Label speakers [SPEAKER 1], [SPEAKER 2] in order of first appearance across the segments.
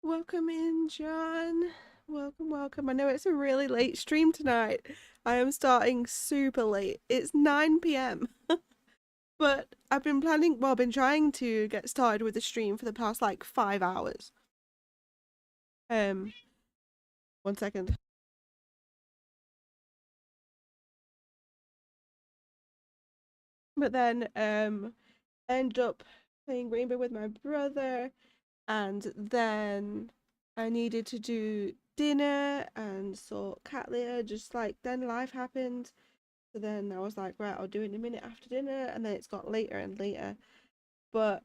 [SPEAKER 1] Welcome in, John. Welcome, welcome. I know it's a really late stream tonight. I am starting super late. It's 9 p.m. But I've been planning, well, I've been trying to get started with the stream for the past like 5 hours. One second. But then ended up playing Rainbow with my brother, and then I needed to do dinner and sort cat litter, just like then life happened. So then I was like, right, I'll do it in a minute after dinner, and then it's got later and later. And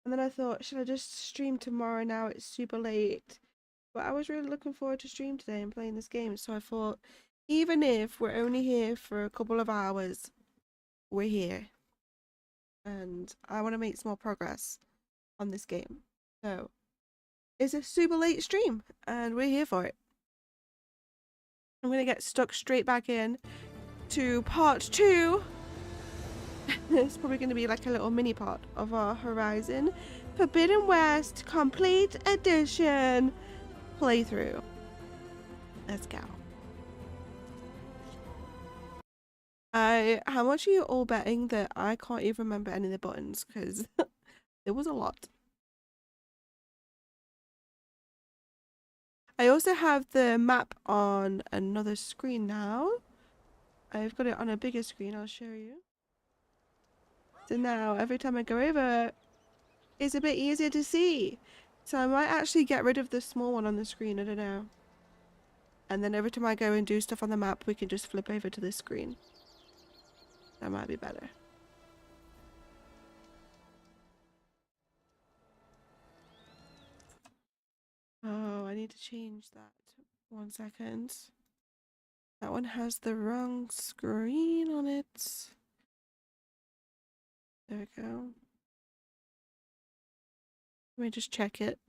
[SPEAKER 1] then I thought, should I just stream tomorrow now? It's super late. But I was really looking forward to stream today and playing this game, so I thought, even if we're only here for a couple of hours, we're here. And I want to make some more progress on this game. So it's a super late stream, and we're here for it. I'm going to get stuck straight back in to part 2. It's probably going to be like a little mini part of our Horizon Forbidden West Complete Edition playthrough. Let's go. How much are you all betting that I can't even remember any of the buttons? Because there was a lot. I also have the map on another screen now. I've got it on a bigger screen, I'll show you. So now, every time I go over, it's a bit easier to see. So I might actually get rid of the small one on the screen, I don't know. And then every time I go and do stuff on the map, we can just flip over to this screen. That might be better. Oh, I need to change that. 1 second. That one has the wrong screen on it. There we go. Let me just check it.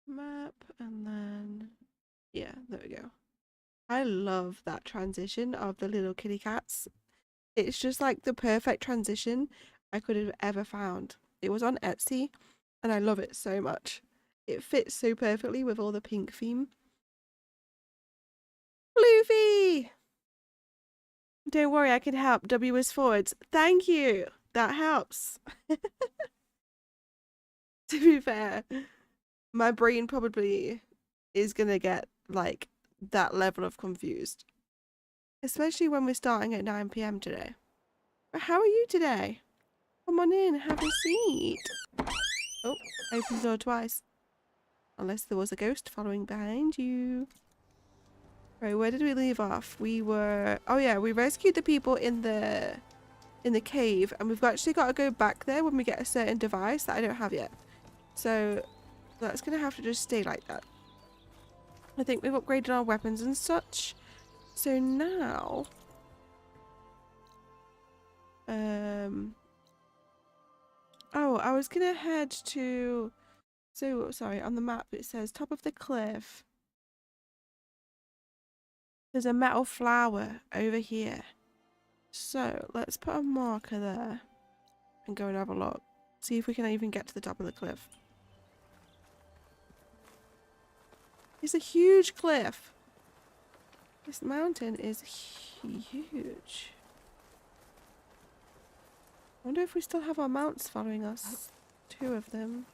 [SPEAKER 1] Map, and then... yeah, there we go. I love that transition of the little kitty cats. It's just like the perfect transition I could have ever found. It was on Etsy, and I love it so much. It fits so perfectly with all the pink theme. Luffy! Don't worry, I can help. W is forwards. Thank you. That helps. To be fair, my brain probably is gonna get like that level of confused. Especially when we're starting at 9 p.m. today. But how are you today? Come on in, have a seat. Oh, open the door twice. Unless there was a ghost following behind you. Right, where did we leave off? We were... oh yeah, we rescued the people in the cave, and we've actually got to go back there when we get a certain device that I don't have yet. So that's gonna have to just stay like that. I think we've upgraded our weapons and such. So now... oh, I was gonna head to... so, sorry, on the map it says top of the cliff. There's a metal flower over here. So, let's put a marker there and go and have a look. See if we can even get to the top of the cliff. It's a huge cliff. This mountain is huge. I wonder if we still have our mounts following us. 2 of them.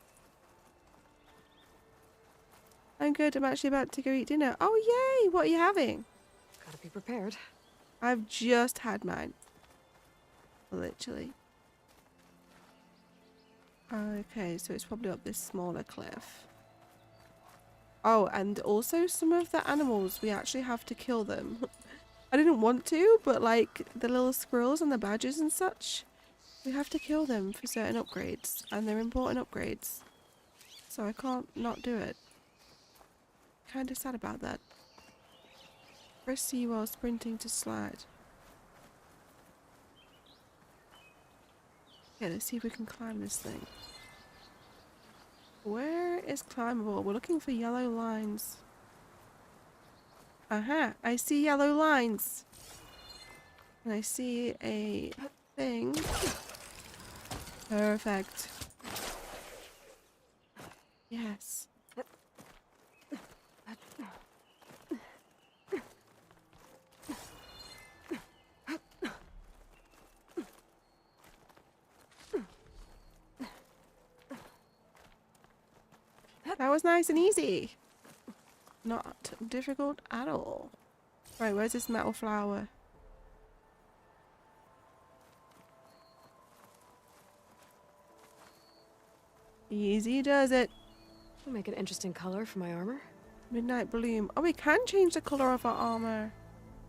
[SPEAKER 1] I'm good. I'm actually about to go eat dinner. Oh, yay! What are you having?
[SPEAKER 2] Gotta be prepared.
[SPEAKER 1] I've just had mine. Literally. Okay, so it's probably up this smaller cliff. Oh, and also some of the animals, we actually have to kill them. I didn't want to, but like the little squirrels and the badgers and such, we have to kill them for certain upgrades, and they're important upgrades. So I can't not do it. Kind of sad about that. Press C while sprinting to slide. Okay, let's see if we can climb this thing. Where is climbable? We're looking for yellow lines. Aha! I see yellow lines! And I see a thing. Perfect. Yes. That was nice and easy. Not difficult at all. Right, where's this metal flower? Easy does it.
[SPEAKER 2] Will make an interesting color for my armor.
[SPEAKER 1] Midnight bloom. Oh, we can change the colour of our armour.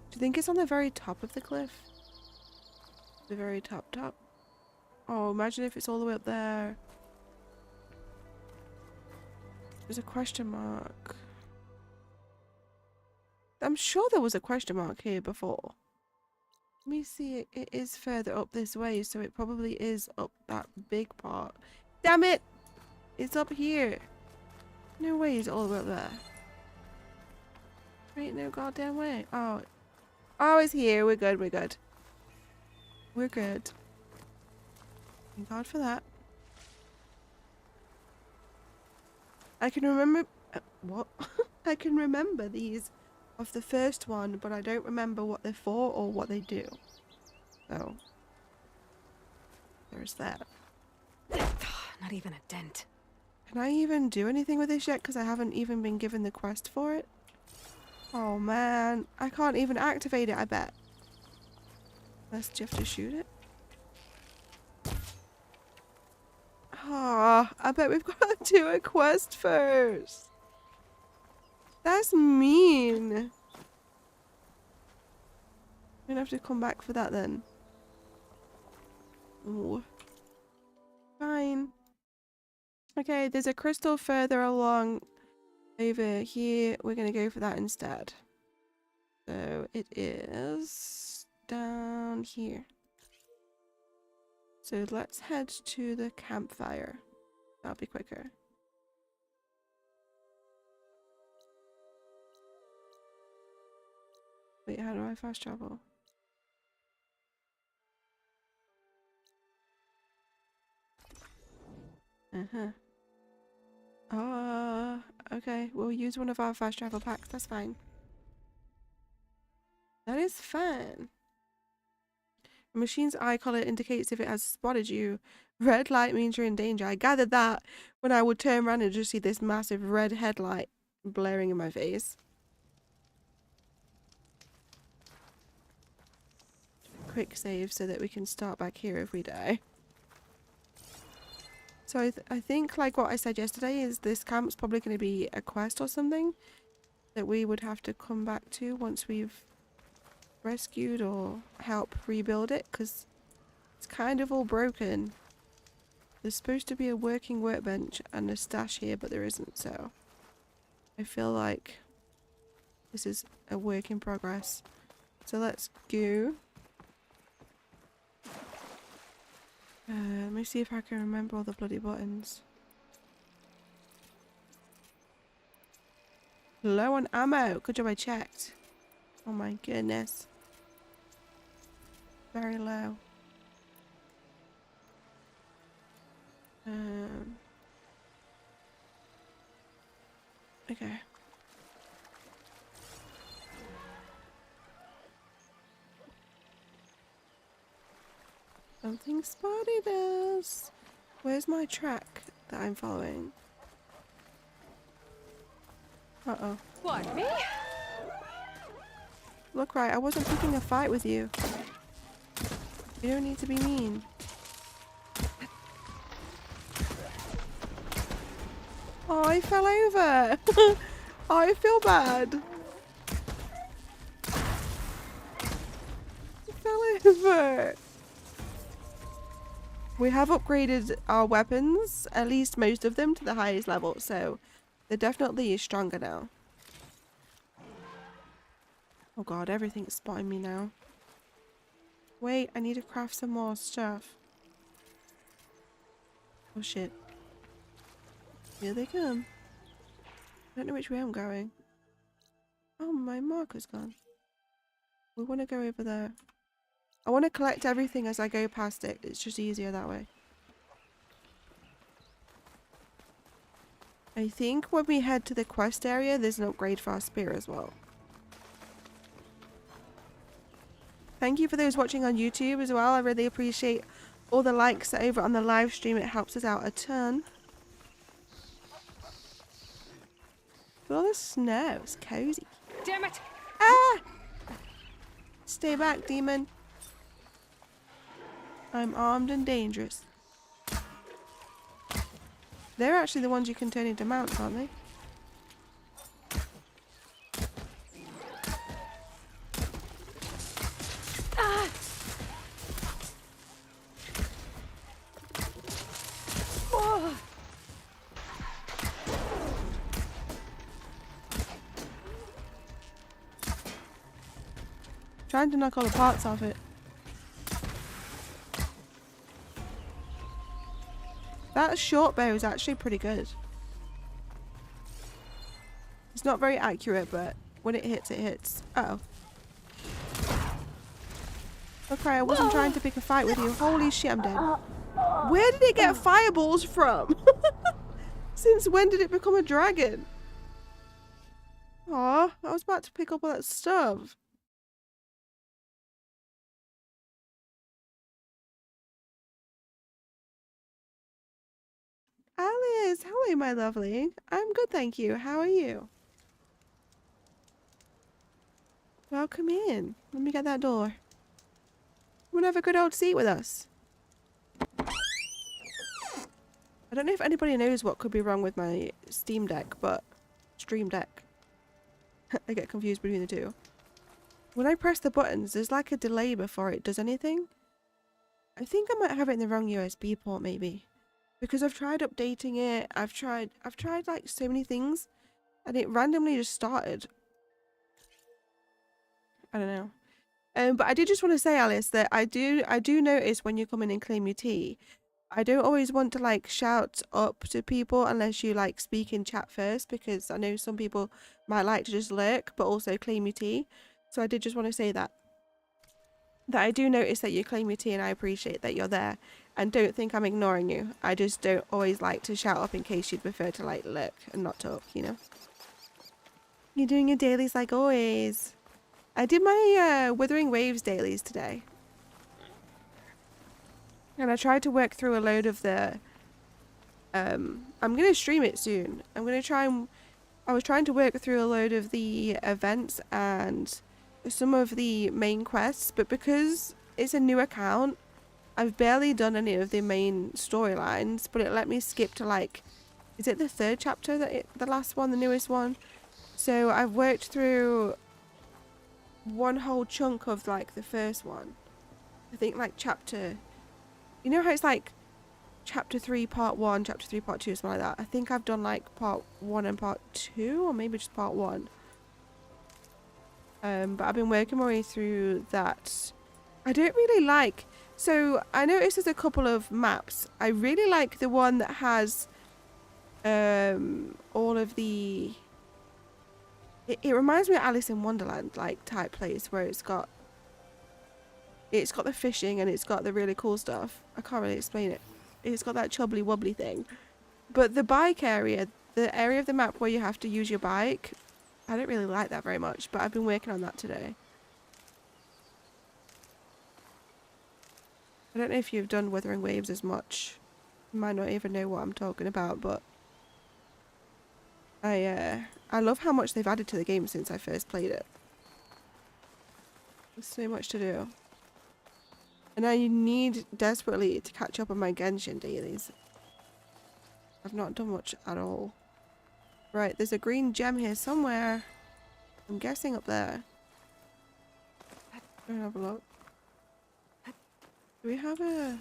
[SPEAKER 1] Do you think it's on the very top of the cliff? The very top. Oh, imagine if it's all the way up there. There's a question mark. I'm sure there was a question mark here before. Let me see. It is further up this way, so it probably is up that big part. Damn it! It's up here. No way it's all the way up there. Ain't no goddamn way. Oh. Oh, it's here. We're good. We're good. We're good. Thank God for that. I can remember... what? I can remember these of the first one, but I don't remember what they're for or what they do. So, there's that.
[SPEAKER 2] Not even a dent.
[SPEAKER 1] Can I even do anything with this yet? Because I haven't even been given the quest for it. Oh man, I can't even activate it, I bet. Unless you have to shoot it. Ah, I bet we've got to do a quest first. That's mean. I'm gonna have to come back for that then. Ooh. Fine. Okay, there's a crystal further along over here. We're gonna go for that instead. So it is down here. So let's head to the campfire. That'll be quicker. Wait, how do I fast travel? Okay. We'll use one of our fast travel packs. That's fine. That is fine. The machine's eye color indicates if it has spotted you. Red light means you're in danger. I gathered that when I would turn around and just see this massive red headlight blaring in my face. Quick save so that we can start back here if we die. So I think, like what I said yesterday, is this camp's probably going to be a quest or something that we would have to come back to once we've rescued or help rebuild it, because it's kind of all broken. There's supposed to be a working workbench and a stash here, but there isn't, so I feel like this is a work in progress. So let's go. Let me see if I can remember all the bloody buttons. Low on ammo. Good job I checked. Oh my goodness. Very low. Okay. Something spotted us. Where's my track that I'm following? Uh-oh.
[SPEAKER 2] What, me?
[SPEAKER 1] Look, right, I wasn't picking a fight with you. You don't need to be mean. Oh, I fell over. Oh, I feel bad. I fell over. We have upgraded our weapons, at least most of them, to the highest level, so they're definitely stronger now. Oh god, everything's spotting me now. Wait, I need to craft some more stuff. Oh shit. Here they come. I don't know which way I'm going. Oh, my marker's gone. We want to go over there. I want to collect everything as I go past it. It's just easier that way. I think when we head to the quest area, there's an upgrade for our spear as well. Thank you for those watching on YouTube as well. I really appreciate all the likes over on the live stream. It helps us out a ton. All the snow. It's cozy.
[SPEAKER 2] Damn it!
[SPEAKER 1] Ah! Stay back, demon. I'm armed and dangerous. They're actually the ones you can turn into mounts, aren't they?
[SPEAKER 2] Ah! Whoa!
[SPEAKER 1] Trying to knock all the parts off it. That short bow is actually pretty good. It's not very accurate, but when it hits, it hits. Uh oh. Okay, I wasn't trying to pick a fight with you. Holy shit, I'm dead. Where did it get fireballs from? Since when did it become a dragon? Aw, I was about to pick up all that stuff. Alice, hello, my lovely. I'm good, thank you. How are you? Welcome in. Let me get that door. Come and have a good old seat with us. I don't know if anybody knows what could be wrong with my Steam Deck, but Stream Deck. I get confused between the two. When I press the buttons, there's like a delay before it does anything. I think I might have it in the wrong USB port, maybe. Because I've tried updating it, I've tried like so many things, and it randomly just started. I don't know. But I did just want to say, Alice, that I do notice when you come in and claim your tea, I don't always want to like shout up to people unless you like speak in chat first, because I know some people might like to just lurk but also claim your tea. So I did just want to say that I do notice that you claim your tea, and I appreciate that you're there, and don't think I'm ignoring you. I just don't always like to shout up in case you'd prefer to like lurk and not talk, you know. You're doing your dailies like always. I did my Withering Waves dailies today. And I tried to work through a load of the... I'm going to stream it soon. I'm going to try and... I was trying to work through a load of the events and some of the main quests, but because it's a new account, I've barely done any of the main storylines, but it let me skip to like... Is it the third chapter, the last one, the newest one? So I've worked through one whole chunk of like the first one. I think like chapter, you know how it's like chapter 3 part 1, chapter 3 part 2, something like that. I think I've done like part 1 and part 2, or maybe just part 1. But I've been working my way through that. I don't really like, so I noticed there's a couple of maps. I really like the one that has all of the... It reminds me of Alice in Wonderland, like, type place, where it's got the fishing and it's got the really cool stuff. I can't really explain it. It's got that chubbly wobbly thing. But the bike area, the area of the map where you have to use your bike, I don't really like that very much, but I've been working on that today. I don't know if you've done Wuthering Waves as much. You might not even know what I'm talking about, but I love how much they've added to the game since I first played it. There's so much to do. And I need desperately to catch up on my Genshin dailies. I've not done much at all. Right, there's a green gem here somewhere. I'm guessing up there. Go and have a look. Do we have a...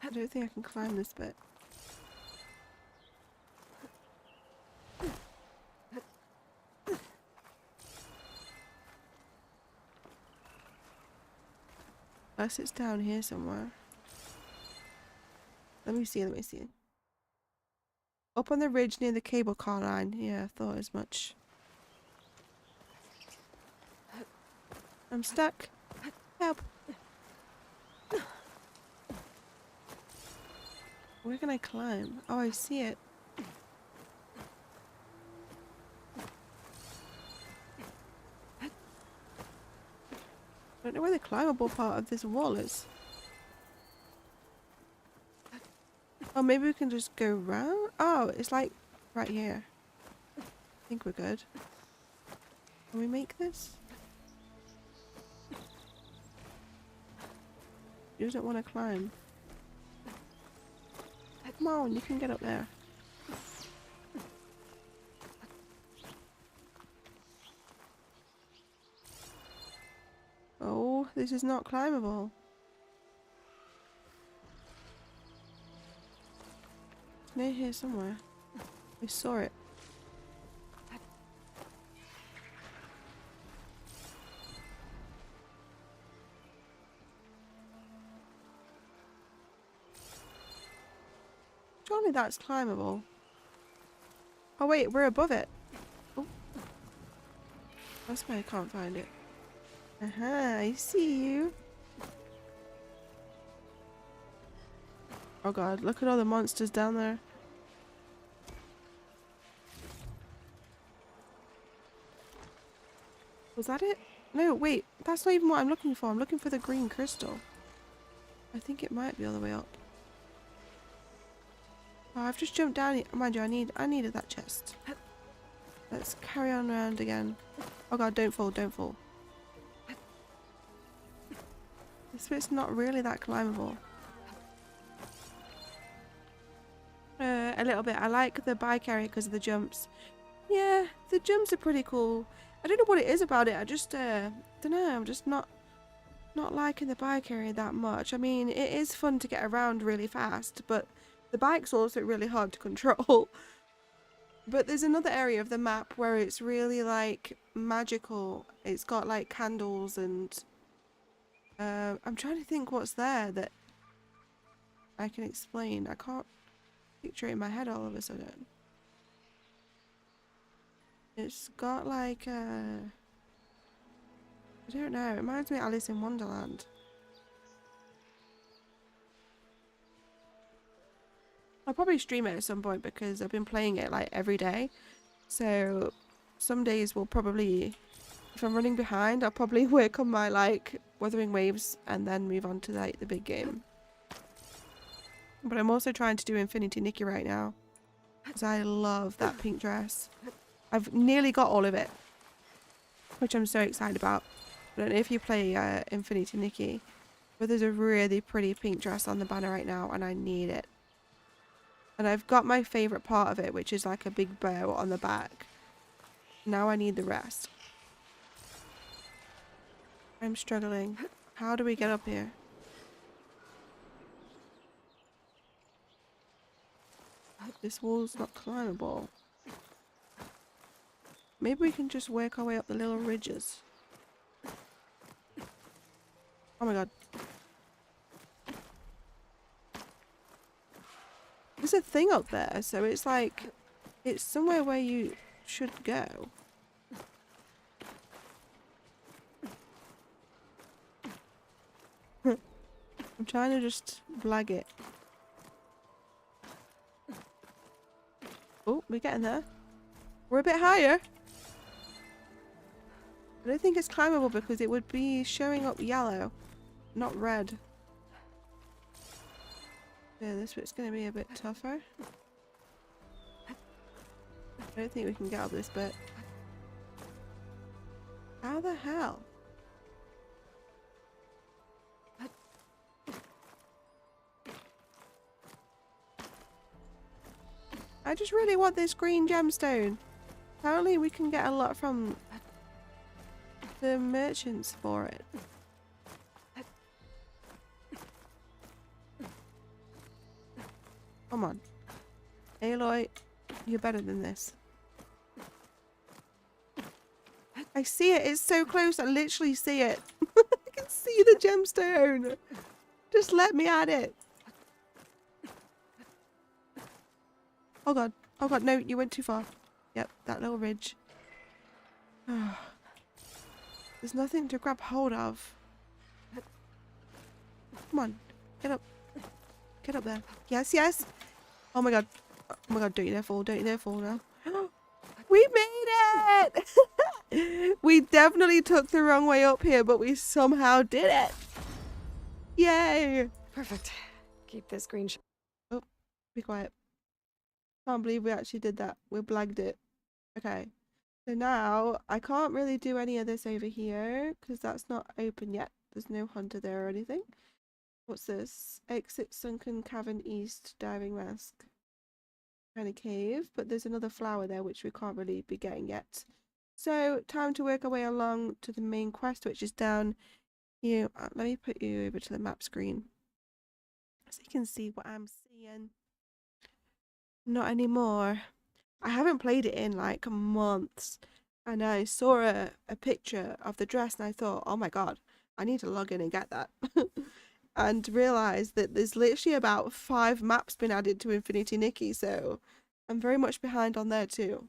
[SPEAKER 1] I don't think I can climb this bit. Unless it's down here somewhere. Let me see, let me see. Up on the ridge near the cable car line. Yeah, I thought as much. I'm stuck. Help. Where can I climb? Oh, I see it. I don't know where the climbable part of this wall is. Oh, maybe we can just go round? Oh, it's like right here. I think we're good. Can we make this? You don't want to climb. Come on, you can get up there. Oh, this is not climbable. It's near here somewhere. I saw it. Surely that's climbable. Oh wait, we're above it. Oh, that's why I can't find it. I see you. Oh god, look at all the monsters down there. Was that it? No, wait, that's not even what I'm looking for. I'm looking for the green crystal. I think it might be all the way up. Oh, I've just jumped down it. Mind you, I needed that chest. Let's carry on around again. Oh god, don't fall, don't fall. This bit's not really that climbable. A little bit. I like the bike area because of the jumps. Yeah, the jumps are pretty cool. I don't know what it is about it. I just don't know. I'm just not liking the bike area that much. I mean, it is fun to get around really fast, but the bike's also really hard to control. But there's another area of the map where it's really like magical. It's got like candles and I'm trying to think what's there that I can explain. I can't picture it in my head all of a sudden. It's got like I don't know, it reminds me of Alice in Wonderland. I'll probably stream it at some point because I've been playing it like every day. So some days will probably, if I'm running behind, I'll probably work on my like Wuthering Waves and then move on to like the big game. But I'm also trying to do Infinity Nikki right now because I love that pink dress. I've nearly got all of it, which I'm so excited about. I don't know if you play Infinity Nikki, but there's a really pretty pink dress on the banner right now and I need it. And I've got my favourite part of it, which is like a big bow on the back. Now I need the rest. I'm struggling. How do we get up here? This wall's not climbable. Maybe we can just work our way up the little ridges. Oh my god. There's a thing up there, so it's like, it's somewhere where you should go. I'm trying to just blag it. Oh, we're getting there. We're a bit higher. I don't think it's climbable because it would be showing up yellow, not red. Yeah, this bit's going to be a bit tougher. I don't think we can get up this bit. How the hell? I just really want this green gemstone. Apparently we can get a lot from the merchants for it. Come on. Aloy, you're better than this. I see it. It's so close. I literally see it. I can see the gemstone. Just let me at it. Oh god. Oh god, no, you went too far. Yep, that little ridge. There's nothing to grab hold of. Come on, get up. Get up there. Yes, yes. Oh my god. Oh my god, don't you dare fall. Don't you dare fall now. We made it! We definitely took the wrong way up here, but we somehow did it. Yay!
[SPEAKER 2] Perfect. Keep this green.
[SPEAKER 1] Oh, be quiet. Can't believe we actually did that. We blagged it. Okay. So now I can't really do any of this over here because that's not open yet. There's no hunter there or anything. What's this? Exit sunken cavern east diving mask. Kind of cave, but there's another flower there which we can't really be getting yet. So time to work our way along to the main quest, which is down here. Let me put you over to the map screen so you can see what I'm seeing. Not anymore. I haven't played it in like months, and I saw a picture of the dress and I thought, oh my god, I need to log in and get that. And realised that there's literally about 5 maps been added to Infinity Nikki, so I'm very much behind on there too.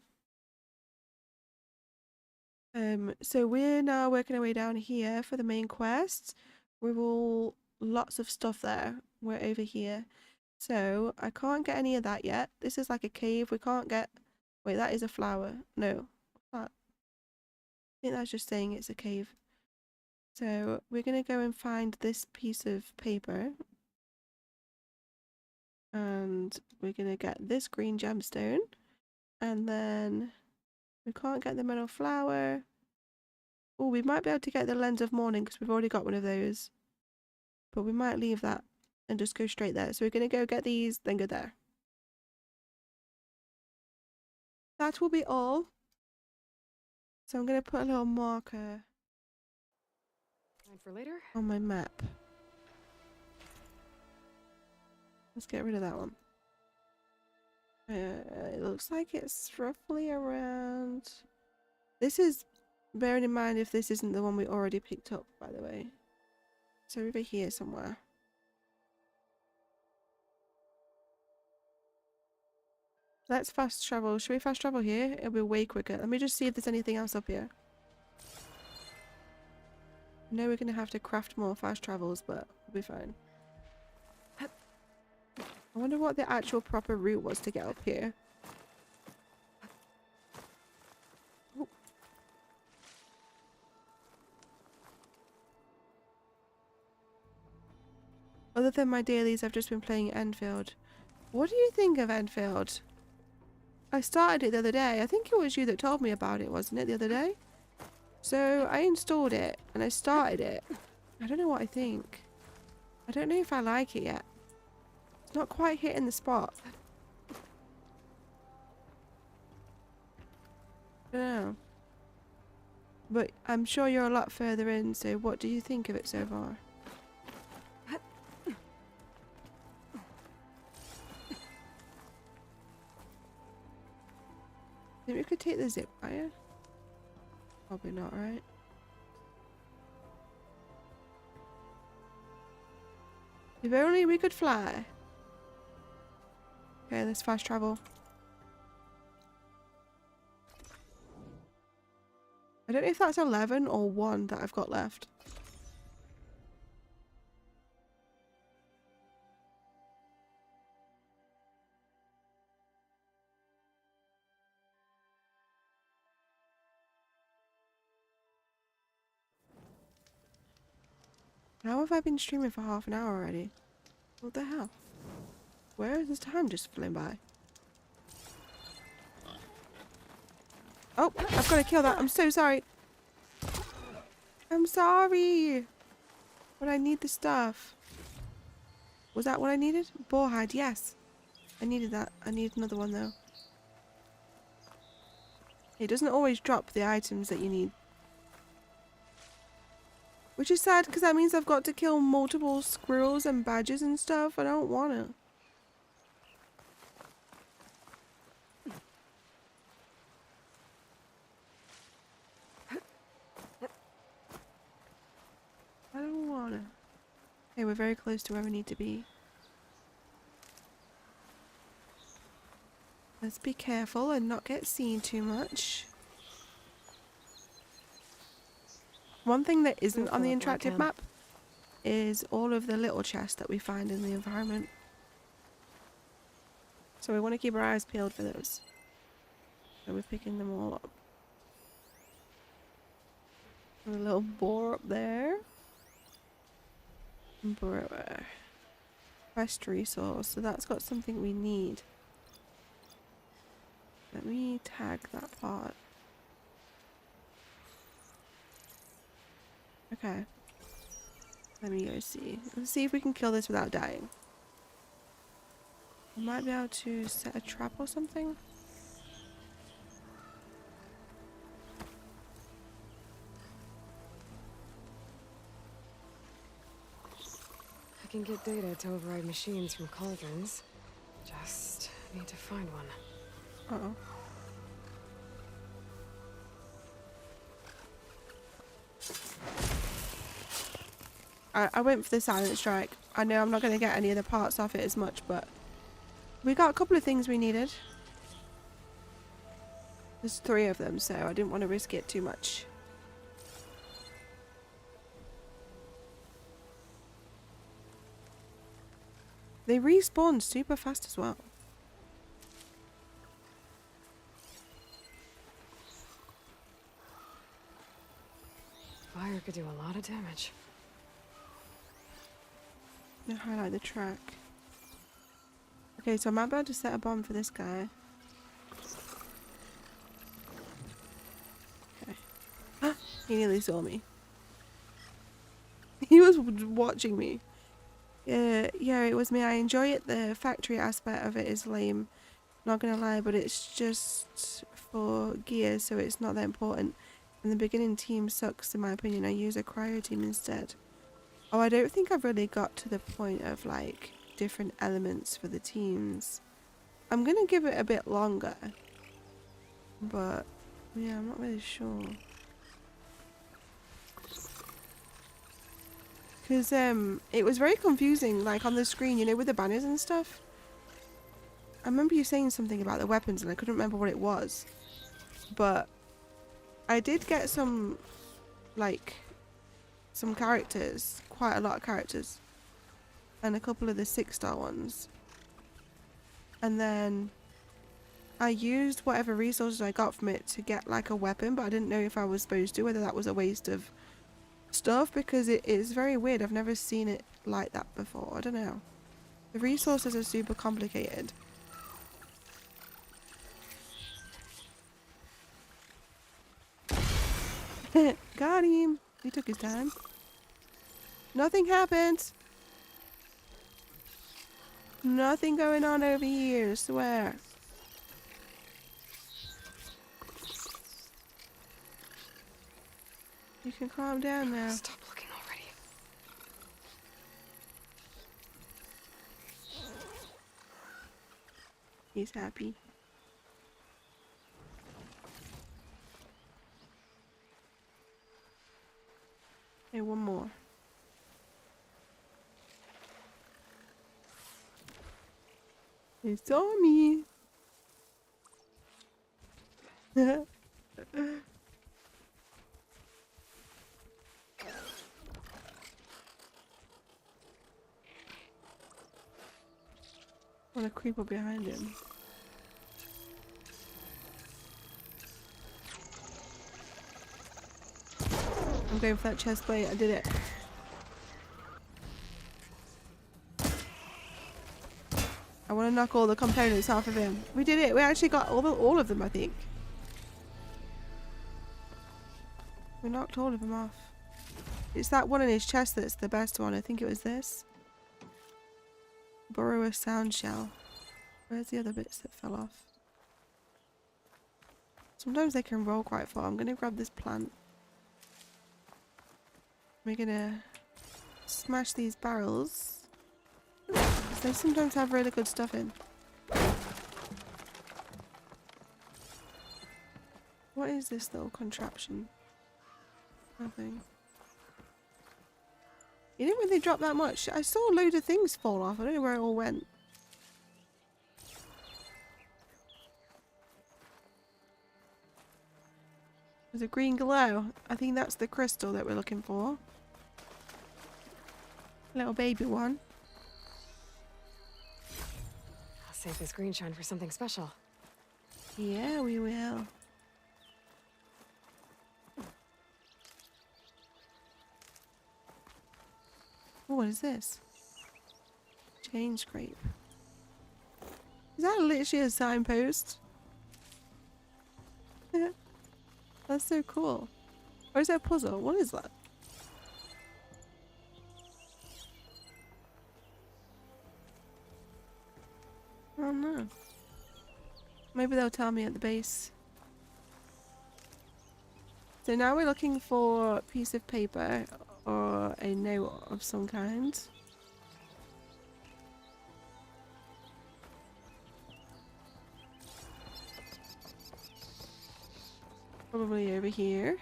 [SPEAKER 1] So we're now working our way down here for the main quest. We're all lots of stuff there. We're over here. So I can't get any of that yet. This is like a cave. We can't get. Wait, that is a flower. No, what's that? I think that's just saying it's a cave. So we're gonna go and find this piece of paper. And we're gonna get this green gemstone. And then we can't get the metal flower. Oh, we might be able to get the lens of morning because we've already got one of those. But we might leave that and just go straight there. So we're gonna go get these, then go there. That will be all. So I'm gonna put a little marker
[SPEAKER 2] For later.
[SPEAKER 1] on my map. Let's get rid of that one. It looks like it's roughly around. This is bearing in mind if this isn't the one we already picked up, by the way. So over here somewhere. Let's fast travel. Should we fast travel here? It'll be way quicker. Let me just see if there's anything else up here. I know we're going to have to craft more fast travels, but we'll be fine. I wonder what the actual proper route was to get up here. Ooh. Other than my dailies, I've just been playing Enfield. What do you think of Enfield? I started it the other day. I think it was you that told me about it, wasn't it, the other day? So I installed it and I started it. I don't know what I think. I don't know if I like it yet. It's not quite hitting the spot. I don't know. But I'm sure you're a lot further in, so what do you think of it so far? Think we could take the zip wire? Probably not, right? If only we could fly. Okay, let's fast travel. I don't know if that's 11 or 1 that I've got left. How have I been streaming for half an hour already? What the hell? Where is this time just flown by? Oh, I've got to kill that. I'm so sorry. I'm sorry. But I need the stuff. Was that what I needed? Boar hide, yes. I needed that. I need another one though. It doesn't always drop the items that you need. Which is sad because that means I've got to kill multiple squirrels and badgers and stuff. I don't want to. I don't want to. Okay, we're very close to where we need to be. Let's be careful and not get seen too much. One thing that isn't on the interactive map is all of the little chests that we find in the environment. So we want to keep our eyes peeled for those. So we're picking them all up. And a little boar up there. Brewer. Quest resource. So that's got something we need. Let me tag that part. Okay. Let me go see. Let's see if we can kill this without dying. I might be able to set a trap or something.
[SPEAKER 2] I can get data to override machines from cauldrons. Just need to find one.
[SPEAKER 1] Uh-oh. I went for the silent strike. I know I'm not going to get any of the parts off it as much, but we got a couple of things we needed. There's 3 of them, so I didn't want to risk it too much. They respawn super fast as well.
[SPEAKER 2] Fire could do a lot of damage.
[SPEAKER 1] I'm gonna highlight the track. Okay, so I'm about to set a bomb for this guy. Okay. He nearly saw me. He was watching me. Yeah, it was me. I enjoy it. The factory aspect of it is lame. Not gonna lie, but it's just for gear, so it's not that important. And the beginning team sucks, in my opinion. I use a cryo team instead. Oh, I don't think I've really got to the point of like different elements for the teams. I'm gonna give it a bit longer, but yeah, I'm not really sure. Because it was very confusing, like on the screen, you know, with the banners and stuff. I remember you saying something about the weapons and I couldn't remember what it was. But I did get some, like, some characters, quite a lot of characters. And a couple of the 6-star ones. And then I used whatever resources I got from it to get like a weapon, but I didn't know if I was supposed to, whether that was a waste of stuff, because it is very weird. I've never seen it like that before. I don't know. The resources are super complicated. Got him. He took his time. Nothing happened. Nothing going on over here, I swear. You can calm down now.
[SPEAKER 2] Stop looking already.
[SPEAKER 1] He's happy. Okay, one more. He saw me. I want to creep up behind him. I'm going for that chest plate. I did it. I want to knock all the components off of him. We did it. We actually got all of them, I think. We knocked all of them off. It's that one in his chest that's the best one. I think it was this. Burrower sound shell. Where's the other bits that fell off? Sometimes they can roll quite far. I'm going to grab this plant. We're going to smash these barrels. They sometimes have really good stuff in. What is this little contraption? Nothing. You didn't really drop that much. I saw a load of things fall off. I don't know where it all went. There's a green glow. I think that's the crystal that we're looking for. Little baby one.
[SPEAKER 2] save this green shine for something special.
[SPEAKER 1] Yeah, we will. Oh, what is this? Chain scrape. Is that literally a signpost? Yeah. That's so cool. Or is that a puzzle? What is that? I don't know. Maybe they'll tell me at the base. So now we're looking for a piece of paper or a note of some kind. Probably over here.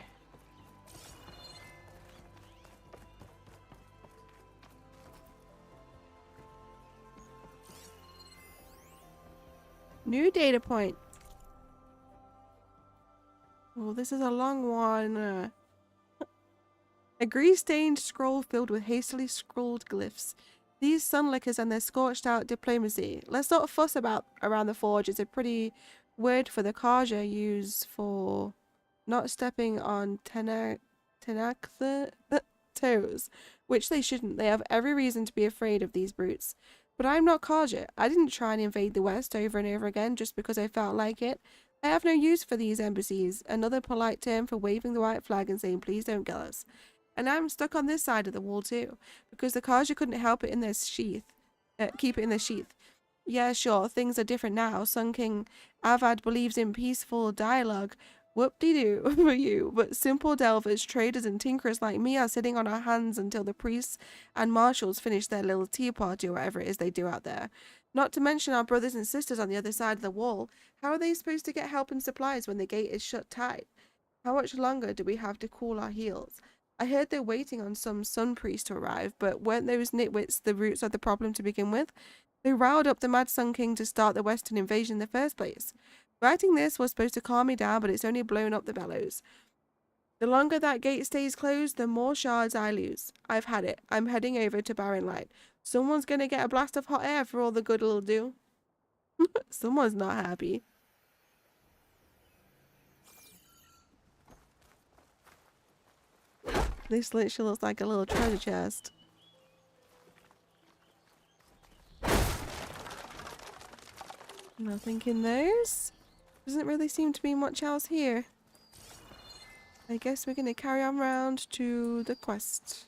[SPEAKER 1] New data point. Well, this is a long one. A grease-stained scroll filled with hastily scrawled glyphs. These sunlickers and their scorched-out diplomacy. Let's not fuss about around the forge. It's a pretty word for the Kaja use for not stepping on Tenakth toes, which they shouldn't. They have every reason to be afraid of these brutes. But I'm not Kaja. I didn't try and invade the West over and over again just because I felt like it. I have no use for these embassies. Another polite term for waving the white flag and saying, please don't kill us. And I'm stuck on this side of the wall too, because the Kaja couldn't help it in their sheath. Keep it in their sheath. Yeah, sure, things are different now. Sun King Avad believes in peaceful dialogue. Whoop-de-doo for you. But simple delvers, traders and tinkerers like me are sitting on our hands until the priests and marshals finish their little tea party or whatever it is they do out there. Not to mention our brothers and sisters on the other side of the wall. How are they supposed to get help and supplies when the gate is shut tight? How much longer do we have to cool our heels? I heard they're waiting on some sun priest to arrive, but weren't those nitwits the roots of the problem to begin with? They riled up the Mad Sun King to start the Western invasion in the first place. Writing this was supposed to calm me down, but it's only blown up the bellows. The longer that gate stays closed, the more shards I lose. I've had it. I'm heading over to Barren Light. Someone's gonna get a blast of hot air for all the good it'll do. Someone's not happy. This literally looks like a little treasure chest. Nothing in those. Doesn't really seem to be much else here. I guess we're gonna carry on round to the quest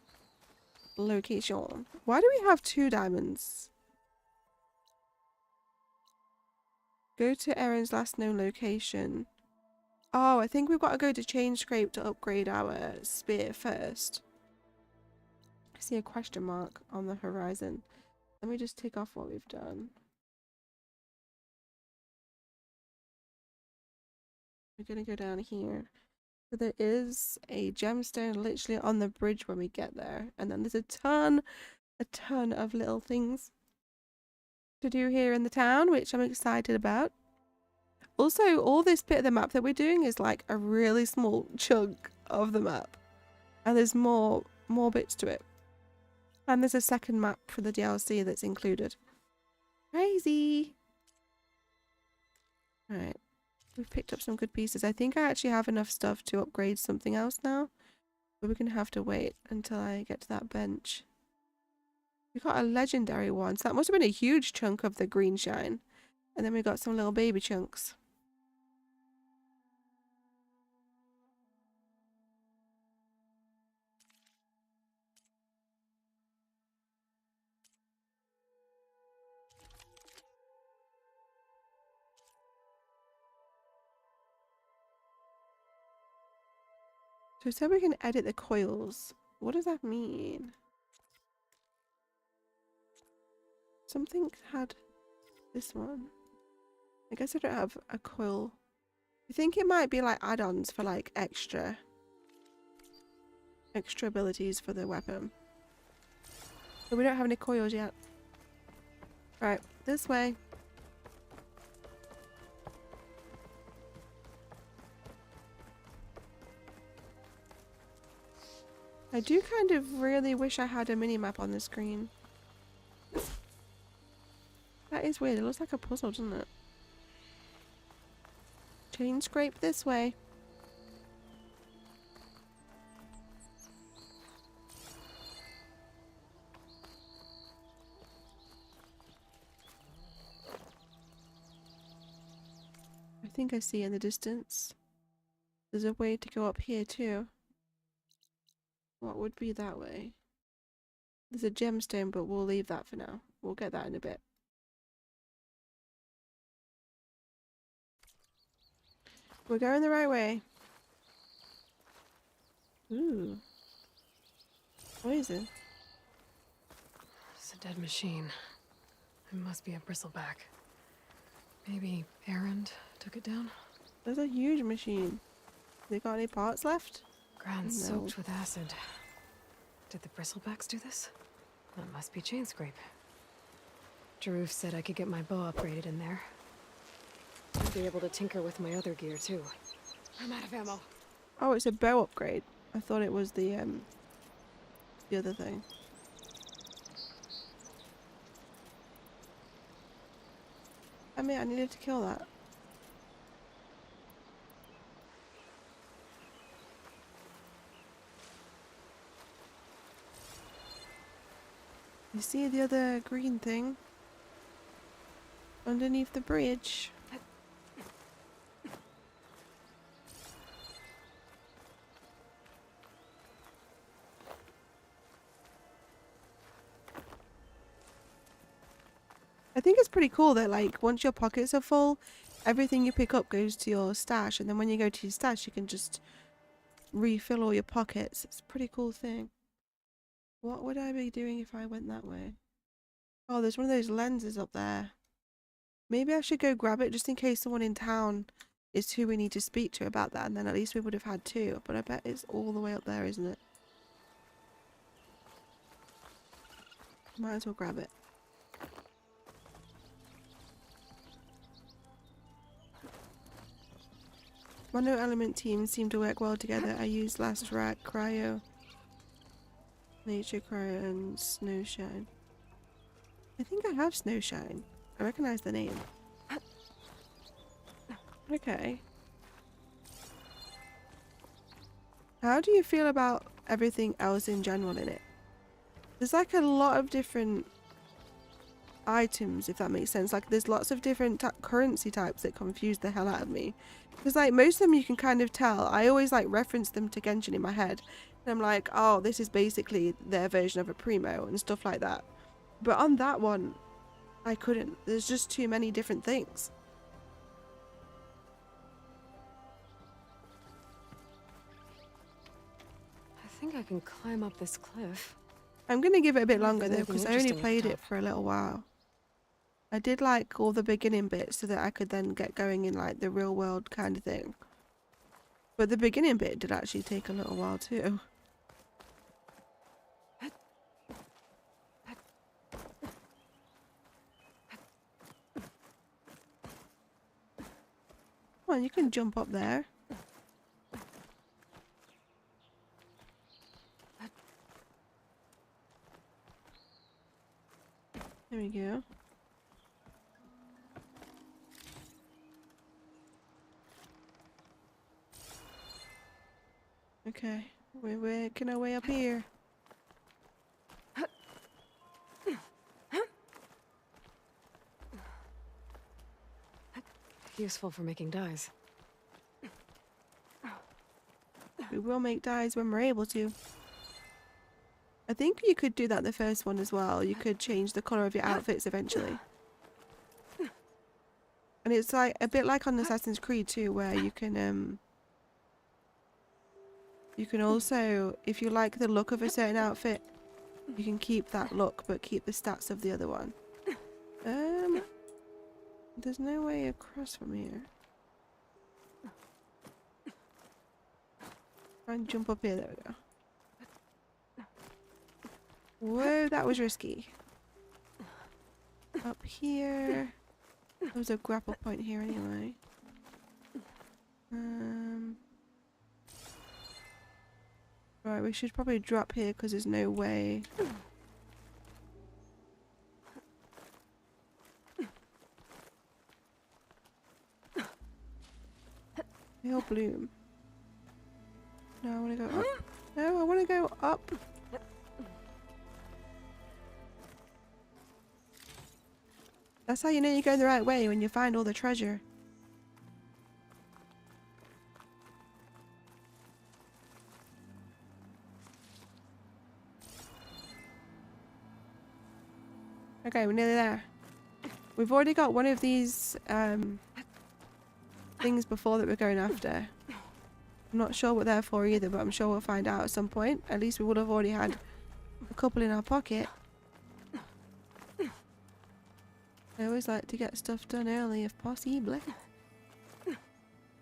[SPEAKER 1] location. Why do we have 2 diamonds? Go to Erin's last known location. Oh, I think we've got to go to Chain Scrape to upgrade our spear first. I see a question mark on the horizon. Let me just tick off what we've done. We're gonna go down here. So there is a gemstone literally on the bridge when we get there. And then there's a ton of little things to do here in the town, which I'm excited about. Also, all this bit of the map that we're doing is like a really small chunk of the map. And there's more bits to it. And there's a second map for the DLC that's included. Crazy! Alright. We've picked up some good pieces. I think I actually have enough stuff to upgrade something else now. But we're going to have to wait until I get to that bench. We got a legendary one. So that must have been a huge chunk of the green shine. And then we got some little baby chunks. So it said we can edit the coils. What does that mean? Something had this one. I guess I don't have a coil. I think it might be like add-ons for like extra abilities for the weapon. But we don't have any coils yet. Right, this way. I do kind of really wish I had a mini-map on the screen. That is is weird. It looks like a puzzle, doesn't it? Chain scrape this way. I think I see in the distance. There's a way to go up here too. What would be that way? There's a gemstone, but we'll leave that for now. We'll get that in a bit. We're going the right way. Ooh. What is it?
[SPEAKER 2] It's a dead machine. It must be a bristleback. Maybe Errand took it down?
[SPEAKER 1] There's a huge machine. They got any parts left?
[SPEAKER 2] Ground
[SPEAKER 1] No.
[SPEAKER 2] soaked with acid. Did the bristlebacks do this? That must be chain scrape. Jaruf said I could get my bow upgraded in there. I'd be able to tinker with my other gear too. I'm out of ammo.
[SPEAKER 1] Oh, it's a bow upgrade. I thought it was the other thing. I mean, I needed to kill that. You see the other green thing? Underneath the bridge. I think it's pretty cool that, like, once your pockets are full, everything you pick up goes to your stash, and then when you go to your stash, you can just refill all your pockets. It's a pretty cool thing. What would I be doing if I went that way? Oh, there's one of those lenses up there. Maybe I should go grab it just in case someone in town is who we need to speak to about that, and then at least we would have had two. But I bet it's all the way up there, isn't it? Might as well grab it. Mono element teams seem to work well together. I used last rack, cryo, nature cryo, and snowshine. I think I have snowshine. I recognize the name. Okay. How do you feel about everything else in general in it? There's like a lot of different items, if that makes sense. Like there's lots of different currency types that confuse the hell out of me. Because like most of them you can kind of tell. I always like reference them to Genshin in my head. And I'm like, oh, this is basically their version of a Primo and stuff like that. But on that one, I couldn't. There's just too many different things.
[SPEAKER 2] I think I can climb up this cliff.
[SPEAKER 1] I'm going to give it a bit
[SPEAKER 2] Wonder if
[SPEAKER 1] longer
[SPEAKER 2] there's
[SPEAKER 1] though, because I
[SPEAKER 2] anything
[SPEAKER 1] only
[SPEAKER 2] interesting at the
[SPEAKER 1] played it
[SPEAKER 2] top.
[SPEAKER 1] for a little while. I did like all the beginning bits so that I could then get going in like the real world kind of thing. But the beginning bit did actually take a little while too. Come on, you can jump up there. There we go. Okay, we're working our way up here.
[SPEAKER 2] Useful for making dyes.
[SPEAKER 1] We will make dyes when we're able to. I think you could do that the first one as well. You could change the colour of your outfits eventually. And it's like a bit like on Assassin's Creed too, where you can also, if you like the look of a certain outfit, you can keep that look but keep the stats of the other one. There's no way across from here. Try and jump up here, there we go. Whoa, that was risky. Up here. There was a grapple point here anyway. Right, we should probably drop here because there's no way. Pale bloom. No, I want to go up. No, I want to go up. That's how you know you're going the right way, when you find all the treasure. Okay, we're nearly there. We've already got one of these things before that we're going after. I'm not sure what they're for either, but I'm sure we'll find out at some point. At least we would have already had a couple in our pocket. I always like to get stuff done early if possible.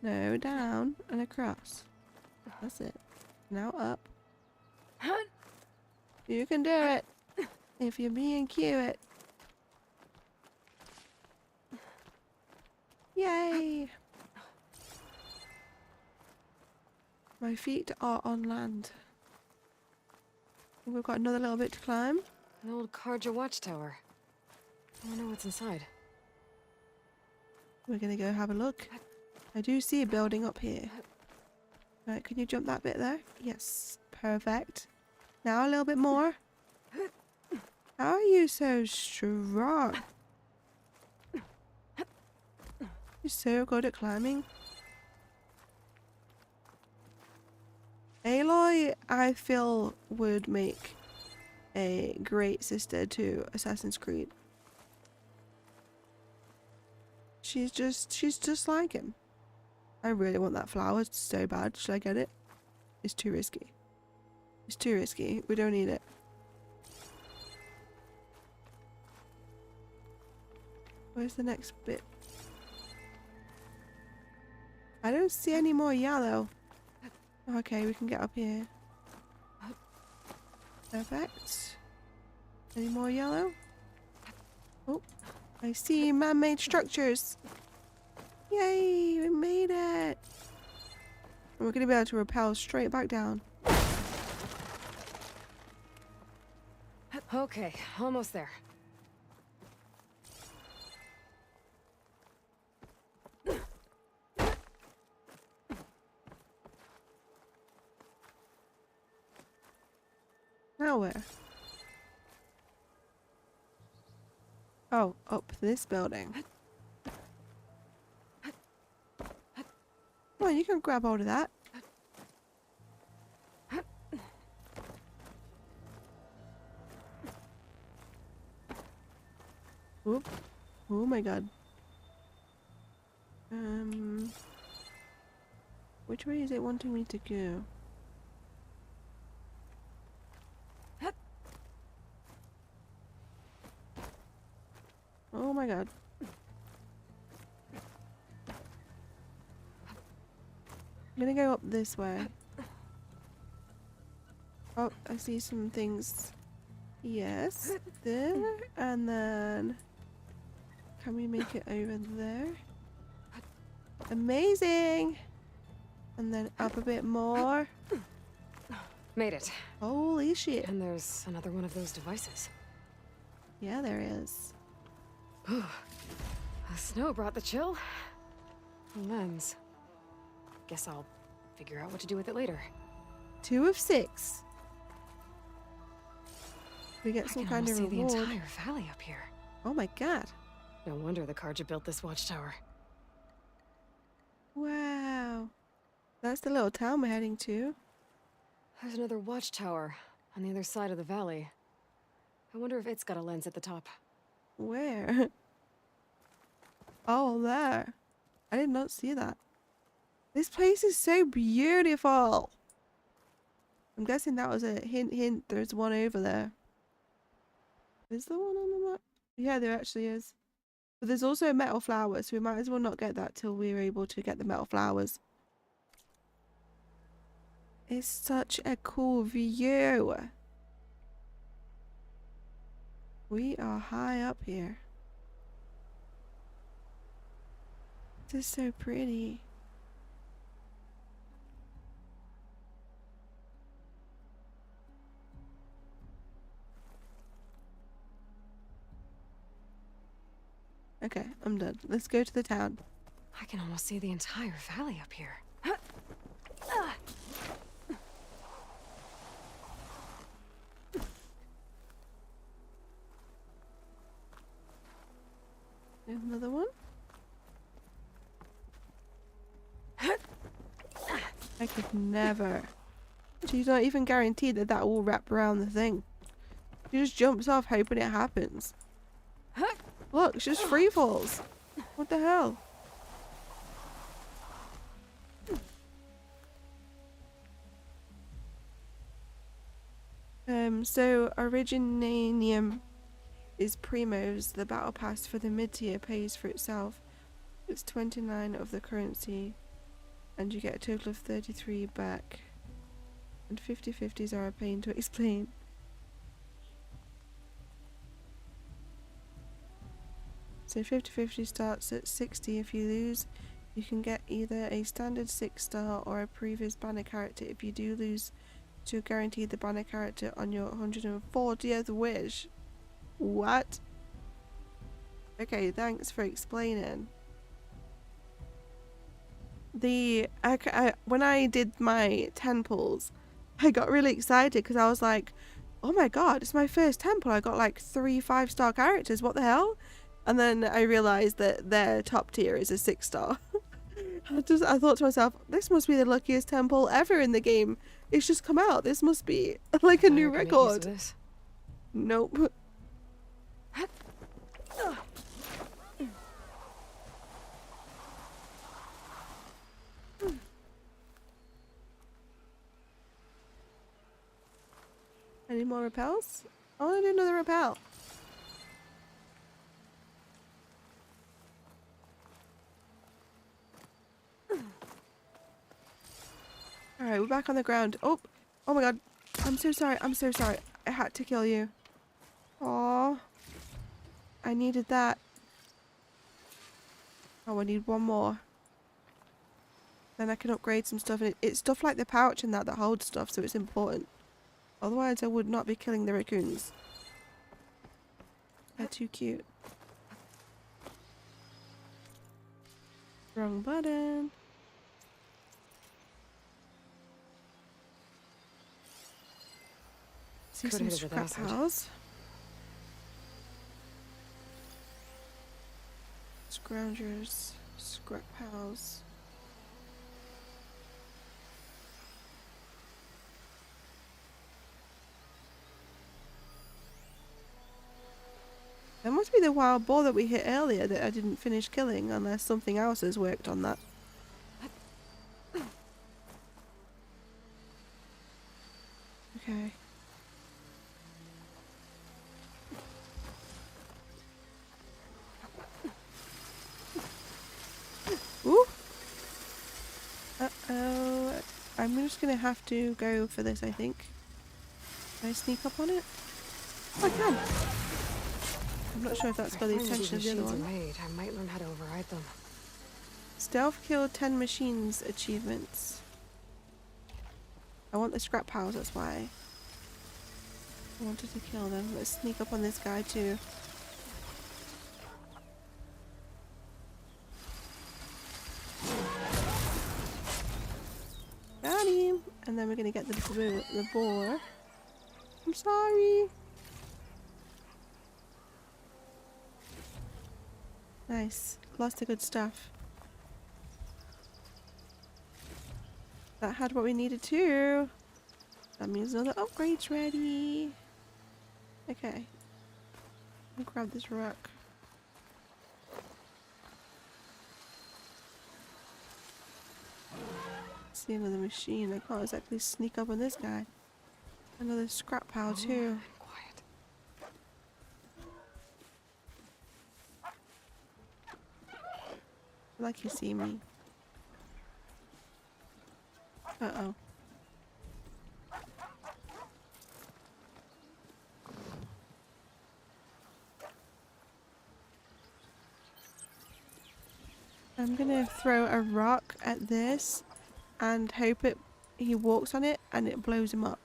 [SPEAKER 1] No, down and across. That's it. Now up. You can do it. If you're being cute. Yay! My feet are on land. We've got another little bit to climb.
[SPEAKER 2] An old Karja watchtower. I wonder what's inside.
[SPEAKER 1] We're gonna go have a look. I do see a building up here. Right, can you jump that bit there? Yes, perfect. Now a little bit more. How are you so strong? You're so good at climbing. Aloy, I feel, would make a great sister to Assassin's Creed. She's just like him. I really want that flower so bad. Should I get it? It's too risky. It's too risky. We don't need it. Where's the next bit? I don't see any more yellow. Okay, we can get up here. Perfect. Any more yellow? Oh, I see man-made structures. Yay, we made it. And we're going to be able to rappel straight back down.
[SPEAKER 2] Okay, almost there.
[SPEAKER 1] Now where? Oh, up this building. Well, you can grab hold of that. Oop. Oh my god. Which way is it wanting me to go? Oh my god. I'm gonna go up this way. Oh, I see some things. Yes, there, and then can we make it over there? Amazing! And then up a bit more.
[SPEAKER 2] Made it.
[SPEAKER 1] Holy shit.
[SPEAKER 2] And there's another one of those devices.
[SPEAKER 1] Yeah, there is.
[SPEAKER 2] The snow brought the chill. Lens. Guess I'll figure out what to do with it later.
[SPEAKER 1] 2 of 6. We get some kind of
[SPEAKER 2] see the
[SPEAKER 1] reward.
[SPEAKER 2] entire valley up here.
[SPEAKER 1] Oh my god.
[SPEAKER 2] No wonder the Karja built this watchtower.
[SPEAKER 1] Wow. That's the little town we're heading to.
[SPEAKER 2] There's another watchtower on the other side of the valley. I wonder if it's got a lens at the top.
[SPEAKER 1] Where? Oh, there. I did not see that. This place is so beautiful. I'm guessing that was a hint. There's one over there. Is there one on the map? Yeah, there actually is. But there's also a metal flower, so we might as well not get that till we're able to get the metal flowers. It's such a cool view. We are high up here. This is so pretty. Okay, I'm done. Let's go to the town.
[SPEAKER 2] I can almost see the entire valley up here.
[SPEAKER 1] Another one. I could never. She's not even guaranteed that that will wrap around the thing. She just jumps off hoping it happens. Look, she just free falls. What the hell? So Originanium is Primos. The battle pass for the mid-tier pays for itself. It's 29 of the currency, and you get a total of 33 back. And 50/50s are a pain to explain. So 50/50 starts at 60. If you lose, you can get either a standard 6-star or a previous banner character. If you do lose, to guarantee the banner character on your 140th wish. What? Okay, thanks for explaining. When I did my temples, I got really excited because I was like, oh my god, it's my first temple. I got like 3 5-star characters. What the hell? And then I realized that their top tier is a 6-star. I thought to myself, this must be the luckiest temple ever in the game. It's just come out. This must be like a new record. Nope. Any more repels? I want to do another repel. Alright, we're back on the ground. Oh my god. I'm so sorry. I'm so sorry. I had to kill you. Aww. I needed that. Oh, I need one more. Then I can upgrade some stuff. And it's stuff like the pouch and that holds stuff, so it's important. Otherwise, I would not be killing the raccoons. They're too cute. Wrong button. See some scrap house. Scroungers, scrap house. That must be the wild boar that we hit earlier that I didn't finish killing, unless something else has worked on that. Okay. Ooh! Uh-oh. I'm just gonna have to go for this, I think. Can I sneak up on it? Oh, I can! I'm not sure if that's for the attention of the other one.
[SPEAKER 2] I might learn how to override them.
[SPEAKER 1] Stealth kill 10 machines achievements. I want the scrap piles, that's why I wanted to kill them. Let's sneak up on this guy too. Got him! And then we're gonna get the boar. I'm sorry! Nice. Lots of good stuff. That had what we needed too. That means another upgrade's ready. Okay. I'll grab this rock. See another machine. I can't exactly sneak up on this guy. Another scrap pile too. Like you see me. Uh-oh. I'm gonna throw a rock at this and hope he walks on it and it blows him up.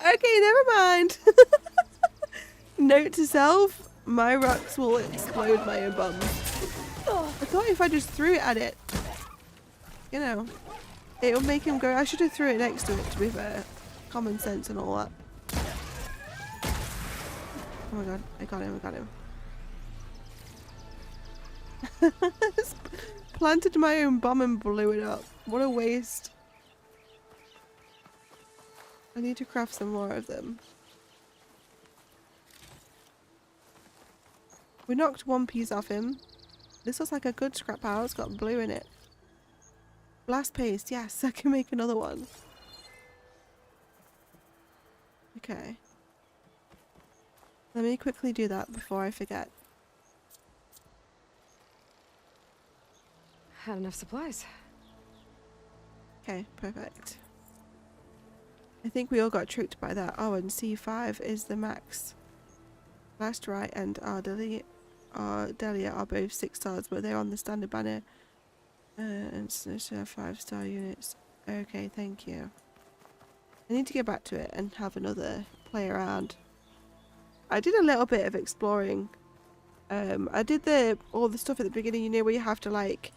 [SPEAKER 1] Okay, never mind. Note to self. My rocks will explode my own bums. I thought if I just threw it at it, you know, it'll make him go. I should have threw it next to it, to be fair. Common sense and all that. Oh my god, I got him, I got him. Planted my own bomb and blew it up. What a waste. I need to craft some more of them. We knocked one piece off him. This looks like a good scrap pile. It's got blue in it. Blast paste, yes, I can make another one. Okay. Let me quickly do that before I forget.
[SPEAKER 2] Had enough supplies.
[SPEAKER 1] Okay, perfect. I think we all got tricked by that. Oh, and C5 is the max. Last right and Delia are both 6 stars, but they're on the standard banner. And so 5-star units. Okay, thank you. I need to get back to it and have another play around. I did a little bit of exploring. I did all the stuff at the beginning, you know, where you have to like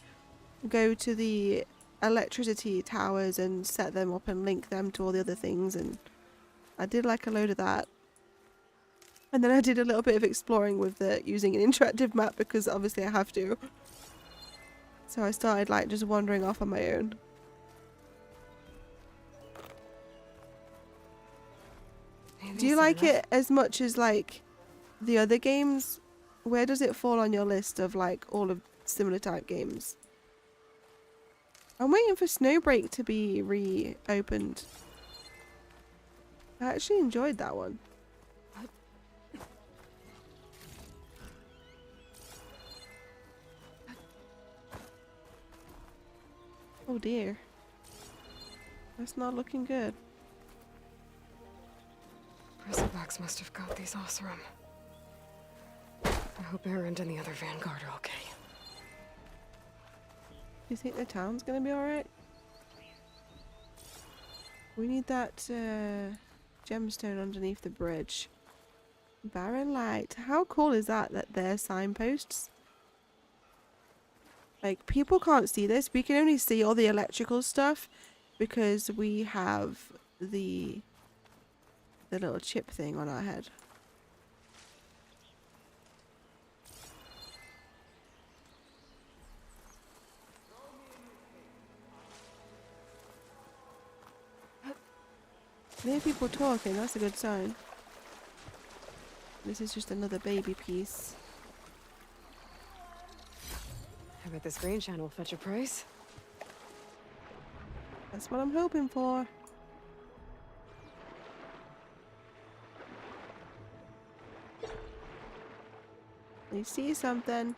[SPEAKER 1] go to the electricity towers and set them up and link them to all the other things, and I did like a load of that. And then I did a little bit of exploring with using an interactive map, because obviously I have to. So I started like just wandering off on my own. Do you like it as much as like the other games? Where does it fall on your list of like all of similar type games? I'm waiting for Snowbreak to be reopened. I actually enjoyed that one. Oh dear. That's not looking good.
[SPEAKER 2] Bristlebacks must have got these Osram. I hope Erend and the other Vanguard are okay.
[SPEAKER 1] Do you think the town's gonna be alright? We need that gemstone underneath the bridge. Barren Light. How cool is that they're signposts? Like, people can't see this. We can only see all the electrical stuff because we have the little chip thing on our head. I hear people talking, that's a good sign. This is just another baby piece.
[SPEAKER 2] I bet this grain channel will fetch a price.
[SPEAKER 1] That's what I'm hoping for. You see something?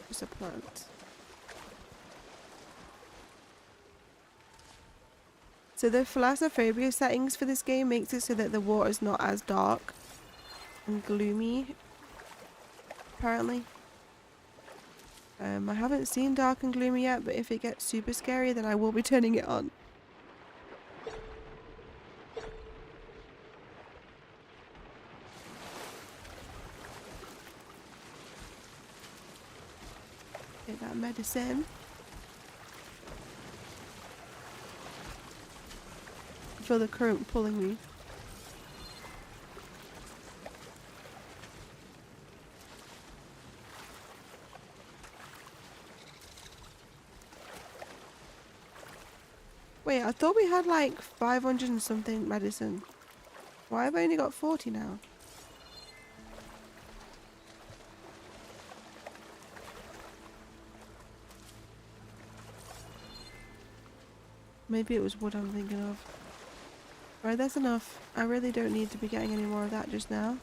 [SPEAKER 1] Just a plant. So the thalassophobia settings for this game makes it so that the water is not as dark and gloomy, apparently. I haven't seen dark and gloomy yet, but if it gets super scary, then I will be turning it on. Get that medicine. I feel the current pulling me. Wait, I thought we had like 500 and something medicine. Why have I only got 40 now? Maybe it was wood I'm thinking of. Right, that's enough. I really don't need to be getting any more of that just now.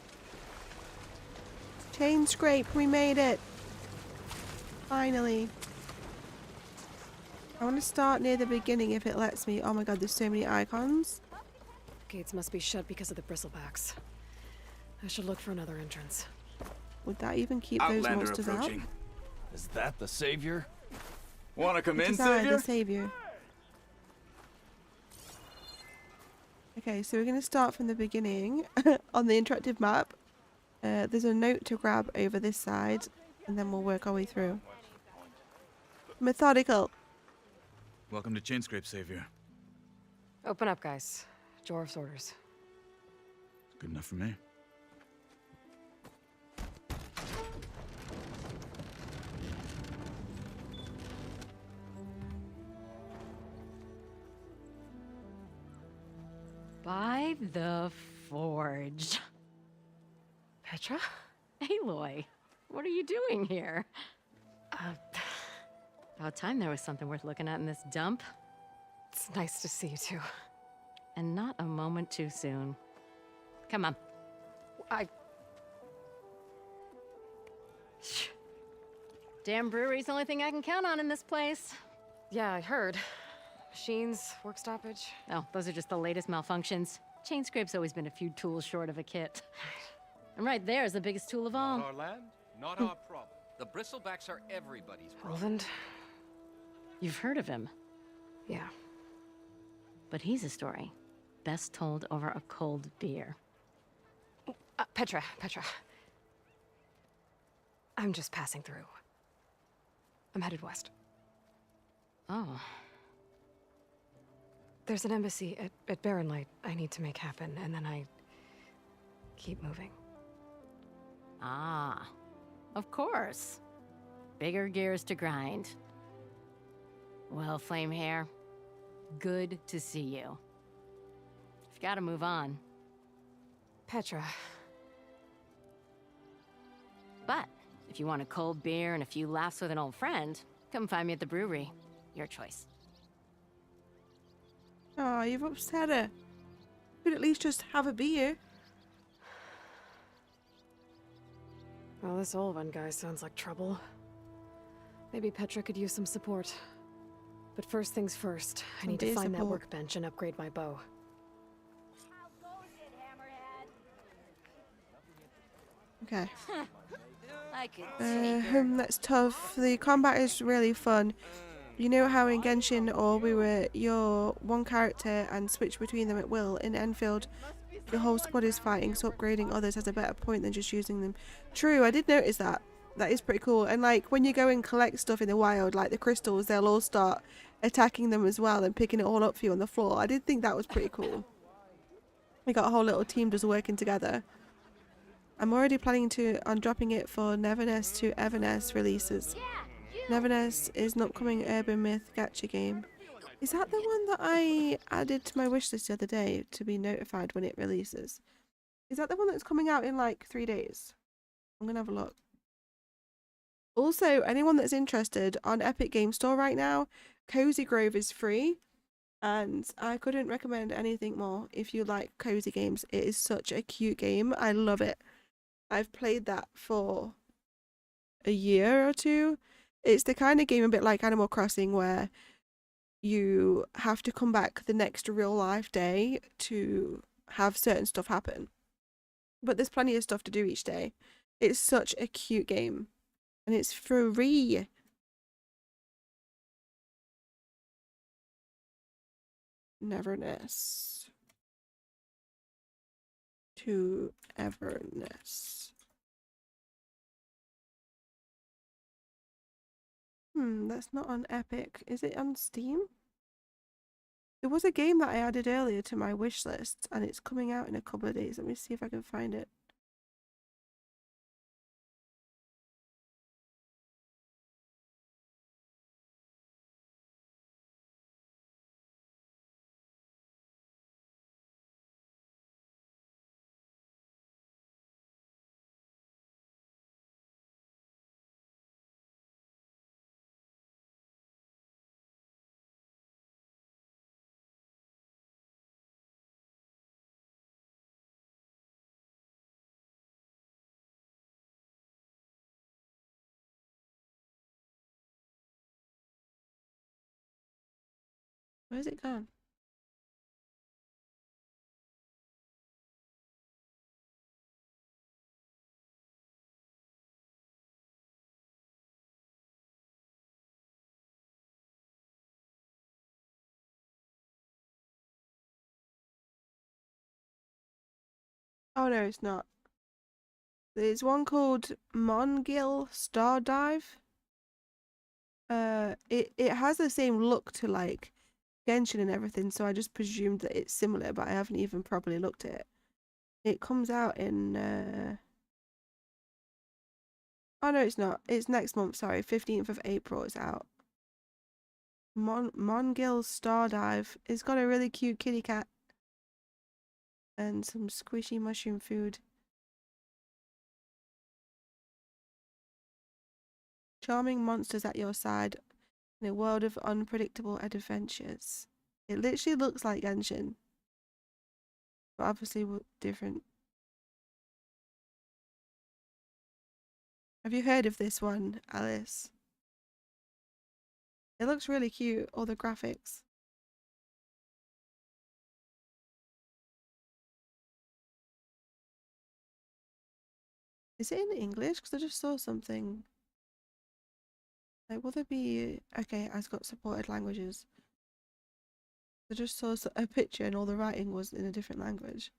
[SPEAKER 1] Chain scrape, we made it! Finally. I want to start near the beginning if it lets me. Oh my god, there's so many icons.
[SPEAKER 2] Gates must be shut because of the Bristlebacks. I should look for another entrance.
[SPEAKER 1] Would that even keep those
[SPEAKER 3] Outlander
[SPEAKER 1] monsters
[SPEAKER 3] approaching.
[SPEAKER 1] out?
[SPEAKER 3] Is that the savior? Wanna come in,
[SPEAKER 1] It is I,
[SPEAKER 3] savior?
[SPEAKER 1] the savior. Okay, so we're going to start from the beginning on the interactive map. There's a note to grab over this side, and then we'll work our way through. Methodical.
[SPEAKER 3] Welcome to Chainscrape, savior.
[SPEAKER 2] Open up, guys. Jorv's orders.
[SPEAKER 3] Good enough for me.
[SPEAKER 2] By the Forge. Petra? Aloy, what are you doing here? About time there was something worth looking at in this dump.
[SPEAKER 4] It's nice to see you too.
[SPEAKER 2] And not a moment too soon. Come on. Shh. Damn brewery's the only thing I can count on in this place.
[SPEAKER 4] Yeah, I heard. Machines, work stoppage.
[SPEAKER 2] Oh, those are just the latest malfunctions. Chain Scrape's always been a few tools short of a kit. And right there is the biggest tool of all.
[SPEAKER 5] Not our land, not our problem. The bristlebacks are everybody's problem.
[SPEAKER 4] Roland?
[SPEAKER 2] You've heard of him,
[SPEAKER 4] Yeah.
[SPEAKER 2] but he's a story best told over a cold beer.
[SPEAKER 4] Petra. I'm just passing through. I'm headed west.
[SPEAKER 2] Oh,
[SPEAKER 4] There's an embassy at Barren Light I need to make happen, and then I keep moving.
[SPEAKER 2] ah, of course. Bigger gears to grind. Well, Flamehair, good to see you. You've got to move on.
[SPEAKER 4] Petra.
[SPEAKER 2] But if you want a cold beer and a few laughs with an old friend, come find me at the brewery. Your choice.
[SPEAKER 1] Oh, you've upset her. Could at least just have a beer.
[SPEAKER 4] Well, this Olvan guy sounds like trouble. Maybe Petra could use some support. But first things first, I
[SPEAKER 1] Some
[SPEAKER 4] need to
[SPEAKER 1] beer
[SPEAKER 4] find that
[SPEAKER 1] support.
[SPEAKER 4] workbench and upgrade my bow.
[SPEAKER 1] Okay.
[SPEAKER 2] I could
[SPEAKER 1] That's tough. The combat is really fun. You know how in Genshin or we were your one character and switch between them at will. In Enfield, your whole squad is fighting, so upgrading others has a better point than just using them. True, I did notice that. That is pretty cool. And like when you go and collect stuff in the wild, like the crystals, they'll all start attacking them as well and picking it all up for you on the floor. I did think that was pretty cool. We got a whole little team just working together. I'm already planning on dropping it for Neverness to Everness releases. Neverness is an upcoming urban myth gacha game. Is that the one that I added to my wishlist the other day to be notified when it releases? Is that the one that's coming out in like 3 days? I'm gonna have a look. Also, anyone that's interested, on Epic Game Store right now, Cozy Grove is free. And I couldn't recommend anything more if you like cozy games. It is such a cute game. I love it. I've played that for a year or two. It's the kind of game a bit like Animal Crossing where you have to come back the next real life day to have certain stuff happen. But there's plenty of stuff to do each day. It's such a cute game. And it's free. Neverness to Everness. That's not on Epic. Is it on Steam? There was a game that I added earlier to my wish list, and it's coming out in a couple of days. Let me see if I can find it. Where's it gone? Oh no, it's not. There's one called Mongil Stardive. It has the same look to like Genshin and everything, so I just presumed that it's similar, but I haven't even properly looked at it. It comes out in oh no, it's not. It's next month, sorry. 15th of April it's out. Mongil Stardive. It's got a really cute kitty cat. And some squishy mushroom food. Charming monsters at your side in a world of unpredictable adventures. It literally looks like Genshin. But obviously different. Have you heard of this one, Alice? It looks really cute, all the graphics. Is it in English? Because I just saw something. Like, will there be... Okay, I've got supported languages. I just saw a picture and all the writing was in a different language.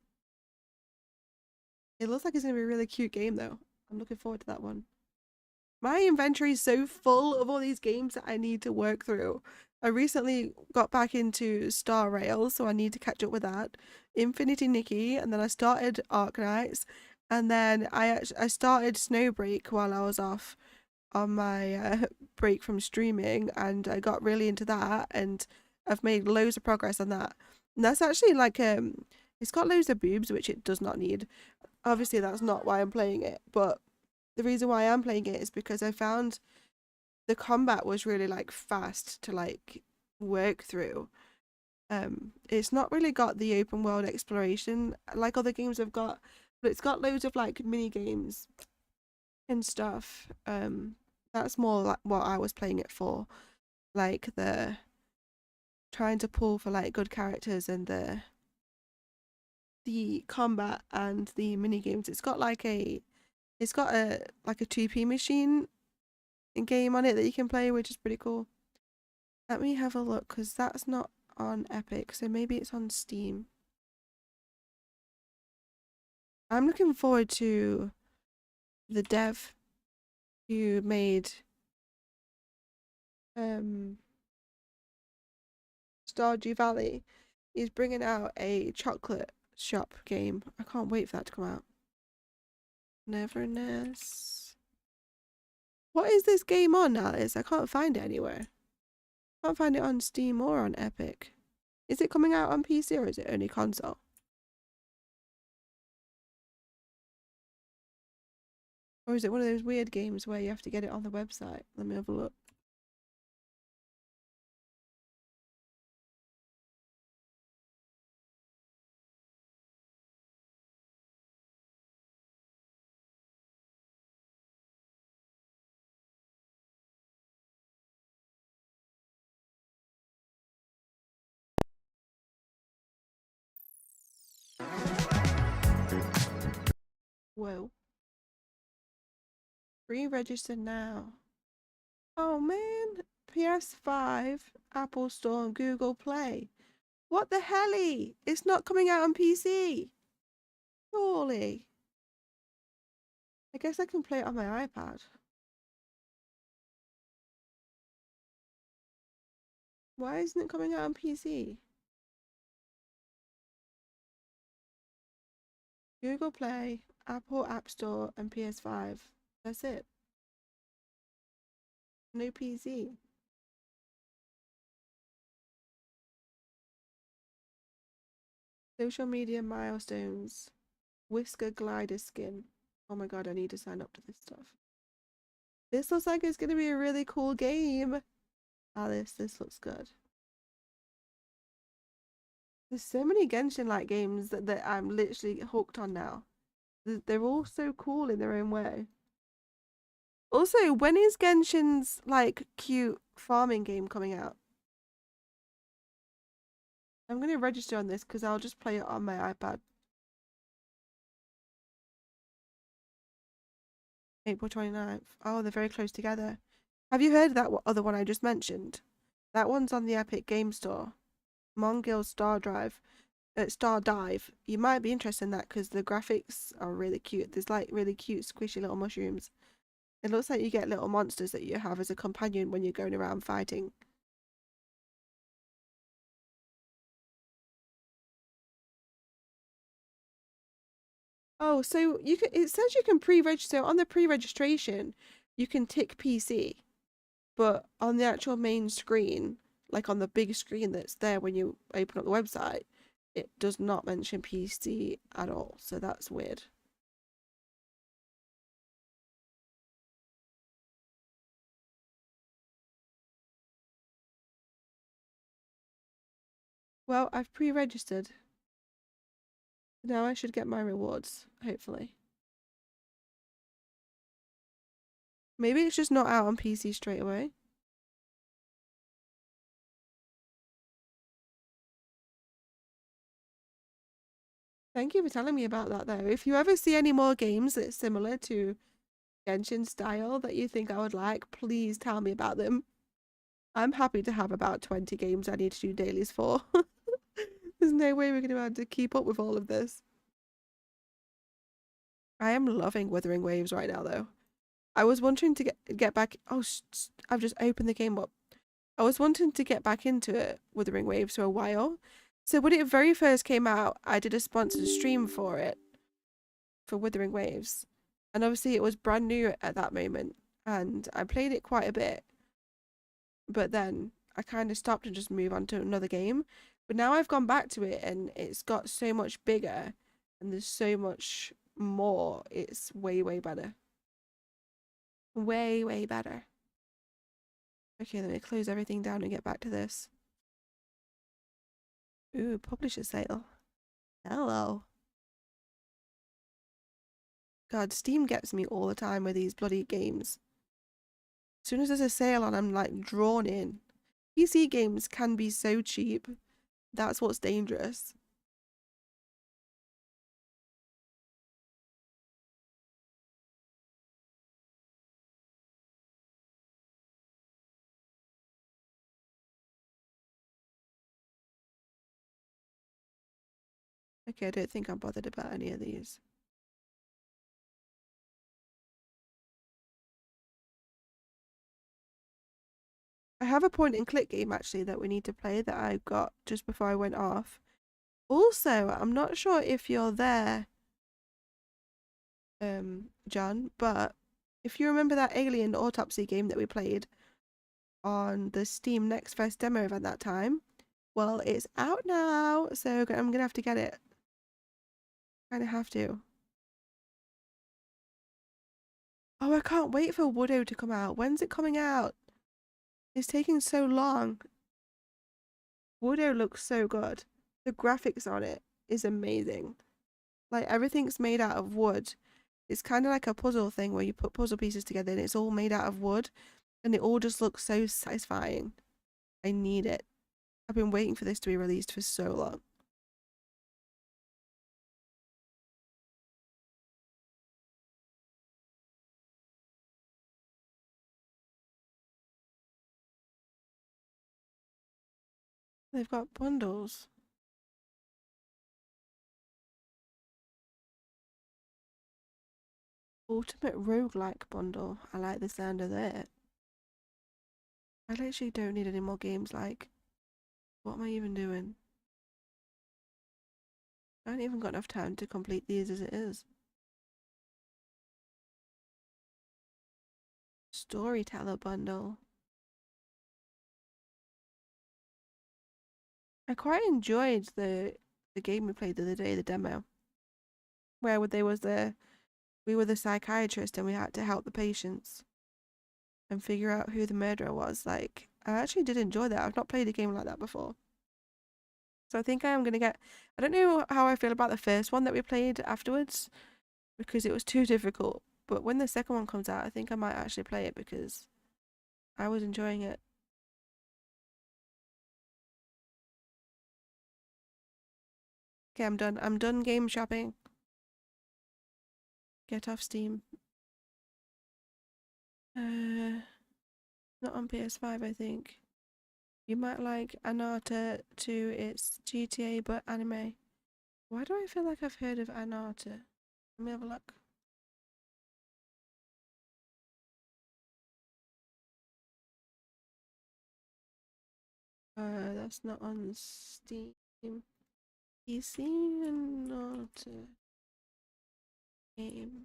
[SPEAKER 1] It looks like it's going to be a really cute game, though. I'm looking forward to that one. My inventory is so full of all these games that I need to work through. I recently got back into Star Rail, so I need to catch up with that. Infinity Nikki, and then I started Arknights, and then I started Snowbreak while I was off on my break from streaming, and I got really into that, and I've made loads of progress on that. And that's actually like it's got loads of boobs, which it does not need. Obviously, that's not why I'm playing it, but the reason why I'm playing it is because I found the combat was really like fast to like work through. It's not really got the open world exploration like other games have got, but it's got loads of like mini games and stuff. That's more like what I was playing it for, like the trying to pull for like good characters and the combat and the mini games. It's got a 2P machine game on it that you can play, which is pretty cool. Let me have a look, because that's not on Epic, so maybe it's on Steam. I'm looking forward to the dev who made Stardew Valley. He's bringing out a chocolate shop game. I can't wait for that to come out. Neverness. What is this game on, Alice? I can't find it anywhere. I can't find it on Steam or on Epic. Is it coming out on PC or is it only console? Or is it one of those weird games where you have to get it on the website? Let me have a look. Whoa. Re-register now. Oh man. PS5, Apple Store and Google Play. What the helly? It's not coming out on PC. Surely. I guess I can play it on my iPad. Why isn't it coming out on PC? Google Play, Apple App Store, and PS5. That's it. No PC. Social media milestones. Whisker glider skin. Oh my god, I need to sign up to this stuff. This looks like it's going to be a really cool game. Alice, this looks good. There's so many Genshin-like games that I'm literally hooked on now. They're all so cool in their own way. Also, when is Genshin's like cute farming game coming out? I'm going to register on this because I'll just play it on my iPad. April 29th. Oh, they're very close together. Have you heard of that other one I just mentioned? That one's on the Epic Game Store. Mongil Star Dive. You might be interested in that because the graphics are really cute. There's like really cute squishy little mushrooms. It looks like you get little monsters that you have as a companion when you're going around fighting. Oh, so you can. It says you can pre-register on the pre-registration. You can tick PC, but on the actual main screen, like on the big screen that's there when you open up the website, it does not mention PC at all. So that's weird. Well, I've pre-registered. Now I should get my rewards, hopefully. Maybe it's just not out on PC straight away. Thank you for telling me about that, though. If you ever see any more games that's similar to Genshin style that you think I would like, please tell me about them. I'm happy to have about 20 games I need to do dailies for. There's no way we're going to be able to keep up with all of this. I am loving Wuthering Waves right now, though. I was wanting to get back. Oh, I've just opened the game up. I was wanting to get back into it, Wuthering Waves, for a while. So when it very first came out, I did a sponsored stream for it, for Wuthering Waves. And obviously it was brand new at that moment. And I played it quite a bit. But then I kind of stopped and just moved on to another game. But now I've gone back to it and it's got so much bigger and there's so much more. It's way, way better. Way, way better. Okay, let me close everything down and get back to this. Ooh, publisher sale. Hello. God, Steam gets me all the time with these bloody games. As soon as there's a sale on, I'm like drawn in. PC games can be so cheap. That's what's dangerous. Okay, I don't think I'm bothered about any of these. I have a point and click game actually that we need to play that I got just before I went off. Also, I'm not sure if you're there, John, but if you remember that Alien Autopsy game that we played on the Steam Next Fest demo event that time, well, it's out now, so I'm gonna have to get it. Kind of have to. Oh, I can't wait for Woodo to come out. When's it coming out? It's taking so long. Woodo looks so good. The graphics on it is amazing. Like everything's made out of wood. It's kind of like a puzzle thing where you put puzzle pieces together and it's all made out of wood and it all just looks so satisfying. I need it. I've been waiting for this to be released for so long. They've got bundles. Ultimate roguelike bundle. I like the sound of that. I literally don't need any more games. Like, what am I even doing? I haven't even got enough time to complete these as it is. Storyteller bundle. I quite enjoyed the game we played the other day, the demo, where there was we were the psychiatrist and we had to help the patients and figure out who the murderer was. Like, I actually did enjoy that. I've not played a game like that before. So I think I am gonna get. I don't know how I feel about the first one that we played afterwards because it was too difficult. But when the second one comes out, I think I might actually play it because I was enjoying it. Okay, I'm done. I'm done game shopping. Get off Steam. Not on PS5, I think. You might like Anata too. It's GTA but anime. Why do I feel like I've heard of Anata? Let me have a look. That's not on Steam. PC Anata. Game.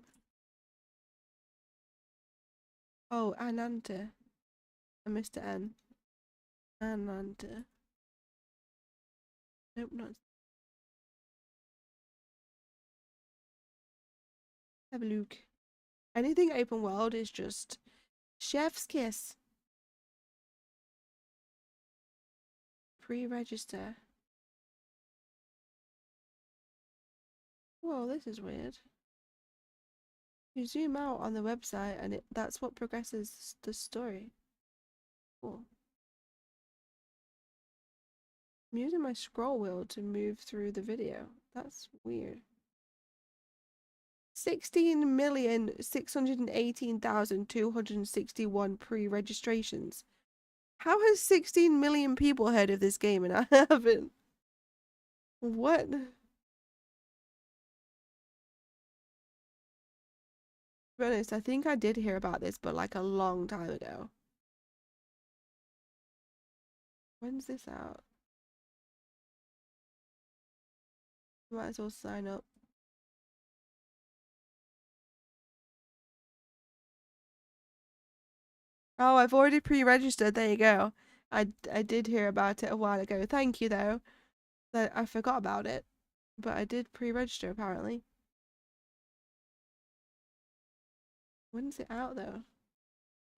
[SPEAKER 1] Oh, Ananta. And Mr. N. Ananta. Nope, not. Have a look. Anything open world is just chef's kiss. Pre-register. Whoa, this is weird. You zoom out on the website and that's what progresses the story. Cool. I'm using my scroll wheel to move through the video. That's weird. 16,618,261 pre-registrations. How has 16 million people heard of this game and I haven't? What? To be honest, I think I did hear about this, but like a long time ago. When's this out? Might as well sign up. Oh, I've already pre-registered. There you go. I did hear about it a while ago. Thank you, though. That I forgot about it. But I did pre-register, apparently. When's it out, though?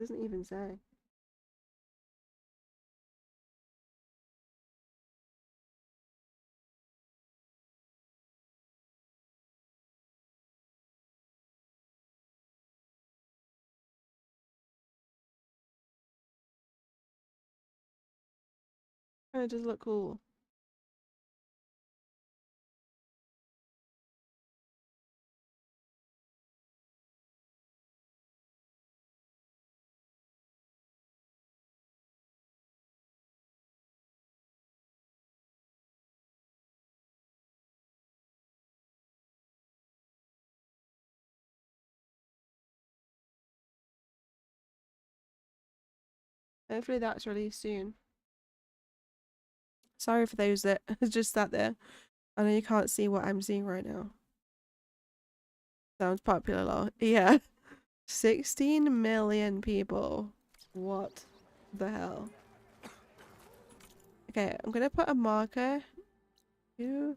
[SPEAKER 1] Doesn't even say. Oh, it does look cool. Hopefully that's released soon. Sorry for those that just sat there. I know you can't see what I'm seeing right now. Sounds popular, lol. Yeah. 16 million people. What the hell? Okay, I'm gonna put a marker. Two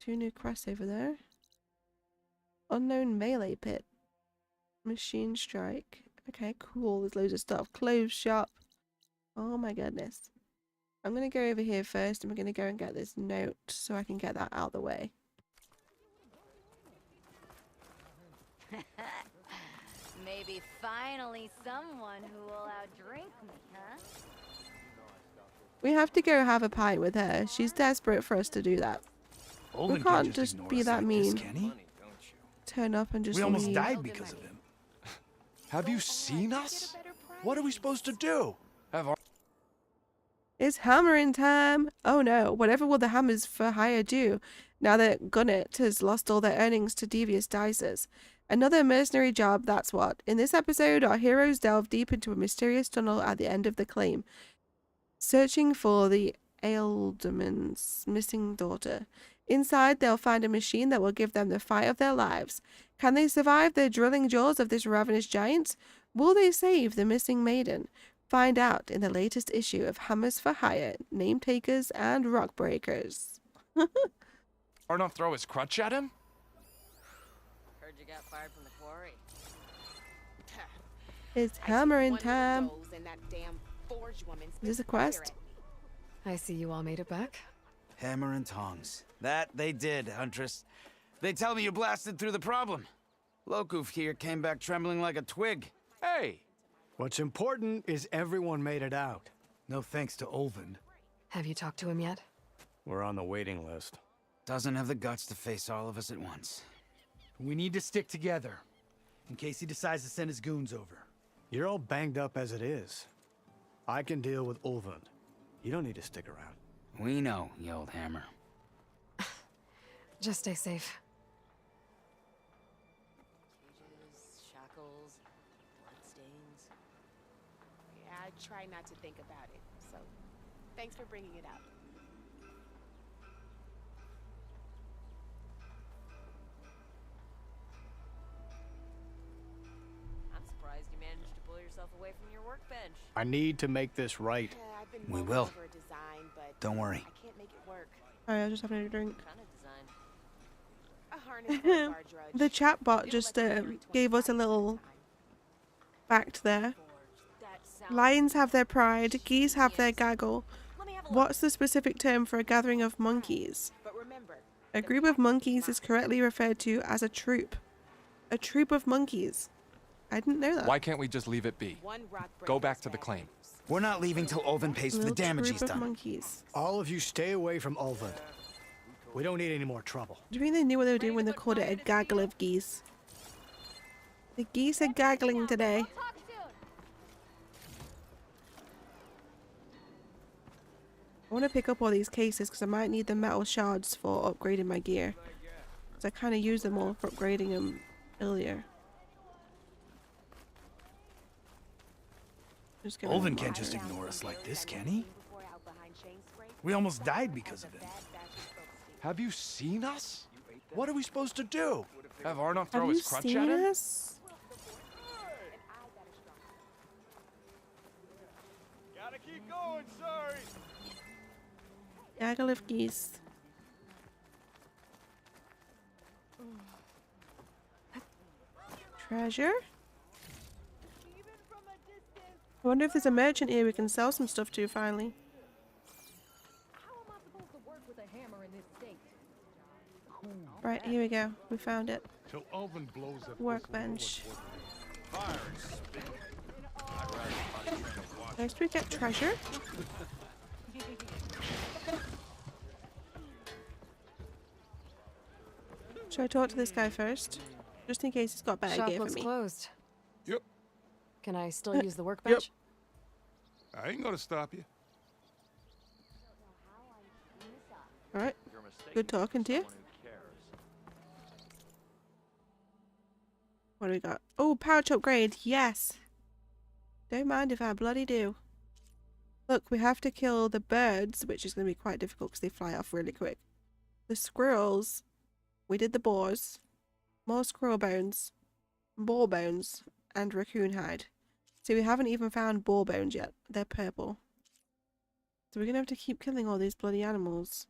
[SPEAKER 1] new quests over there. Unknown melee pit. Machine strike. Okay, cool. There's loads of stuff. Clothes shop. Oh my goodness. I'm gonna go over here first and we're gonna go and get this note so I can get that out of the way.
[SPEAKER 6] Maybe finally someone who will outdrink me, huh?
[SPEAKER 1] We have to go have a pint with her. She's desperate for us to do that.
[SPEAKER 3] Olin
[SPEAKER 1] We can't
[SPEAKER 3] just
[SPEAKER 1] just
[SPEAKER 3] ignore
[SPEAKER 1] be
[SPEAKER 3] us
[SPEAKER 1] that
[SPEAKER 3] like
[SPEAKER 1] mean.
[SPEAKER 3] this, can he?
[SPEAKER 1] Turn up and just
[SPEAKER 7] We almost
[SPEAKER 1] leave.
[SPEAKER 7] died because of him. Have you seen us? What are we supposed to do?
[SPEAKER 1] It's hammering time. Oh no, whatever will the hammers for hire do now that Gunnet has lost all their earnings to devious dicers? Another mercenary job, that's what. In this episode, our heroes delve deep into a mysterious tunnel at the end of the claim, searching for the Alderman's missing daughter. Inside, they'll find a machine that will give them the fight of their lives. Can they survive the drilling jaws of this ravenous giant? Will they save the missing maiden? Find out in the latest issue of Hammers for Hire, Name Takers and Rock Breakers.
[SPEAKER 7] Arnold throw his crutch at him?
[SPEAKER 6] Heard you got fired from the quarry.
[SPEAKER 1] It's hammering time. Is this a quest?
[SPEAKER 2] I see you all made it back.
[SPEAKER 8] Hammer and tongs. That they did, Huntress. They tell me you blasted through the problem. Lokuf here came back trembling like a twig.
[SPEAKER 7] Hey!
[SPEAKER 9] What's important is everyone made it out.
[SPEAKER 8] No thanks to Olvin.
[SPEAKER 2] Have you talked to him yet?
[SPEAKER 9] We're on the waiting list.
[SPEAKER 8] Doesn't have the guts to face all of us at once.
[SPEAKER 10] We need to stick together, in case he decides to send his goons over.
[SPEAKER 9] You're all banged up as it is. I can deal with Ulvund. You don't need to stick around.
[SPEAKER 8] We know, you old hammer.
[SPEAKER 2] Just stay safe.
[SPEAKER 6] Cages, shackles, bloodstains.
[SPEAKER 11] Yeah, I try not to think about it, so thanks for bringing it up.
[SPEAKER 6] yourself away from your workbench.
[SPEAKER 9] I need to make this right.
[SPEAKER 11] I've been
[SPEAKER 8] We
[SPEAKER 11] mulling
[SPEAKER 8] will.
[SPEAKER 11] over a design, but
[SPEAKER 8] Don't worry.
[SPEAKER 11] I can't make it work.
[SPEAKER 1] Sorry, I was just having a drink.
[SPEAKER 6] Kind of design.
[SPEAKER 11] A harness for a bar drudge.
[SPEAKER 1] The chatbot
[SPEAKER 11] It'll
[SPEAKER 1] just
[SPEAKER 11] let you carry
[SPEAKER 1] gave us a
[SPEAKER 11] 25
[SPEAKER 1] little
[SPEAKER 11] at a time.
[SPEAKER 1] fact there.
[SPEAKER 6] That sounds
[SPEAKER 1] Lions have their pride, geese have their gaggle.
[SPEAKER 6] Let me have a look.
[SPEAKER 1] What's the specific term for a gathering of monkeys?
[SPEAKER 11] But remember,
[SPEAKER 1] A group of monkeys is correctly referred to as a troop. A troop of monkeys. I didn't know that.
[SPEAKER 7] Why can't we just leave it be?
[SPEAKER 11] one rock
[SPEAKER 7] Go
[SPEAKER 11] break
[SPEAKER 7] back
[SPEAKER 11] is
[SPEAKER 7] to the
[SPEAKER 11] bad
[SPEAKER 7] claim.
[SPEAKER 11] news.
[SPEAKER 8] We're not leaving till Olvin pays for the
[SPEAKER 1] Little
[SPEAKER 8] damage
[SPEAKER 1] troop
[SPEAKER 8] he's
[SPEAKER 1] of
[SPEAKER 8] done.
[SPEAKER 1] monkeys.
[SPEAKER 9] All of you stay away from Ulvund. We don't need any more trouble.
[SPEAKER 1] Do you think they knew what they were doing when they called it a gaggle of geese? The geese are gaggling today.
[SPEAKER 6] Talk soon.
[SPEAKER 1] I want to pick up all these cases because I might need the metal shards for upgrading my gear. Because I kind of used them all for upgrading them earlier. Just gonna
[SPEAKER 10] Olvin can't
[SPEAKER 1] mark
[SPEAKER 10] just
[SPEAKER 1] it.
[SPEAKER 10] ignore us like this, can he?
[SPEAKER 11] Before out behind Chain Scrape,
[SPEAKER 10] We almost died because of him.
[SPEAKER 11] bad batch of folks did.
[SPEAKER 7] Have you seen us? What are we supposed to do? Have Arnov
[SPEAKER 1] Have
[SPEAKER 7] throw
[SPEAKER 1] you
[SPEAKER 7] his crutch
[SPEAKER 1] seen
[SPEAKER 7] at him?
[SPEAKER 1] us?
[SPEAKER 7] Gotta keep going, sorry.
[SPEAKER 1] Gaggle of geese. Treasure? I wonder if there's a merchant here we can sell some stuff to finally.
[SPEAKER 6] How am I supposed to work with a hammer in this state?
[SPEAKER 1] Right, here we go. We found it.
[SPEAKER 7] Till Ulvin blows up
[SPEAKER 1] Workbench. Next we get treasure. Should I talk to this guy first? Just in case he's got better
[SPEAKER 2] Shop
[SPEAKER 1] gear for
[SPEAKER 2] looks
[SPEAKER 1] me.
[SPEAKER 2] closed.
[SPEAKER 7] Yep.
[SPEAKER 2] Can I still use the workbench?
[SPEAKER 7] I ain't gonna stop you.
[SPEAKER 1] Alright. Good talking to you. What do we got? Oh, pouch upgrade. Yes. Don't mind if I bloody do. Look, we have to kill the birds, which is going to be quite difficult because they fly off really quick. The squirrels. We did the boars. More squirrel bones. Boar bones. And raccoon hide. See, we haven't even found boar bones yet. They're purple. So we're going to have to keep killing all these bloody animals.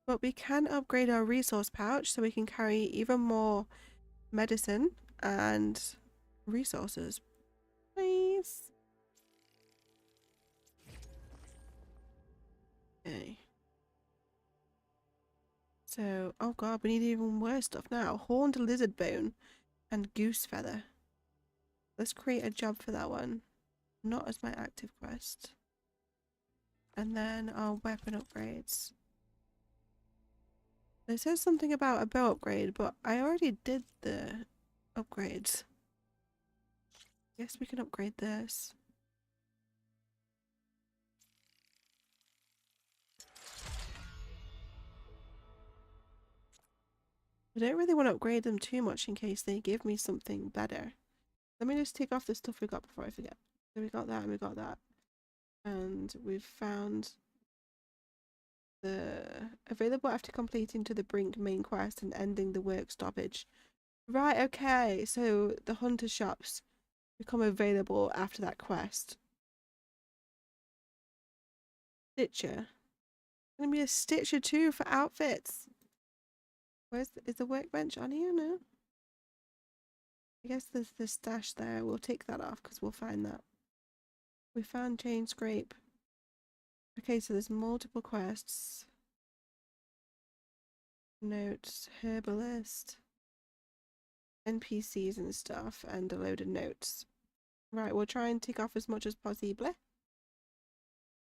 [SPEAKER 1] But we can upgrade our resource pouch so we can carry even more medicine and resources. Please. Okay. So, oh god, we need even worse stuff now. Horned lizard bone and goose feather. Let's create a job for that one. Not as my active quest. And then our weapon upgrades. It says something about a bow upgrade, but I already did the upgrades. Guess we can upgrade this. I don't really want to upgrade them too much in case they give me something better. Let me just take off the stuff we got before I forget. So we got that and we got that. And we've found the available after completing to the Brink main quest and ending the work stoppage. Right, okay. So the hunter shops become available after that quest. Stitcher. Gonna be a Stitcher too for outfits. Is the workbench on here? No. I guess there's the stash there. We'll take that off because we'll find that. We found chain scrape. Okay, so there's multiple quests. Notes, herbalist, NPCs and stuff, and a load of notes. Right, we'll try and tick off as much as possible.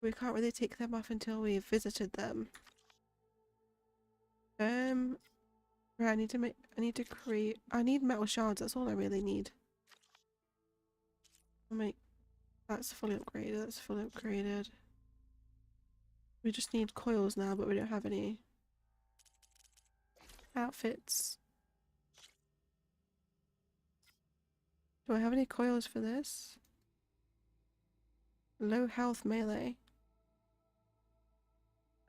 [SPEAKER 1] We can't really tick them off until we've visited them. Right, I need metal shards, that's all I really need. That's fully upgraded, We just need coils now, but we don't have any outfits. Do I have any coils for this? Low health melee.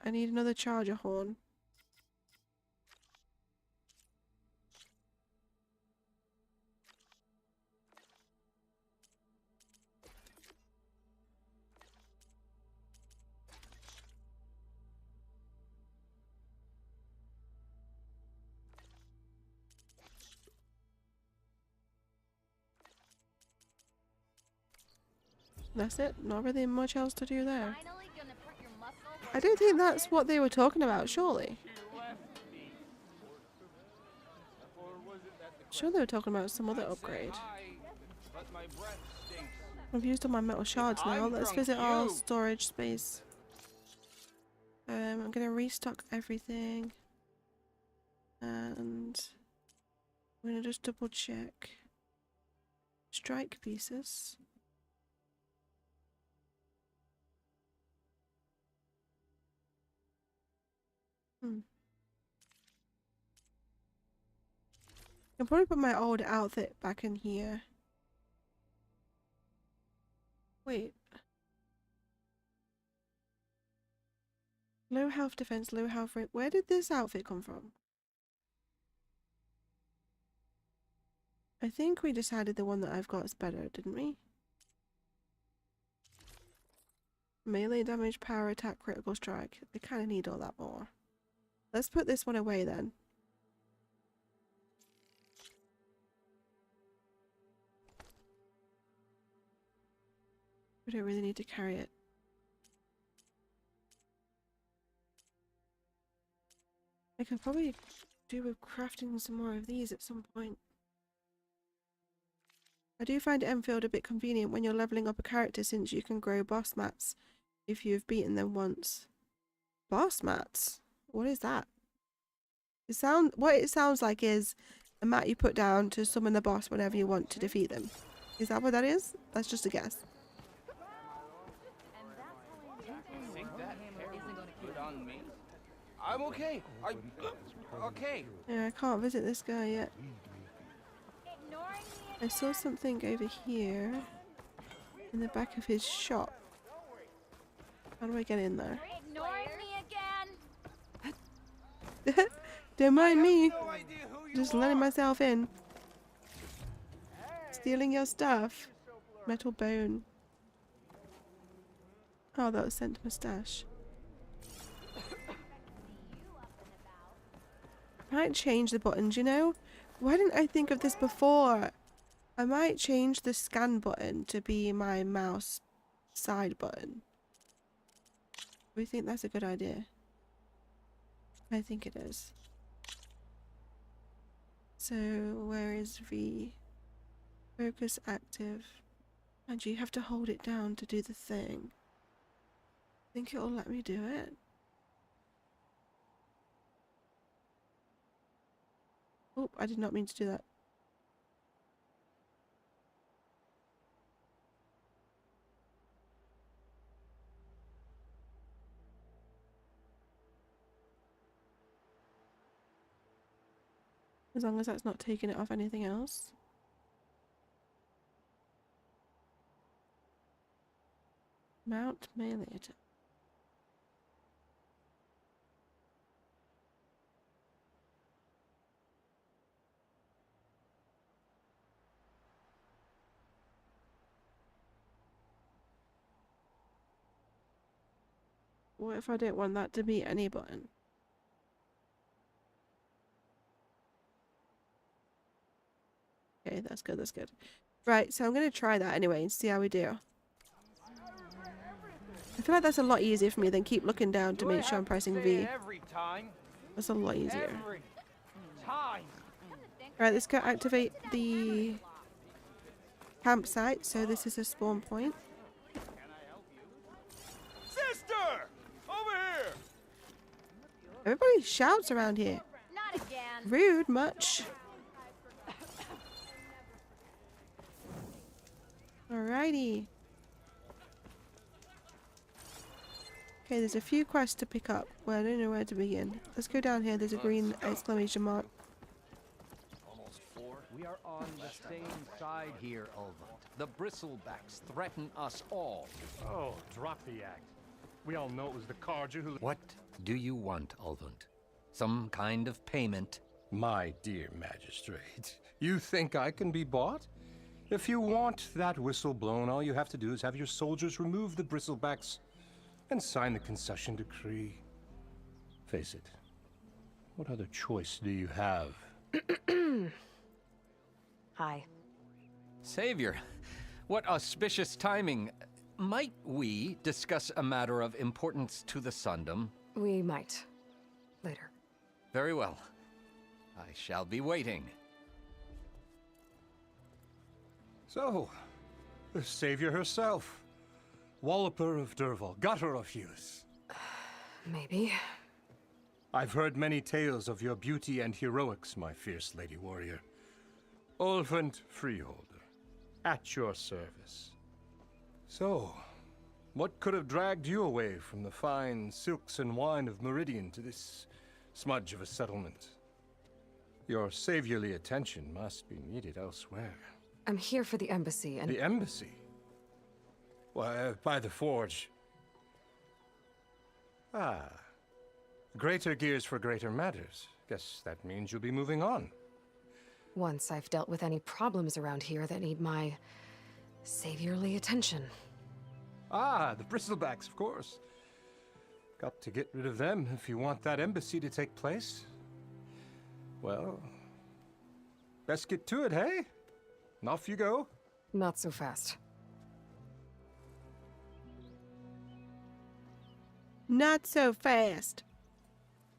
[SPEAKER 1] I need another charger horn. That's it. Not really much else to do there.
[SPEAKER 6] Finally gonna put your muscle
[SPEAKER 1] I don't think that's what they were talking about, surely. Sure they were talking about some other upgrade. I've used all my metal shards now. Let's visit our storage space. I'm gonna restock everything. And I'm gonna just double check. Strike pieces. I'll probably put my old outfit back in here. Wait. Low health defense, low health rate. Where did this outfit come from? I think we decided the one that I've got is better, didn't we? Melee damage, power attack, critical strike. I kind of need all that more. Let's put this one away then. We don't really need to carry it. I could probably do with crafting some more of these at some point. I do find Enfield a bit convenient when you're leveling up a character since you can grow boss mats if you've beaten them once. Boss mats? What is that? What it sounds like is a mat you put down to summon the boss whenever you want to defeat them. Is that what that is? That's just a guess.
[SPEAKER 10] I'm okay. Okay.
[SPEAKER 1] Yeah, I can't visit this guy yet. I saw something over here in the back of his shop. How do I get in there?
[SPEAKER 6] ignoring me again.
[SPEAKER 1] Don't mind me. Just letting myself in. Stealing your stuff. Metal bone. Oh, that was sent to my stash. I might change the buttons, you know? Why didn't I think of this before? I might change the scan button to be my mouse side button. Do we think that's a good idea? I think it is. So, where is V? Focus active. And you have to hold it down to do the thing. Think it'll let me do it? Oh, I did not mean to do that. As long as that's not taking it off anything else. Mount melee attack. What if I don't want that to be any button? Okay, that's good, that's good. Right, so I'm going to try that anyway and see how we do. I feel like that's a lot easier for me than keep looking down to make sure I'm pressing V. That's a lot easier. Alright, let's go activate the campsite. So this is a spawn point.
[SPEAKER 7] Sister! Over here!
[SPEAKER 1] Everybody shouts around here.
[SPEAKER 6] Not again.
[SPEAKER 1] Rude much. Alrighty. Okay, there's a few quests to pick up. Well, I don't know where to begin. Let's go down here. There's a green exclamation mark.
[SPEAKER 5] We are on the same side here, Ulvund. The bristlebacks threaten us all.
[SPEAKER 12] Oh, drop the act. We all know it was the Carja who...
[SPEAKER 5] What do you want, Ulvund? Some kind of payment?
[SPEAKER 12] My dear magistrate, you think I can be bought? If you want that whistle blown, all you have to do is have your soldiers remove the bristlebacks and sign the concession decree. Face it, what other choice do you have?
[SPEAKER 2] Hi.
[SPEAKER 5] Savior, what auspicious timing. Might we discuss a matter of importance to the Sundom?
[SPEAKER 2] We might. Later.
[SPEAKER 5] Very well. I shall be waiting.
[SPEAKER 12] So, the savior herself. Walloper of Derval, gutter of youth.
[SPEAKER 2] Maybe.
[SPEAKER 12] I've heard many tales of your beauty and heroics, my fierce lady warrior. Ulvund Freeholder, at your service. So, what could have dragged you away from the fine silks and wine of Meridian to this smudge of a settlement? Your saviorly attention must be needed elsewhere.
[SPEAKER 2] I'm here for the embassy and...
[SPEAKER 12] The embassy? Why, by the forge. Ah. Greater gears for greater matters. Guess that means you'll be moving on.
[SPEAKER 2] Once I've dealt with any problems around here that need my saviorly attention.
[SPEAKER 12] Ah, the bristlebacks, of course. Got to get rid of them if you want that embassy to take place. Well, best get to it, hey? And off you go.
[SPEAKER 2] Not so fast.
[SPEAKER 1] Not so fast.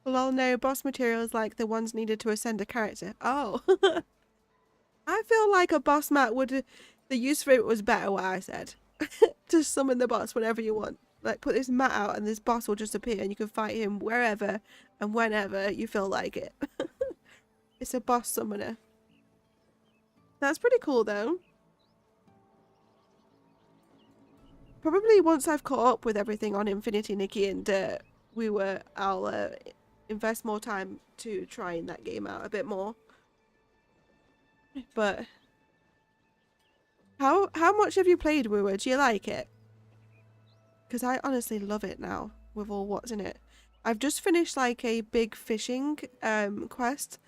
[SPEAKER 1] Lol, no, boss materials like the ones needed to ascend a character. Oh. I feel like a boss mat would... The use for it was better what I said. Just summon the boss whenever you want. Like, put this mat out and this boss will just appear and you can fight him wherever and whenever you feel like it. It's a boss summoner. That's pretty cool, though. Probably once I've caught up with everything on Infinity Nikki and I'll invest more time to trying that game out a bit more. But how much have you played Wooer? Do you like it? Because I honestly love it now with all what's in it. I've just finished like a big fishing quest.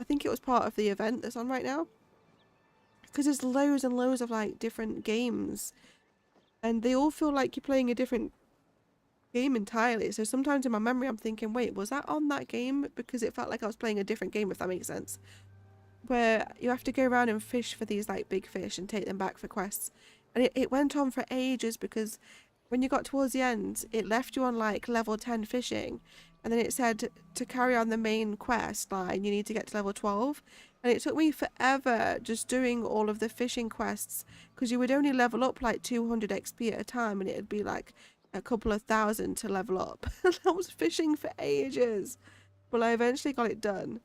[SPEAKER 1] I think it was part of the event that's on right now. Because there's loads and loads of like different games. And they all feel like you're playing a different game entirely. So sometimes in my memory I'm thinking, wait, was that on that game? Because it felt like I was playing a different game, if that makes sense. Where you have to go around and fish for these like big fish and take them back for quests. And it went on for ages because when you got towards the end, it left you on like level 10 fishing. And then it said to carry on the main quest line, you need to get to level 12. And it took me forever just doing all of the fishing quests because you would only level up like 200 XP at a time and it'd be like a couple of thousand to level up. I was fishing for ages. But I eventually got it done.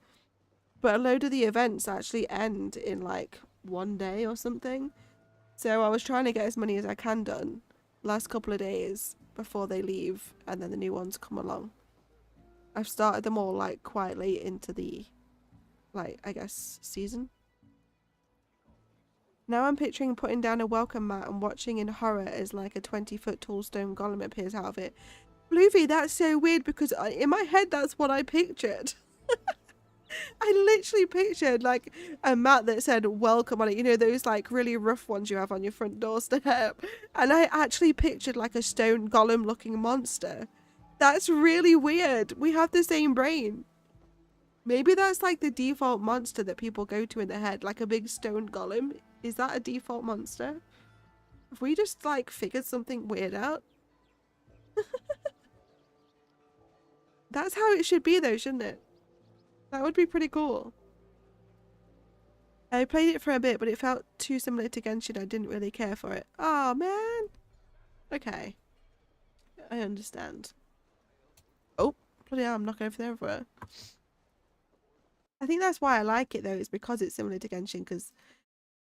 [SPEAKER 1] But a load of the events actually end in like one day or something. So I was trying to get as many as I can done last couple of days before they leave and then the new ones come along. I've started them all like quite late into the, like, I guess, season. Now I'm picturing putting down a welcome mat and watching in horror as like a 20-foot tall stone golem appears out of it. Bluevy, that's so weird because in my head that's what I pictured. I literally pictured like a mat that said welcome on it, you know, those like really rough ones you have on your front doorstep, and I actually pictured like a stone golem looking monster. That's really weird. We have the same brain. Maybe that's like the default monster that people go to in their head, like a big stone golem. Is that a default monster? Have we just like figured something weird out? That's how it should be though, shouldn't it? That would be pretty cool. I played it for a bit, but it felt too similar to Genshin. I didn't really care for it. Oh, man. Okay. I understand. Oh, bloody hell, I'm knocking over there everywhere. I think that's why I like it, though, is because it's similar to Genshin, because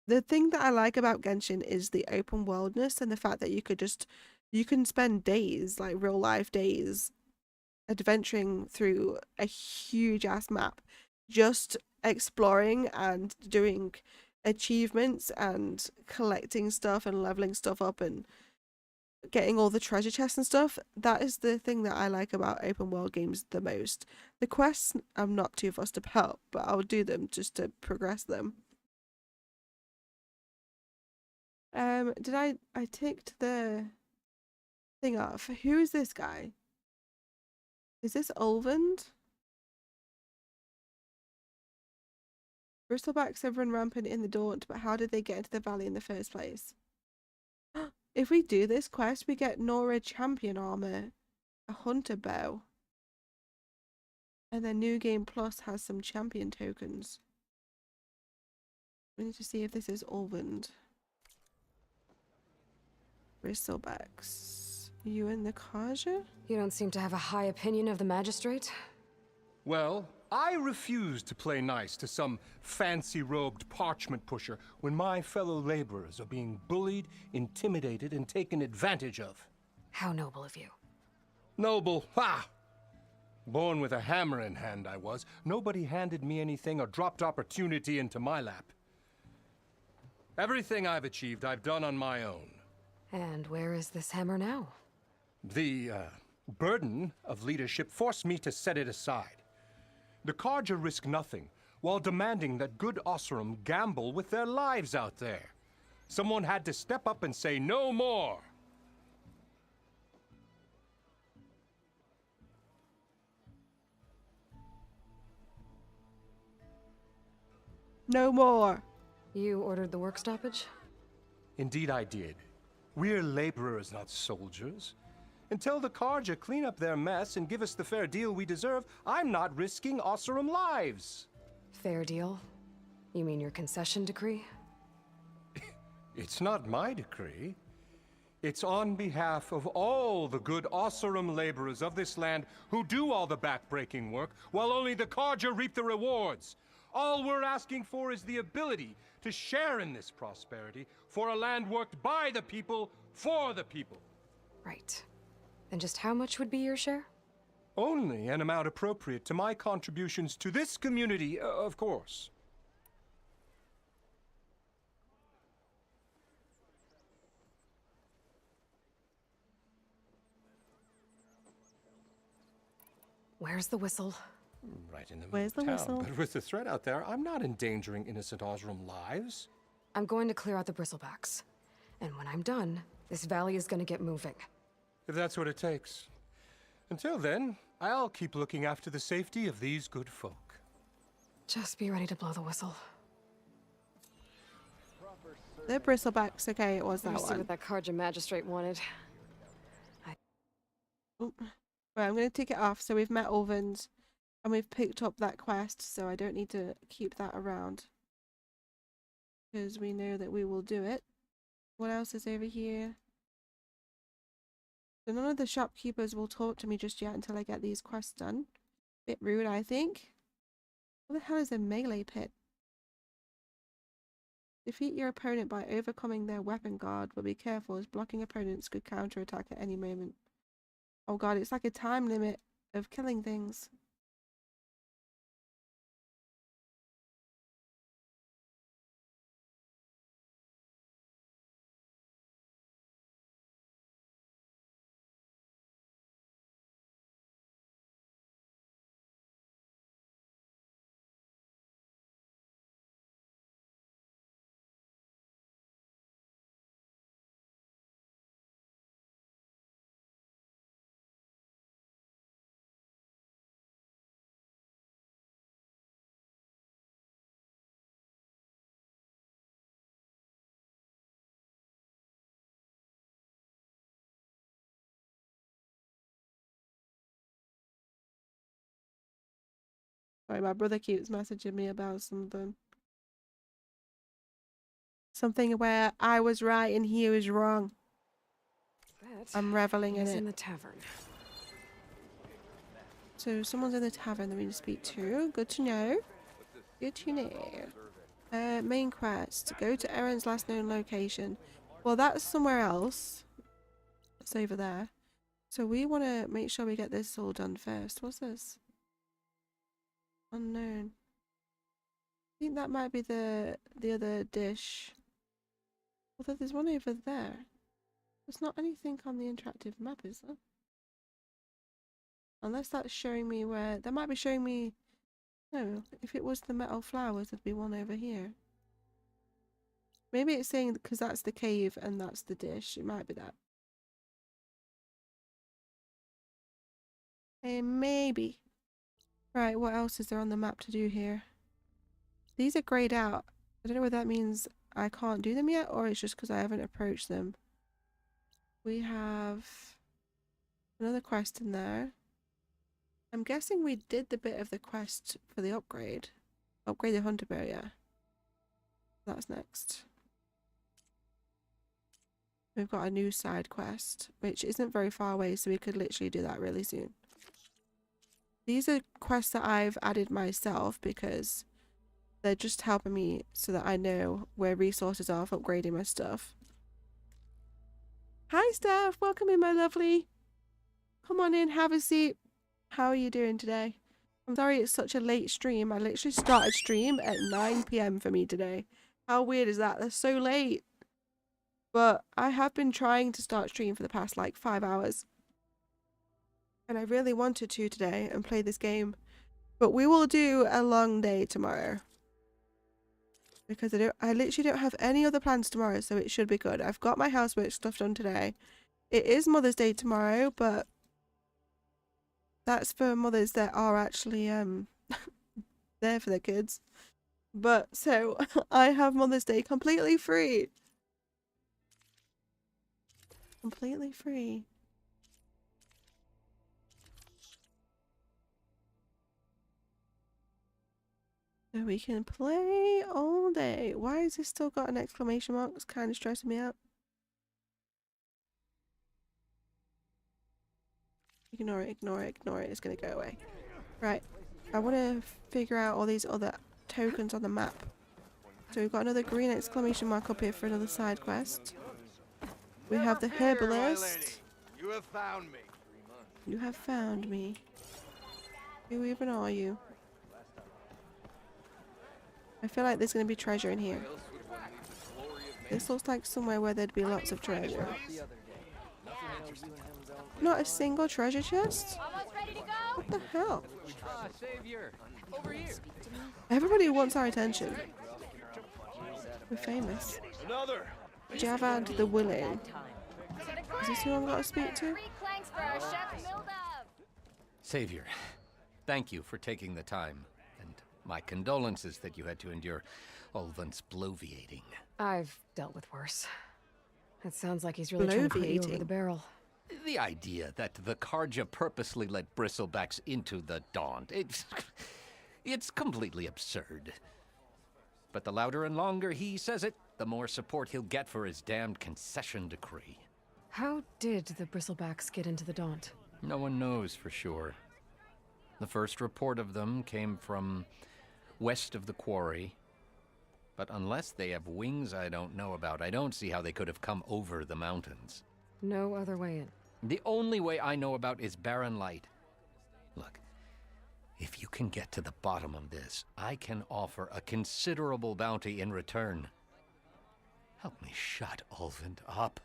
[SPEAKER 1] the thing that I like about Genshin is the open worldness and the fact that you can spend days, like real life days, adventuring through a huge ass map, just exploring and doing achievements and collecting stuff and leveling stuff up and getting all the treasure chests and stuff. That is the thing that I like about open world games the most. The quests I'm not too fussed about, but I'll do them just to progress them. Did I ticked the thing off? Who is this guy? Is this Ulvund? Bristlebacks have run rampant in the Daunt, but how did they get into the valley in the first place? if we do this quest, we get Nora champion armor, a hunter bow, and then New Game Plus has some champion tokens. We need to see if this is Ulvund. Bristlebacks. You and the Kaja?
[SPEAKER 2] You don't seem to have a high opinion of the magistrate?
[SPEAKER 12] Well, I refuse to play nice to some fancy-robed parchment pusher when my fellow laborers are being bullied, intimidated, and taken advantage of.
[SPEAKER 2] How noble of you.
[SPEAKER 12] Noble, ha! Born with a hammer in hand, I was. Nobody handed me anything or dropped opportunity into my lap. Everything I've achieved, I've done on my own.
[SPEAKER 2] And where is this hammer now?
[SPEAKER 12] The burden of leadership forced me to set it aside. The Carja risk nothing, while demanding that good Osseram gamble with their lives out there. Someone had to step up and say no more.
[SPEAKER 1] No more.
[SPEAKER 2] You ordered the work stoppage?
[SPEAKER 12] Indeed I did. We're laborers, not soldiers. Until the Carja clean up their mess and give us the fair deal we deserve, I'm not risking Osseram lives.
[SPEAKER 2] Fair deal? You mean your concession decree?
[SPEAKER 12] It's not my decree. It's on behalf of all the good Osseram laborers of this land who do all the backbreaking work, while only the Carja reap the rewards. All we're asking for is the ability to share in this prosperity for a land worked by the people, for the people.
[SPEAKER 2] Right. And just how much would be your share?
[SPEAKER 12] Only an amount appropriate to my contributions to this community, of course.
[SPEAKER 2] Where's the whistle?
[SPEAKER 12] Right in the
[SPEAKER 1] Where's the
[SPEAKER 12] town.
[SPEAKER 1] whistle?
[SPEAKER 12] But with the threat out there, I'm not endangering innocent Osram lives.
[SPEAKER 2] I'm going to clear out the bristlebacks. And when I'm done, this valley is going to get moving.
[SPEAKER 12] If that's what it takes. Until then, I'll keep looking after the safety of these good folk.
[SPEAKER 2] Just be ready to blow the whistle.
[SPEAKER 1] The Bristlebacks. Okay, it was that
[SPEAKER 2] Let me see
[SPEAKER 1] one.
[SPEAKER 2] what that Carja magistrate wanted.
[SPEAKER 1] Oop. Right, I'm going to tick it off. So we've met Ulvund, and we've picked up that quest, so I don't need to keep that around. Because we know that we will do it. What else is over here? So none of the shopkeepers will talk to me just yet until I get these quests done. Bit rude, I think. What the hell is a melee pit? Defeat your opponent by overcoming their weapon guard, but be careful as blocking opponents could counterattack at any moment. Oh god, it's like a time limit of killing things. Sorry, my brother keeps messaging me about something. Something where I was right and he was wrong. I'm reveling in
[SPEAKER 2] He's
[SPEAKER 1] it.
[SPEAKER 2] in the tavern.
[SPEAKER 1] So someone's in the tavern that we need to speak to. Good to know. Good to know. Main quest. Go to Erin's last known location. Well, that's somewhere else. It's over there. So we want to make sure we get this all done first. What's this? Unknown. I think that might be the other dish. Although there's one over there. There's not anything on the interactive map, is there? Unless that's showing me where... That might be showing me... No, if it was the metal flowers, there'd be one over here. Maybe it's saying because that's the cave and that's the dish. It might be that. Maybe. Right, what else is there on the map to do here? These are grayed out. I don't know whether that means I can't do them yet or it's just because I haven't approached them. We have another quest in there. I'm guessing we did the bit of the quest for the upgrade. Upgrade the hunter bow, yeah. That's next. We've got a new side quest, which isn't very far away, so we could literally do that really soon. These are quests that I've added myself because they're just helping me so that I know where resources are for upgrading my stuff. Hi, Steph. Welcome in, my lovely. Come on in, have a seat. How are you doing today? I'm sorry it's such a late stream. I literally started stream at 9 p.m. for me today. How weird is that? That's so late. But I have been trying to start stream for the past like 5 hours. And I really wanted to today and play this game. But we will do a long day tomorrow. Because I literally don't have any other plans tomorrow, so it should be good. I've got my housework stuff done today. It is Mother's Day tomorrow, but that's for mothers that are actually there for their kids. But so I have Mother's Day completely free. Completely free. So we can play all day. Why has this still got an exclamation mark? It's kind of stressing me out. Ignore it, ignore it, ignore it. It's going to go away. Right. I want to figure out all these other tokens on the map. So we've got another green exclamation mark up here for another side quest. We have the herbalist.
[SPEAKER 7] You have found me.
[SPEAKER 1] You have found me. Who even are you? I feel like there's going to be treasure in here. This looks like somewhere where there'd be lots of treasure. Not a single treasure chest? What the hell?
[SPEAKER 5] Savior, over here.
[SPEAKER 1] Everybody wants our attention. We're famous.
[SPEAKER 7] Another.
[SPEAKER 1] Javad the Willing. Is this who I've got to speak to?
[SPEAKER 5] Savior, thank you for taking the time. And my condolences that you had to endure Ulvan's bloviating.
[SPEAKER 4] I've dealt with worse. It sounds like he's really trying to put you over the barrel.
[SPEAKER 5] The idea that the Karja purposely let bristlebacks into the Daunt, it's completely absurd. But the louder and longer he says it, the more support he'll get for his damned concession decree.
[SPEAKER 4] How did the bristlebacks get into the Daunt?
[SPEAKER 5] No one knows for sure. The first report of them came from west of the quarry. But unless they have wings I don't know about, I don't see how they could have come over the mountains.
[SPEAKER 4] No other way in.
[SPEAKER 5] The only way I know about is barren light. Look, if you can get to the bottom of this, I can offer a considerable bounty in return. Help me shut Ulvan up.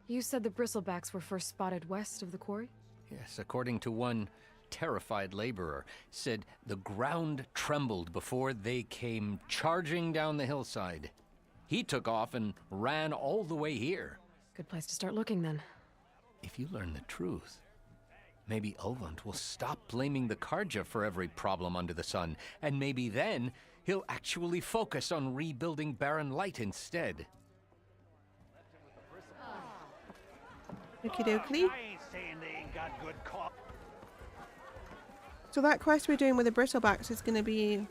[SPEAKER 4] You said the bristlebacks were first spotted west of the quarry?
[SPEAKER 5] Yes, according to one terrified laborer, said the ground trembled before they came charging down the hillside. He took off and ran all the way here.
[SPEAKER 4] Good place to start looking, then.
[SPEAKER 5] If you learn the truth, maybe Ulvund will stop blaming the Karja for every problem under the sun, and maybe then he'll actually focus on rebuilding Barren Light instead.
[SPEAKER 1] Okie dokie. So that quest we're doing with the bristlebacks is going to be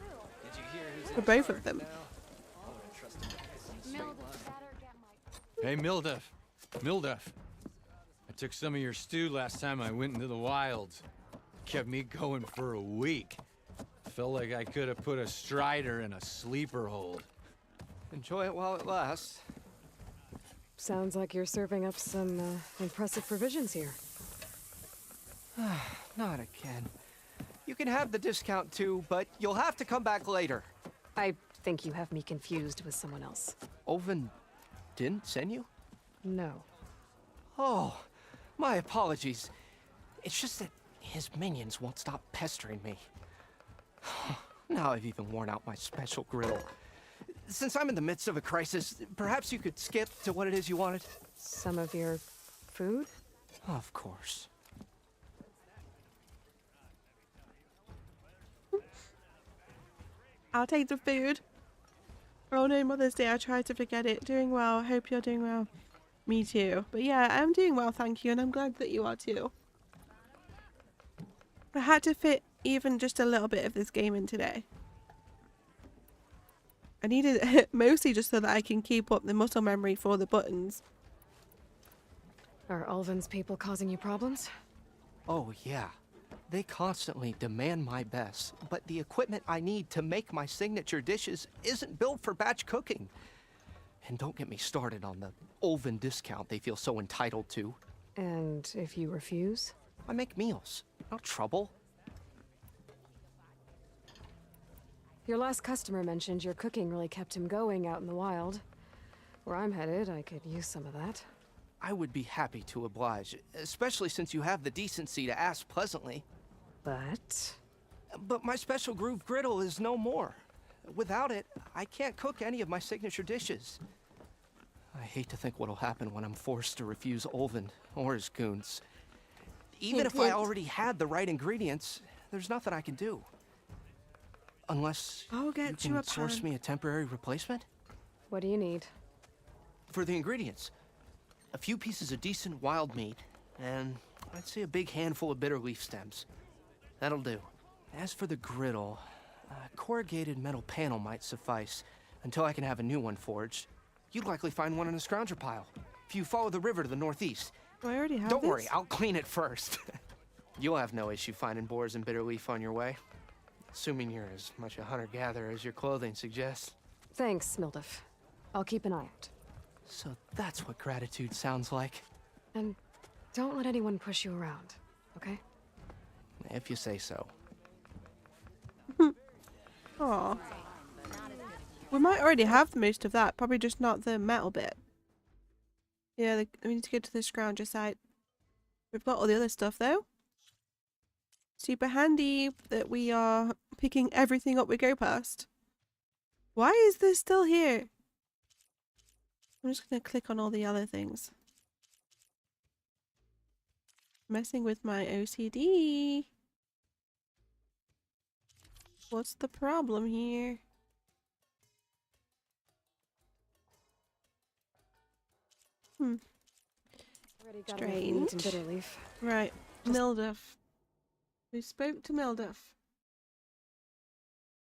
[SPEAKER 1] for both of them.
[SPEAKER 7] Hey, Mildef. Mildef. I took some of your stew last time I went into the wilds. Kept me going for a week. Felt like I could have put a strider in a sleeper hold.
[SPEAKER 10] Enjoy it while it lasts.
[SPEAKER 4] Sounds like you're serving up some impressive provisions here.
[SPEAKER 10] Not again. You can have the discount too, but you'll have to come back later.
[SPEAKER 4] I think you have me confused with someone else.
[SPEAKER 10] Ulvan didn't send you?
[SPEAKER 4] No.
[SPEAKER 10] Oh, my apologies. It's just that his minions won't stop pestering me. Now I've even worn out my special grill. Since I'm in the midst of a crisis, perhaps you could skip to what it is you wanted?
[SPEAKER 4] Some of your food?
[SPEAKER 10] Of course.
[SPEAKER 1] I'll take the food. Oh no, Mother's Day, I tried to forget it. Doing well. Hope you're doing well. Me too. But yeah, I'm doing well, thank you, and I'm glad that you are too. I had to fit even just a little bit of this game in today. I needed it mostly just so that I can keep up the muscle memory for the buttons.
[SPEAKER 2] Are Ulvin's people causing you problems?
[SPEAKER 10] Oh, yeah. They constantly demand my best, but the equipment I need to make my signature dishes isn't built for batch cooking. And don't get me started on the Ulvin discount they feel so entitled to.
[SPEAKER 2] And if you refuse?
[SPEAKER 10] I make meals, not trouble.
[SPEAKER 2] Your last customer mentioned your cooking really kept him going out in the wild. Where I'm headed, I could use some of that.
[SPEAKER 10] I would be happy to oblige, especially since you have the decency to ask pleasantly.
[SPEAKER 2] But
[SPEAKER 10] my special groove griddle is no more. Without it, I can't cook any of my signature dishes. I hate to think what'll happen when I'm forced to refuse Ulvin or his goons. Even if I already had the right ingredients, there's nothing I can do. Unless
[SPEAKER 1] I'll get
[SPEAKER 10] you can source me a temporary replacement?
[SPEAKER 2] What do you need?
[SPEAKER 10] For the ingredients, a few pieces of decent wild meat, and I'd say a big handful of bitter leaf stems. That'll do. As for the griddle, a corrugated metal panel might suffice until I can have a new one forged. You'd likely find one in a scrounger pile if you follow the river to the northeast.
[SPEAKER 1] Do I already have
[SPEAKER 10] Don't
[SPEAKER 1] this?
[SPEAKER 10] worry, I'll clean it first. You'll have no issue finding boars and bitter leaf on your way. Assuming you're as much a hunter-gatherer as your clothing suggests.
[SPEAKER 2] Thanks, Mildef. I'll keep an eye out.
[SPEAKER 10] So that's what gratitude sounds like.
[SPEAKER 2] And don't let anyone push you around, okay?
[SPEAKER 10] If you say so.
[SPEAKER 1] Aw. We might already have most of that, probably just not the metal bit. Yeah, we need to go to the scrounger site. We've got all the other stuff though. Super handy that we are picking everything up we go past. Why is this still here? I'm just gonna click on all the other things. Messing with my OCD. What's the problem here?
[SPEAKER 2] Already got enough meat and bitter leaf.
[SPEAKER 1] Right, Mildef. We spoke to Mildef.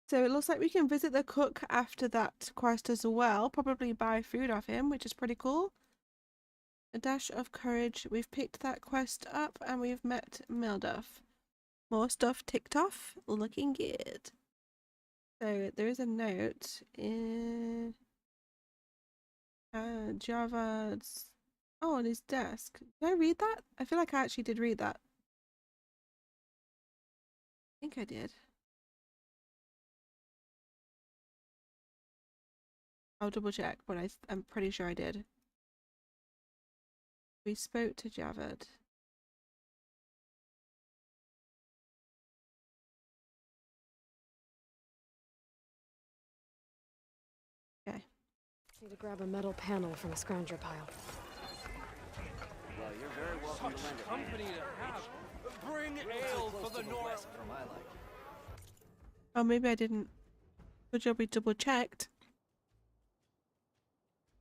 [SPEAKER 1] So it looks like we can visit the cook after that quest as well. Probably buy food off him, which is pretty cool. A dash of courage. We've picked that quest up and we've met Mildef. More stuff ticked off. Looking good. So there is a note in Javad's. Oh, on his desk. Did I read that? I feel like I actually did read that. I think I did. I'll double check, but I'm pretty sure I did. We spoke to Javad. Okay.
[SPEAKER 2] Need to grab a metal panel from a scrounger pile.
[SPEAKER 8] Well, you're very welcome to lend it.
[SPEAKER 7] Company to have. Bring ale for the north.
[SPEAKER 1] Oh, maybe I didn't. Good job we double checked.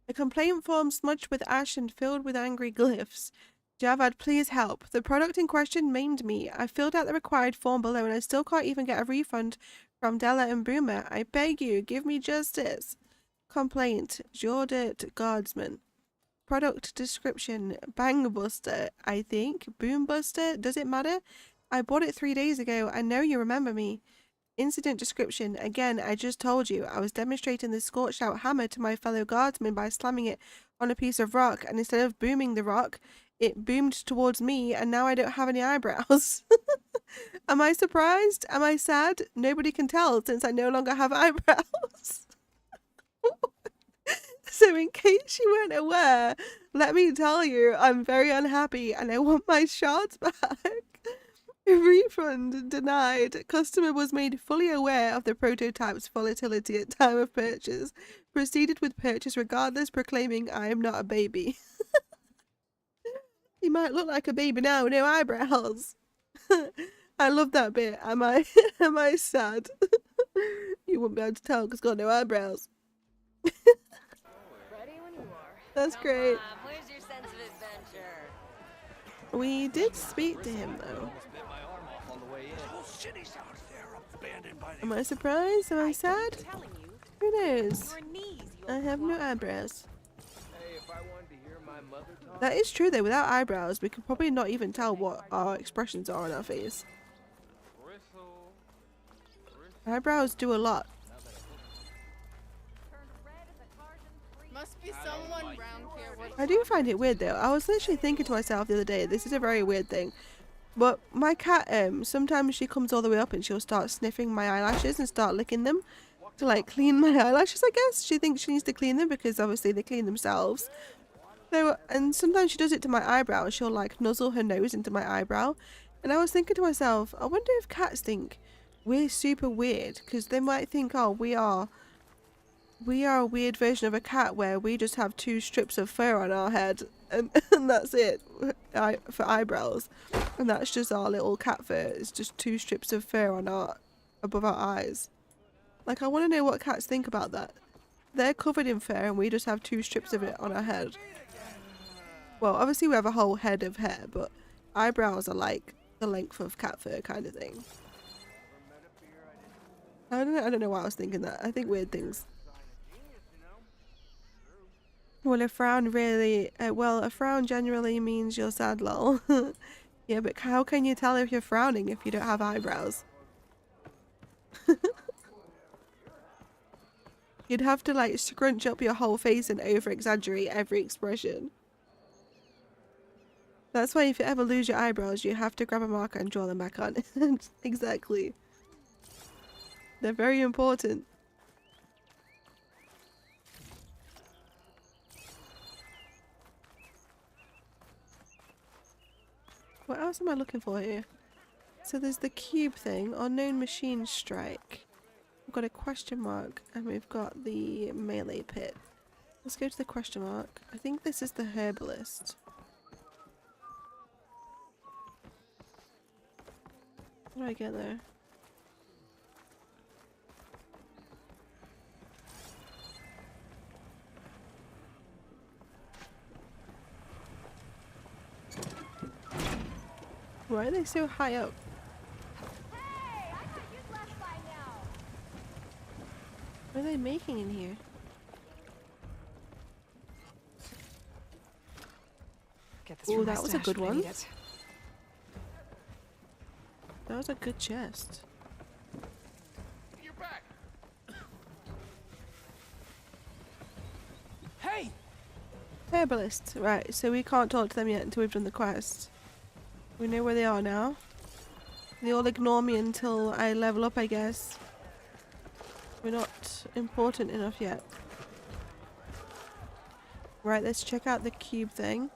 [SPEAKER 1] A complaint form smudged with ash and filled with angry glyphs. Javad, please help. The product in question maimed me. I filled out the required form below and I still can't even get a refund from Della and Boomer. I beg you, give me justice. Complaint. Jordat Guardsman. Product description. Bang Buster, I think. Boom Buster? Does it matter? I bought it 3 days ago. I know you remember me. Incident description. Again, I just told you. I was demonstrating the scorched out hammer to my fellow guardsmen by slamming it on a piece of rock, and instead of booming the rock, it boomed towards me, and now I don't have any eyebrows. Am I surprised? Am I sad? Nobody can tell since I no longer have eyebrows. So in case you weren't aware, let me tell you, I'm very unhappy and I want my shards back. Refund denied. Customer was made fully aware of the prototype's volatility at time of purchase. Proceeded with purchase regardless, proclaiming I am not a baby. You might look like a baby now with no eyebrows. I love that bit. Am I am I sad? You wouldn't be able to tell because got no eyebrows.
[SPEAKER 6] Ready when you are.
[SPEAKER 1] That's
[SPEAKER 6] Come
[SPEAKER 1] great.
[SPEAKER 6] on, where's your sense of adventure?
[SPEAKER 1] We did speak to him though. Am I surprised? Am I sad?
[SPEAKER 11] Telling you,
[SPEAKER 1] Who knows?
[SPEAKER 11] your knees, you
[SPEAKER 1] I have no
[SPEAKER 11] overclock.
[SPEAKER 1] eyebrows.
[SPEAKER 10] Hey, if I wanted to hear my mother talk.
[SPEAKER 1] That is true though. Without eyebrows, we could probably not even tell what our expressions are on our face. Eyebrows do a lot.
[SPEAKER 11] Must be someone round here with
[SPEAKER 1] I do find it weird though. I was literally thinking to myself the other day, this is a very weird thing. But my cat, sometimes she comes all the way up and she'll start sniffing my eyelashes and start licking them to like clean my eyelashes, I guess. She thinks she needs to clean them because obviously they clean themselves. So, and sometimes she does it to my eyebrow. She'll like nuzzle her nose into my eyebrow. And I was thinking to myself, I wonder if cats think we're super weird because they might think, oh, we are a weird version of a cat where we just have 2 strips of fur on our head and, and that's it for eyebrows, and that's just our little cat fur. It's just 2 strips of fur on our above our eyes. Like, I want to know what cats think about that. They're covered in fur and we just have 2 strips of it on our head. Well, obviously we have a whole head of hair, but eyebrows are like the length of cat fur kind of thing. I don't know why I was thinking that. I think weird things. Well, a frown really, a frown generally means you're sad, lol. Yeah, but how can you tell if you're frowning if you don't have eyebrows? You'd have to like scrunch up your whole face and over exaggerate every expression. That's why if you ever lose your eyebrows, you have to grab a marker and draw them back on. Exactly. They're very important. What else am I looking for here? So there's the cube thing, unknown machine strike. We've got a question mark and we've got the melee pit. Let's go to the question mark. I think this is the herbalist. How do I get there? Why are they so high up?
[SPEAKER 6] Hey, I thought you'd left by now.
[SPEAKER 1] What are they making in here?
[SPEAKER 2] Get this
[SPEAKER 1] Oh,
[SPEAKER 2] from my
[SPEAKER 1] that was a
[SPEAKER 2] stash
[SPEAKER 1] good
[SPEAKER 2] when I
[SPEAKER 1] one.
[SPEAKER 2] need it.
[SPEAKER 1] That was a good chest.
[SPEAKER 10] You're back. Hey!
[SPEAKER 1] Herbalist. Right, so we can't talk to them yet until we've done the quest. We know where they are now. They all ignore me until I level up, I guess. We're not important enough yet. Right, let's check out the cube thing.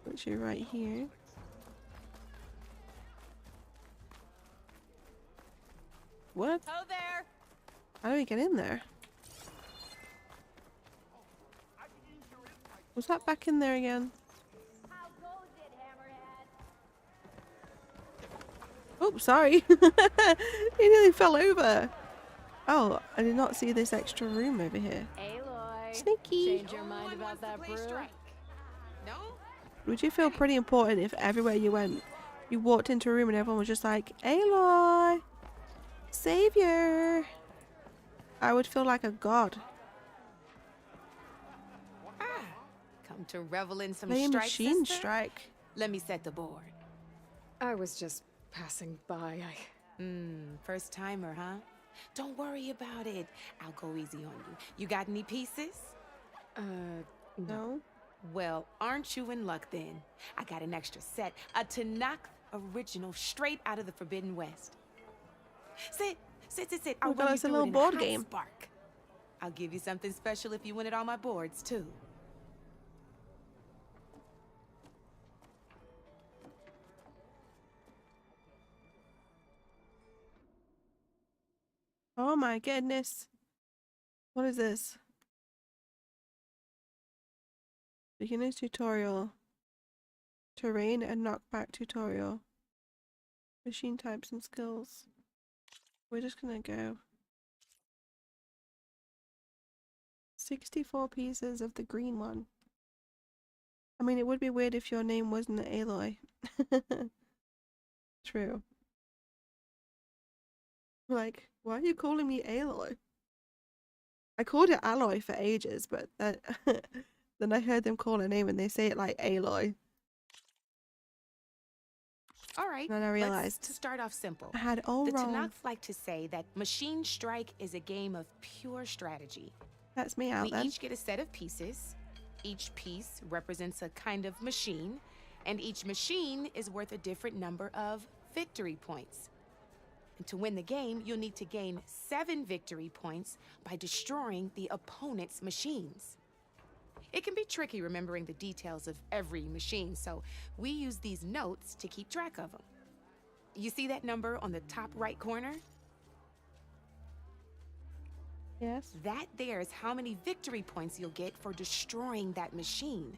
[SPEAKER 1] Which is right here. What?
[SPEAKER 11] Oh there.
[SPEAKER 1] How do we get in there? Was that back in there again?
[SPEAKER 6] How goes it, Hammerhead?
[SPEAKER 1] Oh, sorry. He nearly fell over. Oh, I did not see this extra room over here.
[SPEAKER 6] Aloy.
[SPEAKER 1] Sneaky.
[SPEAKER 6] Change your mind about that brew?
[SPEAKER 11] No?
[SPEAKER 1] Would you feel pretty important if everywhere you went, you walked into a room and everyone was just like, Aloy, savior? I would feel like a god.
[SPEAKER 11] Come to revel in some
[SPEAKER 1] Play
[SPEAKER 11] strike,
[SPEAKER 1] machine
[SPEAKER 11] sister?
[SPEAKER 1] strike.
[SPEAKER 11] Let me set the board.
[SPEAKER 2] I was just passing by.
[SPEAKER 11] First timer, huh? Don't worry about it. I'll go easy on you. You got any pieces?
[SPEAKER 1] No.
[SPEAKER 11] Well, aren't you in luck then? I got an extra set, a Tanakh original straight out of the Forbidden West. Sit. I'll
[SPEAKER 1] Oh,
[SPEAKER 11] run you
[SPEAKER 1] it's a
[SPEAKER 11] through
[SPEAKER 1] little
[SPEAKER 11] it in
[SPEAKER 1] board
[SPEAKER 11] hot
[SPEAKER 1] game.
[SPEAKER 11] Spark. I'll give you something special if you win at all my boards, too.
[SPEAKER 1] Oh my goodness. What is this? Beginner's tutorial. Terrain and knockback tutorial. Machine types and skills. We're just gonna go 64 pieces of the green one. I mean, it would be weird if your name wasn't Aloy. True. Like, why are you calling me Aloy? I called it Alloy for ages, but then I heard them call her name and they say it like Aloy.
[SPEAKER 11] All right,
[SPEAKER 1] And then I realized
[SPEAKER 11] let's start off simple.
[SPEAKER 1] I had all
[SPEAKER 11] the
[SPEAKER 1] wrong.
[SPEAKER 11] Tanakh like to say that Machine Strike is a game of pure strategy.
[SPEAKER 1] That's me out
[SPEAKER 11] we
[SPEAKER 1] then.
[SPEAKER 11] each get a set of pieces. Each piece represents a kind of machine, and each machine is worth a different number of victory points. And to win the game, you'll need to gain 7 victory points by destroying the opponent's machines. It can be tricky remembering the details of every machine, so we use these notes to keep track of them. You see that number on the top right corner?
[SPEAKER 1] Yes.
[SPEAKER 11] That there is how many victory points you'll get for destroying that machine.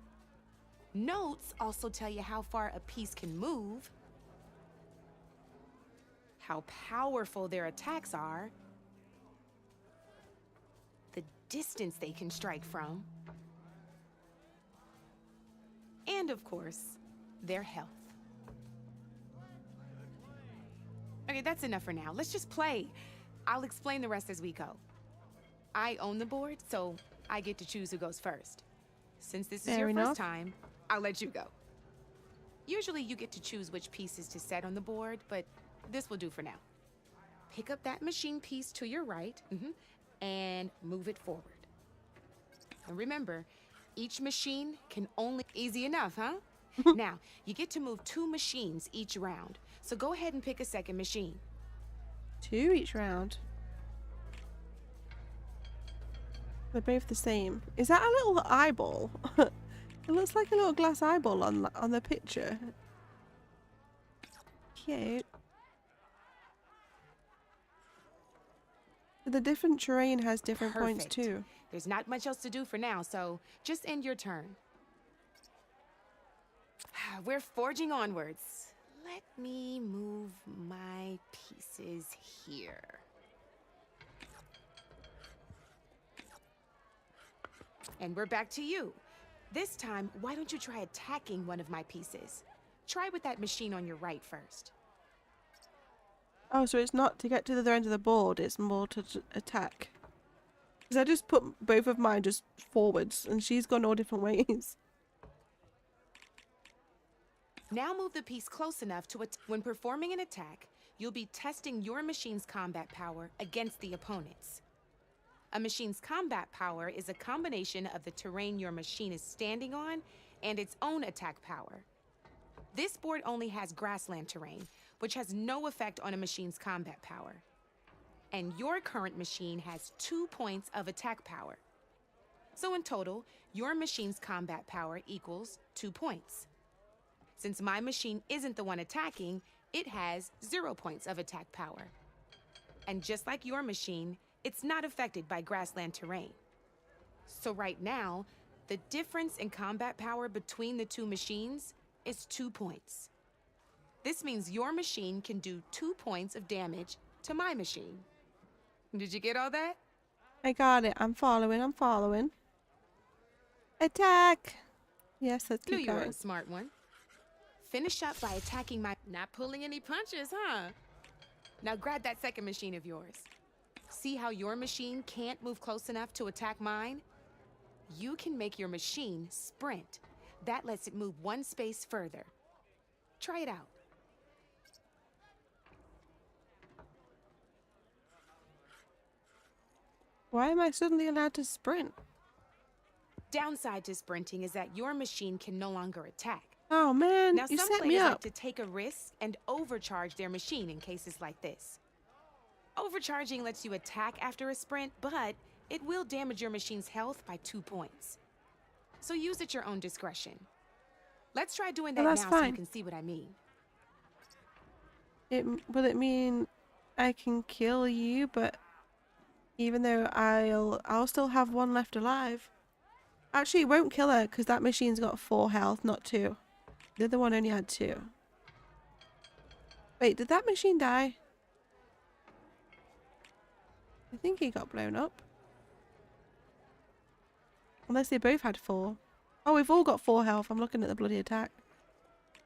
[SPEAKER 11] Notes also tell you how far a piece can move, how powerful their attacks are, the distance they can strike from, and of course, their health. Okay, that's enough for now. Let's just play. I'll explain the rest as we go. I own the board, so I get to choose who goes first. Since this is your first time, I'll let you go. Usually you get to choose which pieces to set on the board, but this will do for now. Pick up that machine piece to your right, and move it forward. And remember, each machine can only... Easy enough, huh? Now, you get to move 2 machines each round, so go ahead and pick a second machine.
[SPEAKER 1] 2 each round. They're both the same. Is that a little eyeball? It looks like a little glass eyeball on the picture. Cute. The different terrain has different points too.
[SPEAKER 11] There's not much else to do for now, so just end your turn. We're forging onwards. Let me move my pieces here. And we're back to you. This time, why don't you try attacking one of my pieces? Try with that machine on your right first.
[SPEAKER 1] Oh, so it's not to get to the other end of the board, it's more to attack. Because I just put both of mine just forwards, and she's gone all different ways.
[SPEAKER 11] Now move the piece close enough to when performing an attack, you'll be testing your machine's combat power against the opponent's. A machine's combat power is a combination of the terrain your machine is standing on and its own attack power. This board only has grassland terrain, which has no effect on a machine's combat power. And your current machine has 2 points of attack power. So in total, your machine's combat power equals 2 points. Since my machine isn't the one attacking, it has 0 points of attack power. And just like your machine, it's not affected by grassland terrain. So right now, the difference in combat power between the 2 machines is 2 points. This means your machine can do 2 points of damage to my machine. Did you get all that?
[SPEAKER 1] I got it. I'm following. Attack! Yes, let's
[SPEAKER 11] Knew
[SPEAKER 1] keep
[SPEAKER 11] you were
[SPEAKER 1] going.
[SPEAKER 11] a smart one. Finish up by attacking my... Not pulling any punches, huh? Now grab that second machine of yours. See how your machine can't move close enough to attack mine? You can make your machine sprint. That lets it move 1 space further. Try it out.
[SPEAKER 1] Why am I suddenly allowed to sprint?
[SPEAKER 11] Downside to sprinting is that your machine can no longer attack.
[SPEAKER 1] Oh man,
[SPEAKER 11] Now
[SPEAKER 1] you
[SPEAKER 11] some
[SPEAKER 1] set
[SPEAKER 11] players
[SPEAKER 1] me
[SPEAKER 11] like
[SPEAKER 1] up.
[SPEAKER 11] to take a risk and overcharge their machine in cases like this. Overcharging lets you attack after a sprint, but it will damage your machine's health by 2 points. So use at your own discretion. Let's try doing that now so you can see what I mean.
[SPEAKER 1] Will it mean I can kill you, but even though I'll still have 1 left alive? Actually, it won't kill her because that machine's got 4 health, not 2. The other one only had 2. Wait, did that machine die? I think he got blown up. Unless they both had 4. Oh, we've all got 4 health. I'm looking at the bloody attack.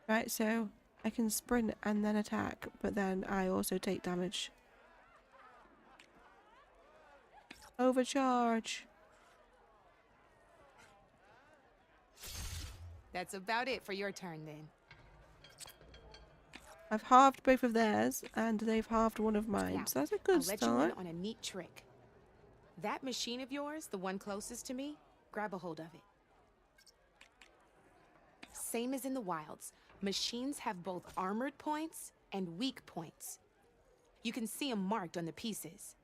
[SPEAKER 1] Right, so I can sprint and then attack, but then I also take damage. Overcharge.
[SPEAKER 11] That's about it for your turn then.
[SPEAKER 1] I've halved both of theirs, and they've halved one of mine,
[SPEAKER 11] Now,
[SPEAKER 1] so that's a good
[SPEAKER 11] I'll let you in
[SPEAKER 1] start.
[SPEAKER 11] on a neat trick. That machine of yours, the one closest to me, grab a hold of it. Same as in the wilds, machines have both armored points and weak points. You can see them marked on the pieces.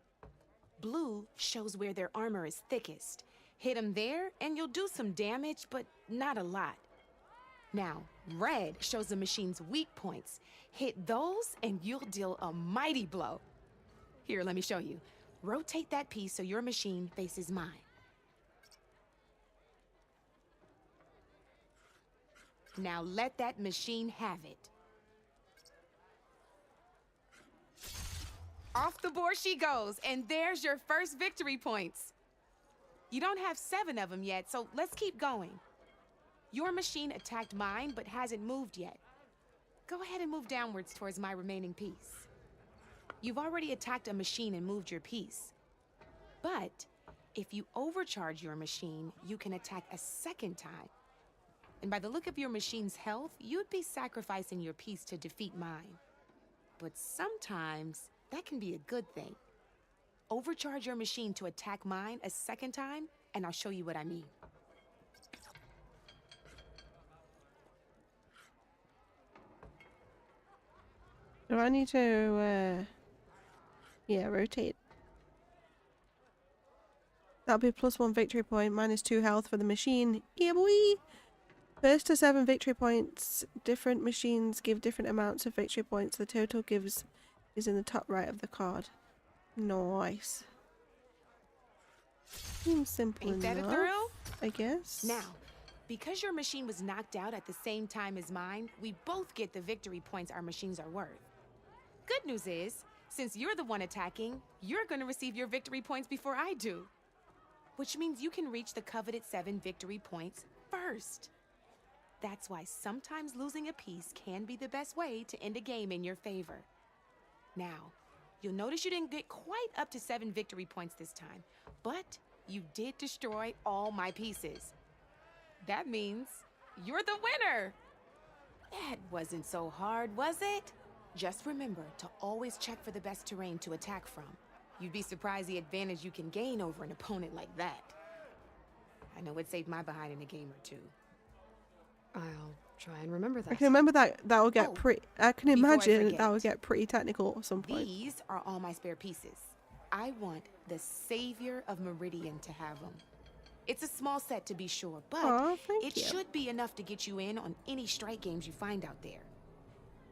[SPEAKER 11] Blue shows where their armor is thickest. Hit them there, and you'll do some damage, but not a lot. Now, red shows the machine's weak points. Hit those, and you'll deal a mighty blow. Here, let me show you. Rotate that piece so your machine faces mine. Now let that machine have it. Off the board she goes, and there's your first victory points. You don't have 7 of them yet, so let's keep going. Your machine attacked mine, but hasn't moved yet. Go ahead and move downwards towards my remaining piece. You've already attacked a machine and moved your piece. But if you overcharge your machine, you can attack a second time. And by the look of your machine's health, you'd be sacrificing your piece to defeat mine. But sometimes that can be a good thing. Overcharge your machine to attack mine a second time, and I'll show you what I mean.
[SPEAKER 1] Do I need to, yeah, rotate? That'll be +1 victory point, -2 health for the machine. Yeah, boy! First to 7 victory points. Different machines give different amounts of victory points. The total is in the top right of the card. Nice. Seems simple
[SPEAKER 11] Ain't that a
[SPEAKER 1] enough,
[SPEAKER 11] thrill?
[SPEAKER 1] I guess.
[SPEAKER 11] Now, because your machine was knocked out at the same time as mine, we both get the victory points our machines are worth. Good news is, since you're the one attacking, you're going to receive your victory points before I do. Which means you can reach the coveted 7 victory points first. That's why sometimes losing a piece can be the best way to end a game in your favor. Now, you'll notice you didn't get quite up to 7 victory points this time, but you did destroy all my pieces. That means you're the winner! That wasn't so hard, was it? Just remember to always check for the best terrain to attack from. You'd be surprised the advantage you can gain over an opponent like that. I know it saved my behind in a game or two.
[SPEAKER 2] I'll try and remember that.
[SPEAKER 1] I can remember that will get
[SPEAKER 11] Oh,
[SPEAKER 1] pretty. I can
[SPEAKER 11] before I
[SPEAKER 1] imagine
[SPEAKER 11] forget.
[SPEAKER 1] that will get pretty technical at some point.
[SPEAKER 11] These are all my spare pieces. I want the Savior of Meridian to have them. It's a small set to be sure, but
[SPEAKER 1] Aw, thank
[SPEAKER 11] it
[SPEAKER 1] you.
[SPEAKER 11] should be enough to get you in on any strike games you find out there.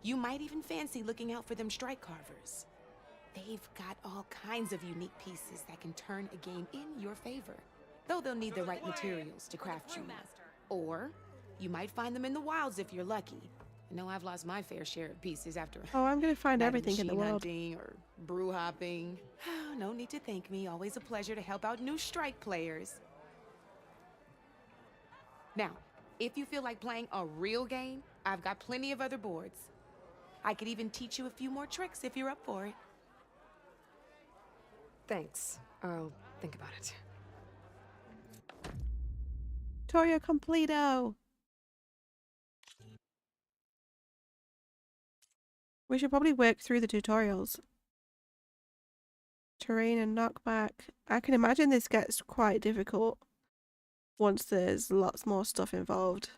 [SPEAKER 11] You might even fancy looking out for them strike carvers. They've got all kinds of unique pieces that can turn a game in your favor, though they'll need the right materials to craft you. Or you might find them in the wilds if you're lucky. I know I've lost my fair share of pieces after
[SPEAKER 1] Oh, I'm gonna find
[SPEAKER 11] night of
[SPEAKER 1] everything in the
[SPEAKER 11] machine
[SPEAKER 1] world.
[SPEAKER 11] hunting or brew hopping. No need to thank me. Always a pleasure to help out new strike players. Now, if you feel like playing a real game, I've got plenty of other boards. I could even teach you a few more tricks if you're up for it.
[SPEAKER 2] Thanks. I'll think about it.
[SPEAKER 1] Tutorial completo. We should probably work through the tutorials. Terrain and knockback. I can imagine this gets quite difficult once there's lots more stuff involved.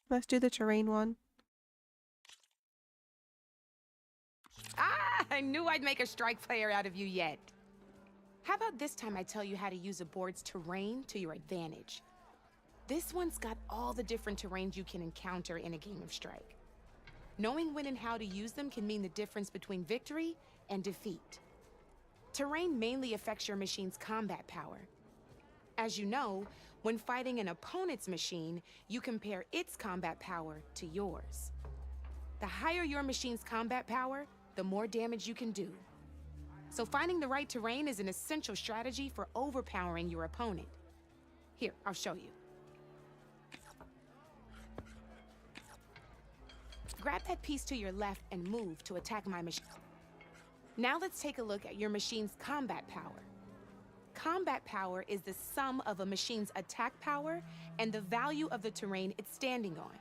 [SPEAKER 1] Let's do the terrain one.
[SPEAKER 11] Ah, I knew I'd make a strike player out of you yet. How about this time I tell you how to use a board's terrain to your advantage? This one's got all the different terrains you can encounter in a game of strike. Knowing when and how to use them can mean the difference between victory and defeat. Terrain mainly affects your machine's combat power. As you know, when fighting an opponent's machine, you compare its combat power to yours. The higher your machine's combat power, the more damage you can do. So finding the right terrain is an essential strategy for overpowering your opponent. Here, I'll show you. Grab that piece to your left and move to attack my machine. Now let's take a look at your machine's combat power. Combat power is the sum of a machine's attack power and the value of the terrain it's standing on.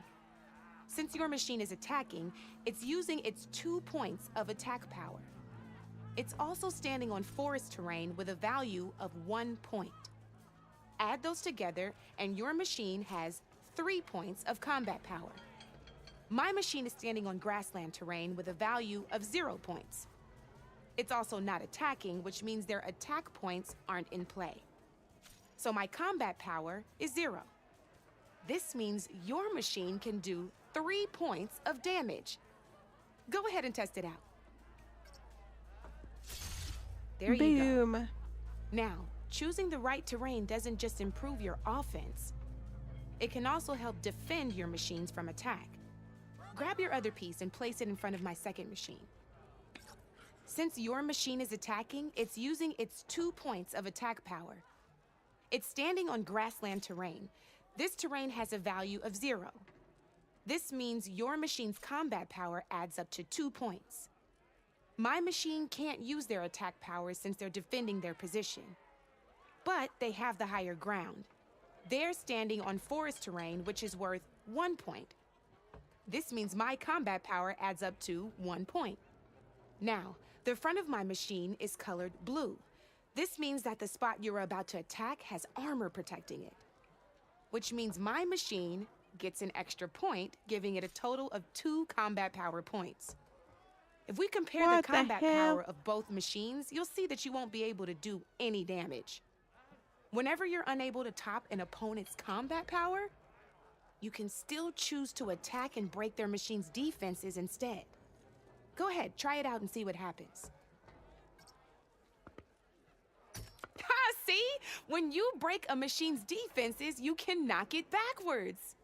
[SPEAKER 11] Since your machine is attacking, it's using its 2 points of attack power. It's also standing on forest terrain with a value of 1 point. Add those together, and your machine has 3 points of combat power. My machine is standing on grassland terrain with a value of 0 points. It's also not attacking, which means their attack points aren't in play. So my combat power is 0. This means your machine can do 3 points of damage. Go ahead and test it out. There you go.
[SPEAKER 1] Boom.
[SPEAKER 11] Now, choosing the right terrain doesn't just improve your offense. It can also help defend your machines from attack. Grab your other piece and place it in front of my second machine. Since your machine is attacking, it's using its 2 points of attack power. It's standing on grassland terrain. This terrain has a value of 0. This means your machine's combat power adds up to 2 points. My machine can't use their attack powers since they're defending their position. But they have the higher ground. They're standing on forest terrain, which is worth 1 point. This means my combat power adds up to 1 point. Now, the front of my machine is colored blue. This means that the spot you're about to attack has armor protecting it. Which means my machine gets an extra point, giving it a total of 2 combat power points. If we compare the combat power of both machines, you'll see that you won't be able to do any damage. Whenever you're unable to top an opponent's combat power, you can still choose to attack and break their machine's defenses instead. Go ahead, try it out and see what happens. Ha! See? When you break a machine's defenses, you can knock it backwards.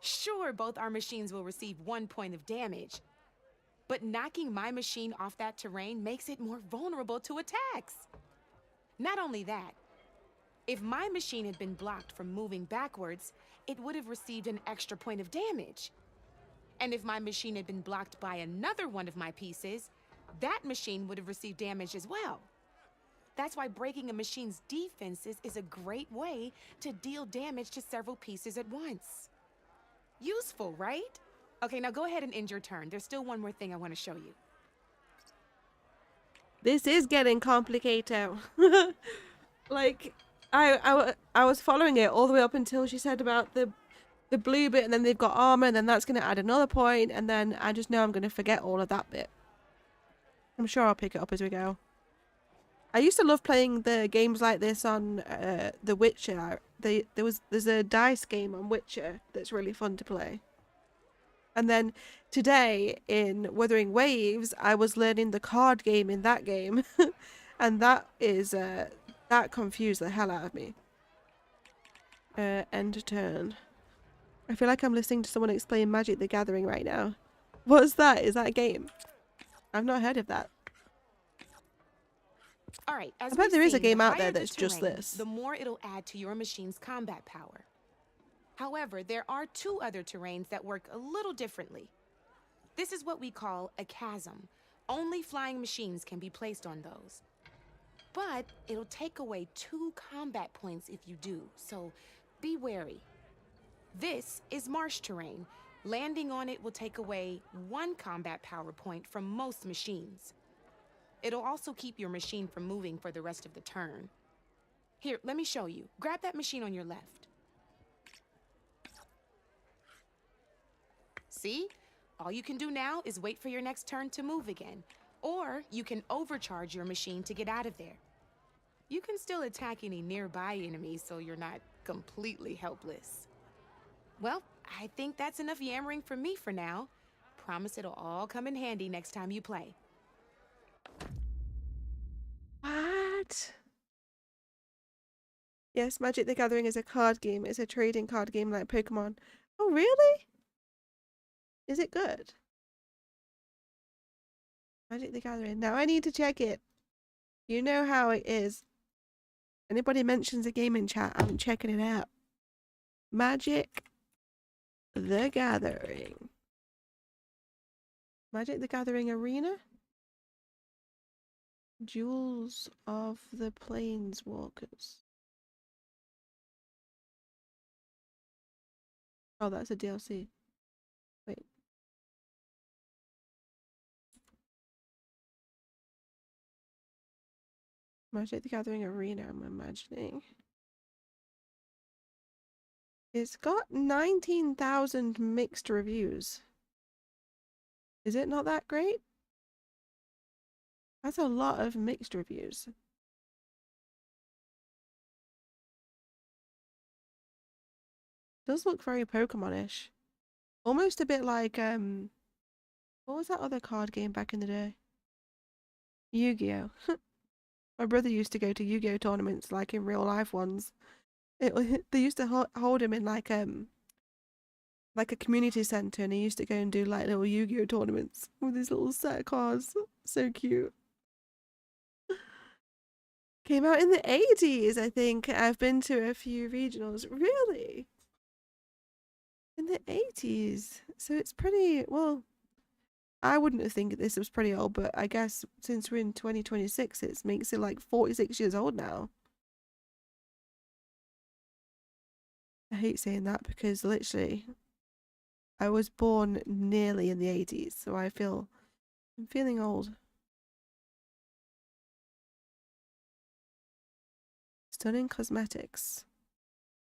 [SPEAKER 11] Sure, both our machines will receive 1 point of damage, but knocking my machine off that terrain makes it more vulnerable to attacks. Not only that, if my machine had been blocked from moving backwards, it would have received an extra point of damage. And if my machine had been blocked by another one of my pieces, that machine would have received damage as well. That's why breaking a machine's defenses is a great way to deal damage to several pieces at once. Useful, right? Okay, now go ahead and end your turn. There's still one more thing I want to show you.
[SPEAKER 1] This is getting complicated. Like, I was following it all the way up until she said about the blue bit, and then they've got armor, and then that's going to add another point, and then I just know I'm going to forget all of that bit. I'm sure I'll pick it up as we go. I used to love playing the games like this on The Witcher. There's a dice game on Witcher that's really fun to play. And then today in Wuthering Waves, I was learning the card game in that game, and that confused the hell out of me. End turn. I feel like I'm listening to someone explain Magic the Gathering right now. What's that? Is that a game? I've not heard of that.
[SPEAKER 11] All right,
[SPEAKER 1] I bet there is a game out there that's just this.
[SPEAKER 11] The more it'll add to your machine's combat power. However, there are 2 other terrains that work a little differently. This is what we call a chasm. Only flying machines can be placed on those. But it'll take away 2 combat points if you do, so be wary. This is marsh terrain. Landing on it will take away 1 combat power point from most machines. It'll also keep your machine from moving for the rest of the turn. Here, let me show you. Grab that machine on your left. See? All you can do now is wait for your next turn to move again. Or you can overcharge your machine to get out of there. You can still attack any nearby enemies so you're not completely helpless. Well, I think that's enough yammering from me for now. Promise it'll all come in handy next time you play.
[SPEAKER 1] What? Yes, Magic the Gathering is a card game. It's a trading card game like Pokemon. Oh, really? Is it good? Magic the Gathering. Now I need to check it. You know how it is. Anybody mentions a game in chat, I'm checking it out. Magic the Gathering. Magic the Gathering Arena? Jewels of the Planeswalkers. Oh, that's a DLC. Wait. Magic the Gathering Arena, I'm imagining. It's got 19,000 mixed reviews. Is it not that great? That's a lot of mixed reviews. Does look very Pokemon-ish. Almost a bit like, what was that other card game back in the day? Yu-Gi-Oh! My brother used to go to Yu-Gi-Oh! Tournaments, like in real life ones. They used to hold him in like a community center, and he used to go and do like little Yu-Gi-Oh! Tournaments with his little set of cards. So cute. Came out in the 80s, I think. I've been to a few regionals. Really? In the 80s. So it's pretty, well, I wouldn't have think this was pretty old, but I guess since we're in 2026, it makes it like 46 years old now. I hate saying that because literally I was born nearly in the 80s, so I'm feeling old. Stunning cosmetics.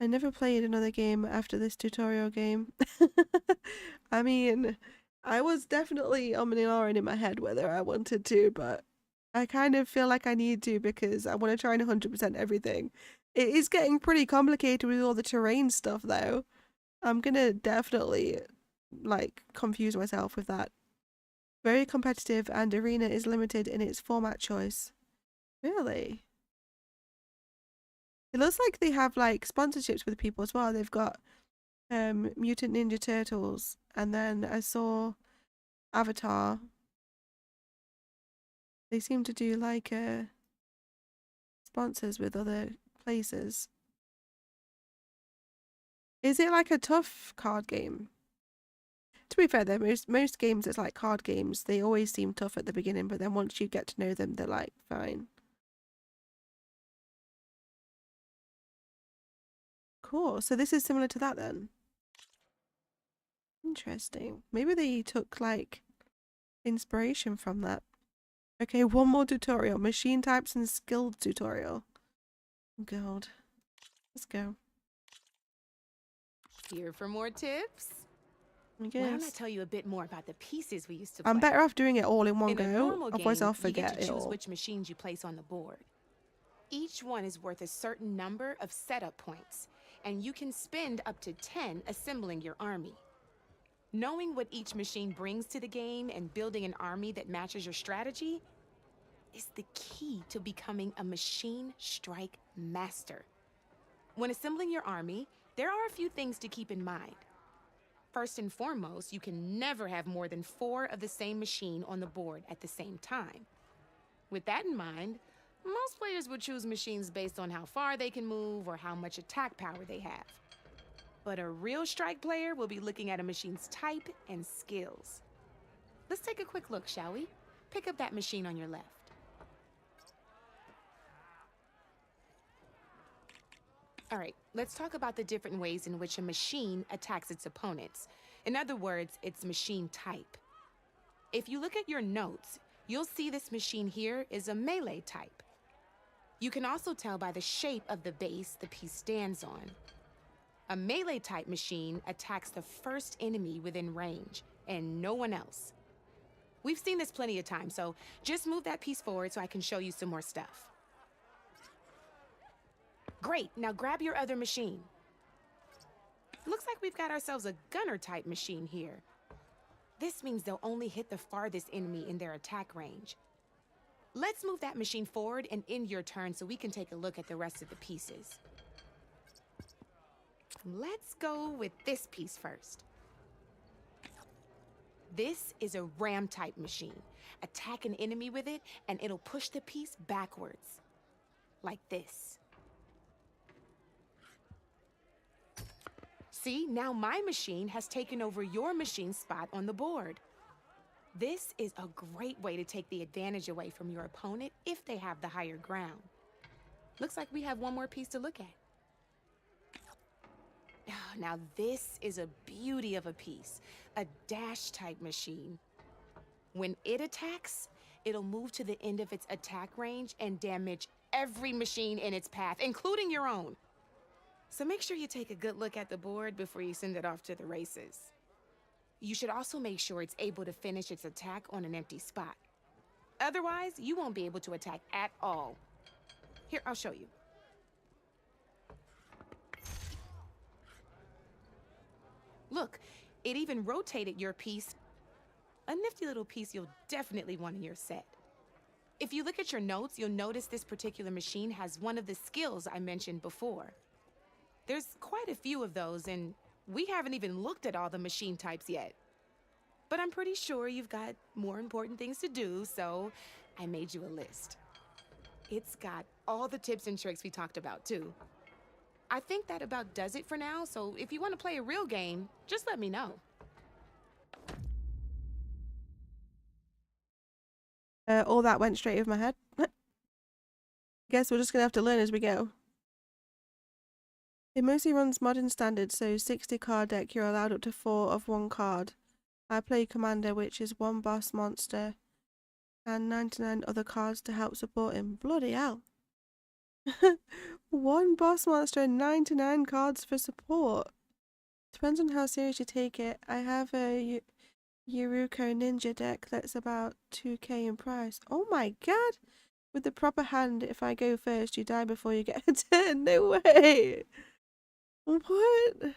[SPEAKER 1] I never played another game after this tutorial game. I mean, I was definitely umming in my head whether I wanted to, but I kind of feel like I need to because I want to try and 100% everything. It is getting pretty complicated with all the terrain stuff, though. I'm gonna definitely, like, confuse myself with that. Very competitive, and Arena is limited in its format choice. Really? It looks like they have like sponsorships with people as well. They've got Mutant Ninja Turtles, and then I saw Avatar. They seem to do like sponsors with other places. Is it like a tough card game? To be fair though, most games that's like card games, they always seem tough at the beginning, but then once you get to know them, they're like fine. Cool. So this is similar to that then. Interesting. Maybe they took like inspiration from that. Okay, one more tutorial. Machine types and skill tutorial. God. Let's go.
[SPEAKER 11] Here for more tips?
[SPEAKER 1] I
[SPEAKER 11] Why don't I
[SPEAKER 1] guess.
[SPEAKER 11] tell you a bit more about the pieces we used to play?
[SPEAKER 1] I'm better off doing it all in one
[SPEAKER 11] In a
[SPEAKER 1] go.
[SPEAKER 11] normal
[SPEAKER 1] Otherwise
[SPEAKER 11] game,
[SPEAKER 1] I'll
[SPEAKER 11] you get
[SPEAKER 1] forget
[SPEAKER 11] to
[SPEAKER 1] it
[SPEAKER 11] choose
[SPEAKER 1] all.
[SPEAKER 11] which machines you place on the board. Each one is worth a certain number of setup points, and you can spend up to 10 assembling your army. Knowing what each machine brings to the game and building an army that matches your strategy is the key to becoming a machine strike master. When assembling your army, there are a few things to keep in mind. First and foremost, you can never have more than 4 of the same machine on the board at the same time. With that in mind, most players would choose machines based on how far they can move or how much attack power they have. But a real strike player will be looking at a machine's type and skills. Let's take a quick look, shall we? Pick up that machine on your left. All right, let's talk about the different ways in which a machine attacks its opponents. In other words, its machine type. If you look at your notes, you'll see this machine here is a melee type. You can also tell by the shape of the base the piece stands on. A melee type machine attacks the first enemy within range, and no one else. We've seen this plenty of times, so just move that piece forward so I can show you some more stuff. Great, now grab your other machine. Looks like we've got ourselves a gunner type machine here. This means they'll only hit the farthest enemy in their attack range. Let's move that machine forward and end your turn so we can take a look at the rest of the pieces. Let's go with this piece first. This is a ram-type machine. Attack an enemy with it, and it'll push the piece backwards. Like this. See, now my machine has taken over your machine's spot on the board. This is a great way to take the advantage away from your opponent if they have the higher ground. Looks like we have one more piece to look at. Now this is a beauty of a piece, a dash-type machine. When it attacks, it'll move to the end of its attack range and damage every machine in its path, including your own. So make sure you take a good look at the board before you send it off to the races. You should also make sure it's able to finish its attack on an empty spot. Otherwise, you won't be able to attack at all. Here, I'll show you. Look, it even rotated your piece. A nifty little piece you'll definitely want in your set. If you look at your notes, you'll notice this particular machine has one of the skills I mentioned before. There's quite a few of those, and we haven't even looked at all the machine types yet. But I'm pretty sure you've got more important things to do, so I made you a list. It's got all the tips and tricks we talked about, too. I think that about does it for now, so if you want to play a real game, just let me know.
[SPEAKER 1] All that went straight over my head. Guess we're just gonna have to learn as we go. It mostly runs modern standards, so 60 card deck, you're allowed up to 4 of one card. I play Commander, which is 1 boss monster, and 99 other cards to help support him. Bloody hell. 1 boss monster and 99 cards for support. Depends on how serious you take it. I have a Yuruko Ninja deck that's about 2k in price. Oh my god! With the proper hand, if I go first, you die before you get a turn. No way! What?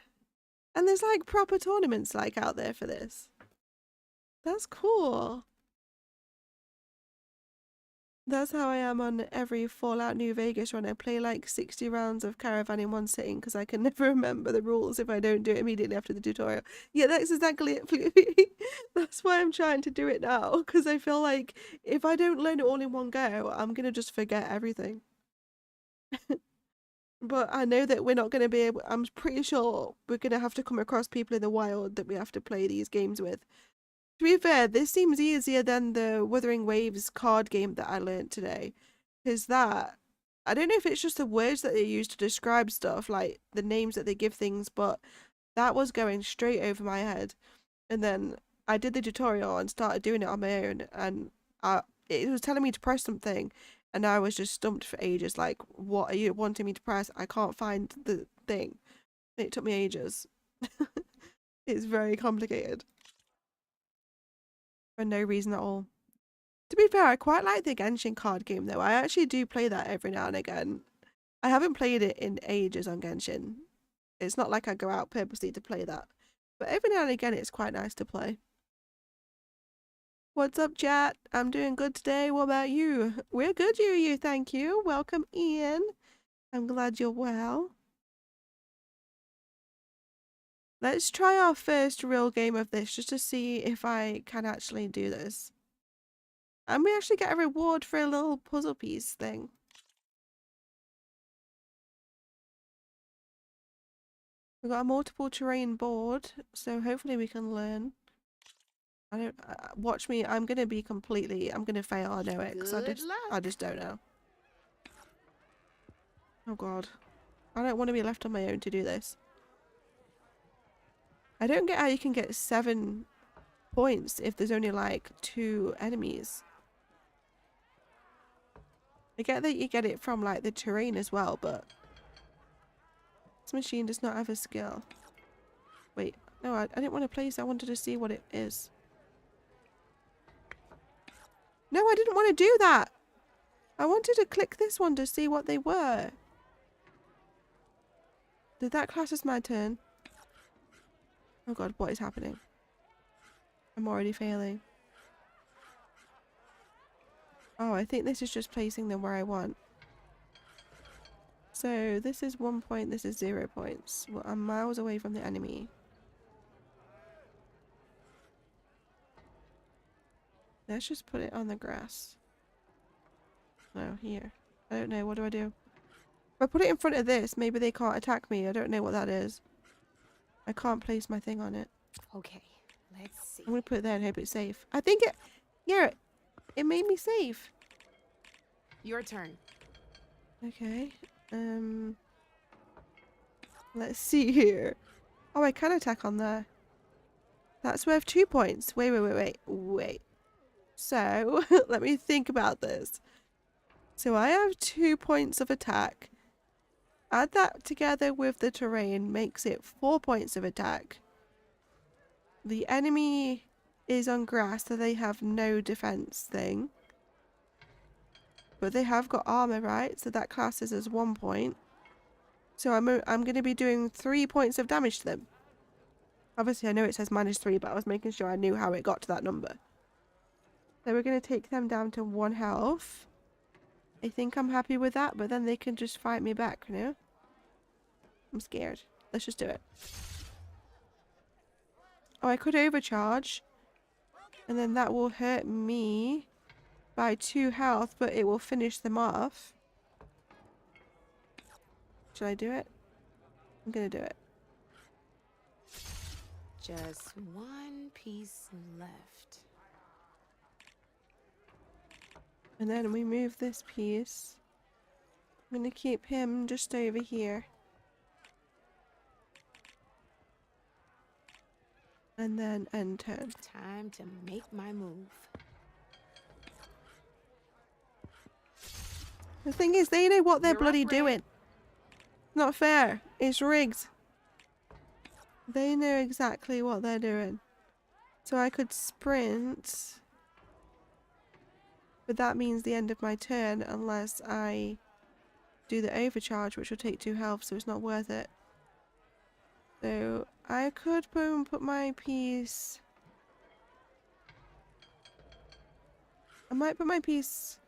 [SPEAKER 1] And there's like proper tournaments like out there for this. That's cool. That's how I am on every Fallout New Vegas run. I play like 60 rounds of Caravan in one sitting because I can never remember the rules if I don't do it immediately after the tutorial. Yeah, that's exactly it, Fluffy. That's why I'm trying to do it now, because I feel like if I don't learn it all in one go, I'm going to just forget everything. But I know that we're not going to be able... I'm pretty sure we're going to have to come across people in the wild that we have to play these games with. To be fair, this seems easier than the Wuthering Waves card game that I learned today. Because that... I don't know if it's just the words that they use to describe stuff, like the names that they give things, but that was going straight over my head. And then I did the tutorial and started doing it on my own, and it was telling me to press something, and I was just stumped for ages, like, what are you wanting me to press? I can't find the thing. It took me ages. It's very complicated. For no reason at all. To be fair, I quite like the Genshin card game though. I actually do play that every now and again. I haven't played it in ages on Genshin. It's not like I go out purposely to play that. But every now and again it's quite nice to play. What's up, chat? I'm doing good today. What about you? We're good, you. Thank you. Welcome in. I'm glad you're well. Let's try our first real game of this just to see if I can actually do this. And we actually get a reward for a little puzzle piece thing. We've got a multiple terrain board, so hopefully we can learn. I don't watch me. I'm gonna fail. I know it because I just don't know. Oh god, I don't want to be left on my own to do this. I don't get how you can get 7 points if there's only like 2 enemies. I get that you get it from like the terrain as well, but this machine does not have a skill. Wait, no, I didn't want to place. I wanted to see what it is. No, I didn't want to do that. I wanted to click this one to see what they were. Did that class as my turn? Oh god, what is happening? I'm already failing. Oh, I think this is just placing them where I want. So this is 1 point, this is 0 points. Well, I'm miles away from the enemy. Let's just put it on the grass. No, here. I don't know. What do I do? If I put it in front of this, maybe they can't attack me. I don't know what that is. I can't place my thing on it.
[SPEAKER 11] Okay, let's see.
[SPEAKER 1] I'm gonna put it there and hope it's safe. I think it... Yeah, it made me safe.
[SPEAKER 11] Your turn.
[SPEAKER 1] Okay. Let's see here. Oh, I can attack on there. That's worth 2 points. Wait. So, let me think about this. So I have 2 points of attack. Add that together with the terrain makes it 4 points of attack. The enemy is on grass, so they have no defense thing. But they have got armor, right? So that classes as 1 point. So I'm going to be doing 3 points of damage to them. Obviously, I know it says -3, but I was making sure I knew how it got to that number. So we're going to take them down to 1 health. I think I'm happy with that, but then they can just fight me back, you know? I'm scared. Let's just do it. Oh, I could overcharge. And then that will hurt me by 2 health, but it will finish them off. Should I do it? I'm gonna do it.
[SPEAKER 11] Just 1 piece left.
[SPEAKER 1] And then we move this piece. I'm gonna keep him just over here. And then end turn.
[SPEAKER 11] Time to make my move.
[SPEAKER 1] The thing is, they know what they're
[SPEAKER 11] You're up,
[SPEAKER 1] bloody
[SPEAKER 11] Red.
[SPEAKER 1] doing. Not fair. It's rigged. They know exactly what they're doing. So I could sprint. But that means the end of my turn unless I do the overcharge, which will take 2 health, so it's not worth it. So I could put my piece... I might put my piece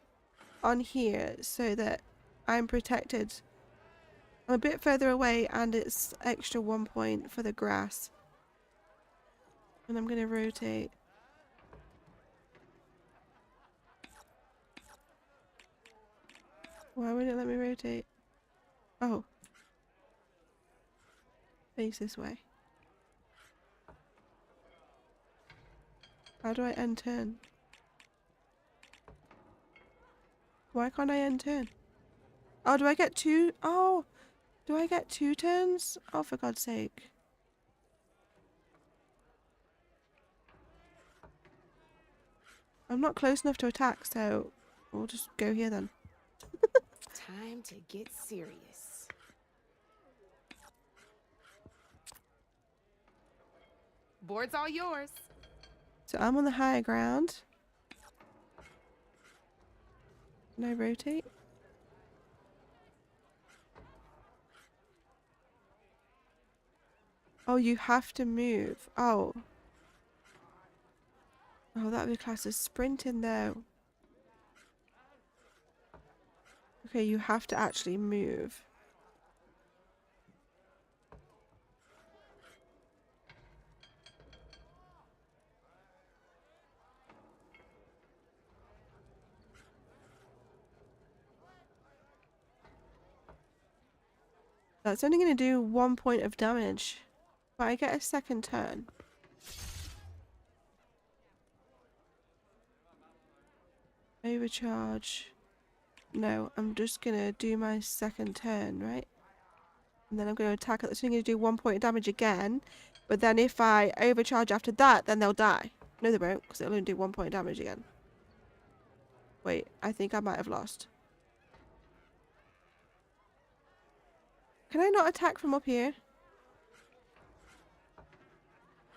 [SPEAKER 1] on here so that I'm protected. I'm a bit further away and it's extra 1 point for the grass. And I'm going to rotate. Why would it let me rotate? Oh. Face this way. How do I end turn? Why can't I end turn? Oh, do I get 2? Oh, do I get 2 turns? Oh, for God's sake. I'm not close enough to attack, so we'll just go here then.
[SPEAKER 11] Time to get serious. Board's all yours.
[SPEAKER 1] So I'm on the higher ground. Can I rotate? Oh, you have to move. Oh. Oh, that would be classed as sprinting though. Okay, you have to actually move. That's only going to do 1 point of damage. But I get a second turn. Overcharge. No, I'm just going to do my second turn, right? And then I'm going to attack it. That's only going to do 1 point of damage again. But then if I overcharge after that, then they'll die. No, they won't, because it'll only do 1 point of damage again. Wait, I think I might have lost. Can I not attack from up here?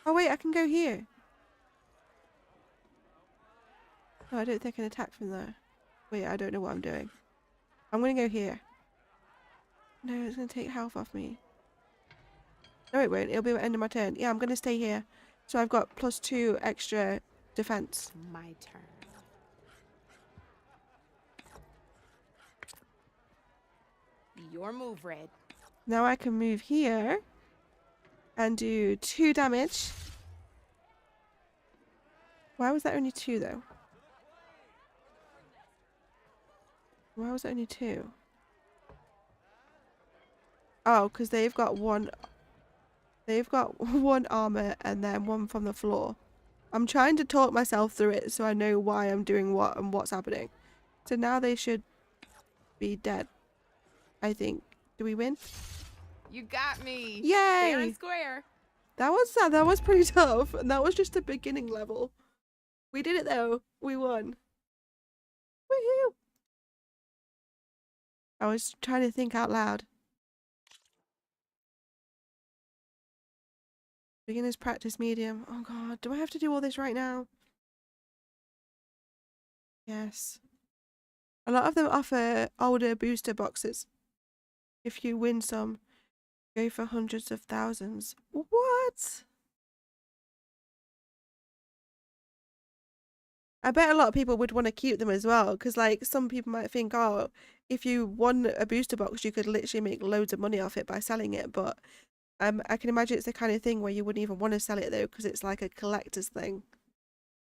[SPEAKER 1] Oh wait, I can go here. No, I don't think I can attack from there. Wait, I don't know what I'm doing. I'm gonna go here. No, it's gonna take health off me. No, it won't. It'll be the end of my turn. Yeah, I'm gonna stay here. So I've got +2 extra defense.
[SPEAKER 11] My turn. Your move, Red.
[SPEAKER 1] Now I can move here and do 2 damage. Why was that only 2 though? Why was it only 2? Oh, because they've got one. They've got one armor and then one from the floor. I'm trying to talk myself through it so I know why I'm doing what and what's happening. So now they should be dead, I think. Do we win?
[SPEAKER 11] You got me.
[SPEAKER 1] Yay!
[SPEAKER 11] Fair and square.
[SPEAKER 1] That was pretty tough, and that was just a beginning level. We did it though. We won. Woohoo! I was trying to think out loud. Beginner's practice medium. Oh god, do I have to do all this right now? Yes. A lot of them offer older booster boxes. If you win some, go for hundreds of thousands. What? I bet a lot of people would want to keep them as well, because like some people might think, oh, if you won a booster box, you could literally make loads of money off it by selling it. But I can imagine it's the kind of thing where you wouldn't even want to sell it though, because it's like a collector's thing.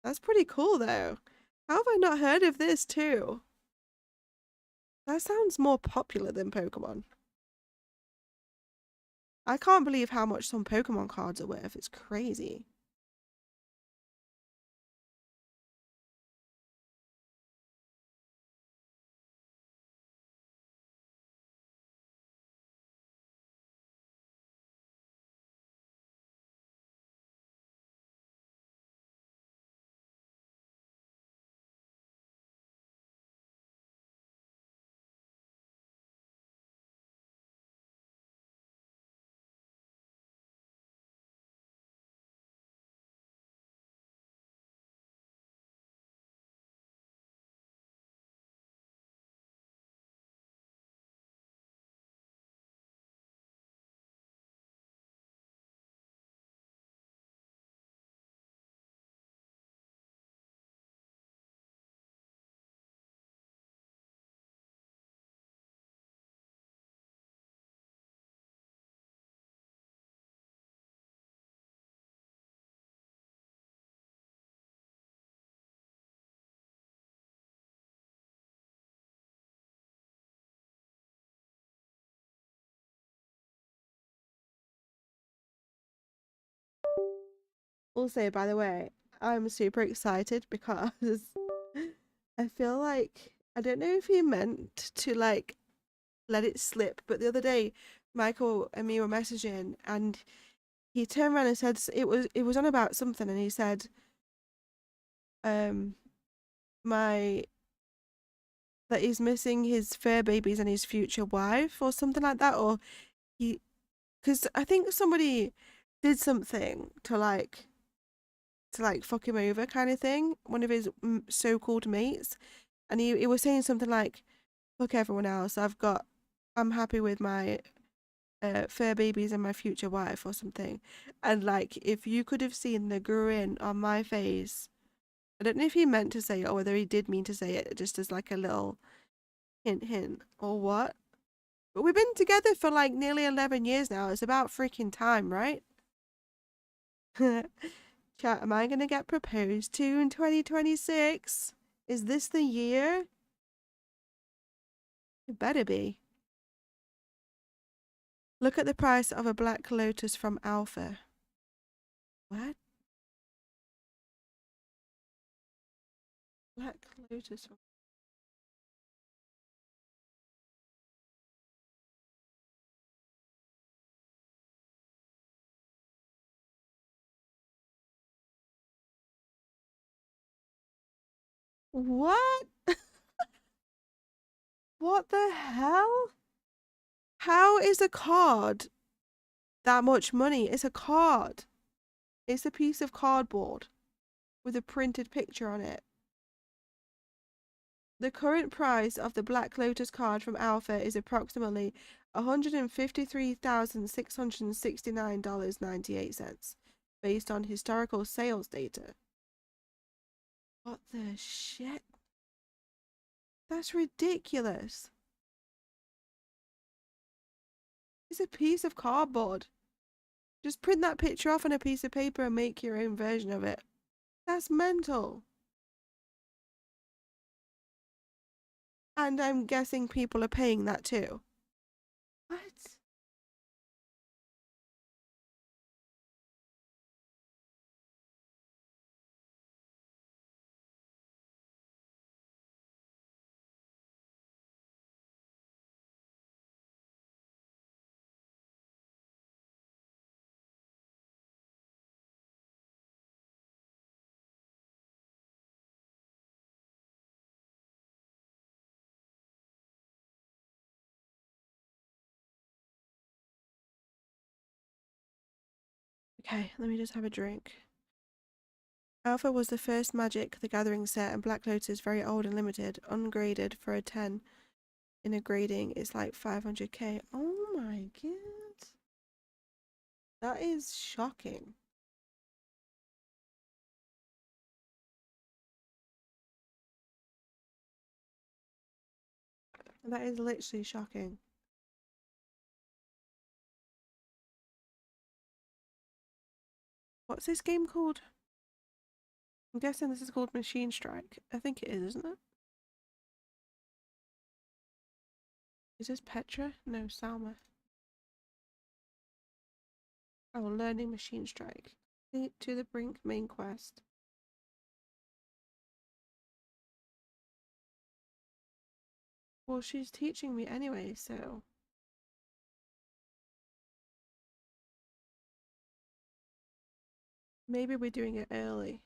[SPEAKER 1] That's pretty cool though. How have I not heard of this too? That sounds more popular than Pokemon. I can't believe how much some Pokemon cards are worth. It's crazy. Also, by the way, I'm super excited because I feel like I don't know if he meant to like let it slip, but the other day Michael and me were messaging and he turned around and said it was on about something and he said um my that he's missing his fur babies and his future wife or something like that, or he because I think somebody did something to like fuck him over kind of thing, one of his so-called mates, and he was saying something like, fuck everyone else, I'm happy with my fur babies and my future wife or something. And like if you could have seen the grin on my face, I don't know if he meant to say it or whether he did mean to say it just as like a little hint or what, but we've been together for like nearly 11 years now. It's about freaking time, right? Chat, am I gonna get proposed to in 2026? Is this the year? It better be. Look at the price of a Black Lotus from Alpha. What? Black Lotus from... What? What the hell? How is a card that much money? It's a card. It's a piece of cardboard with a printed picture on it. The current price of the Black Lotus card from Alpha is approximately $153,669.98 based on historical sales data. What the shit? That's ridiculous. It's a piece of cardboard. Just print that picture off on a piece of paper and make your own version of it. That's mental. And I'm guessing people are paying that too. What? Okay, let me just have a drink. Alpha was the first Magic the Gathering set, and Black Lotus very old and limited, ungraded for a 10. In a grading, it's like 500k. Oh my god. That is shocking. That is literally shocking. What's this game called? I'm guessing this is called Machine Strike. I think it is, isn't it? Is this Petra? No, Salma. Oh, learning Machine Strike. To the Brink main quest. Well, she's teaching me anyway, so... Maybe we're doing it early.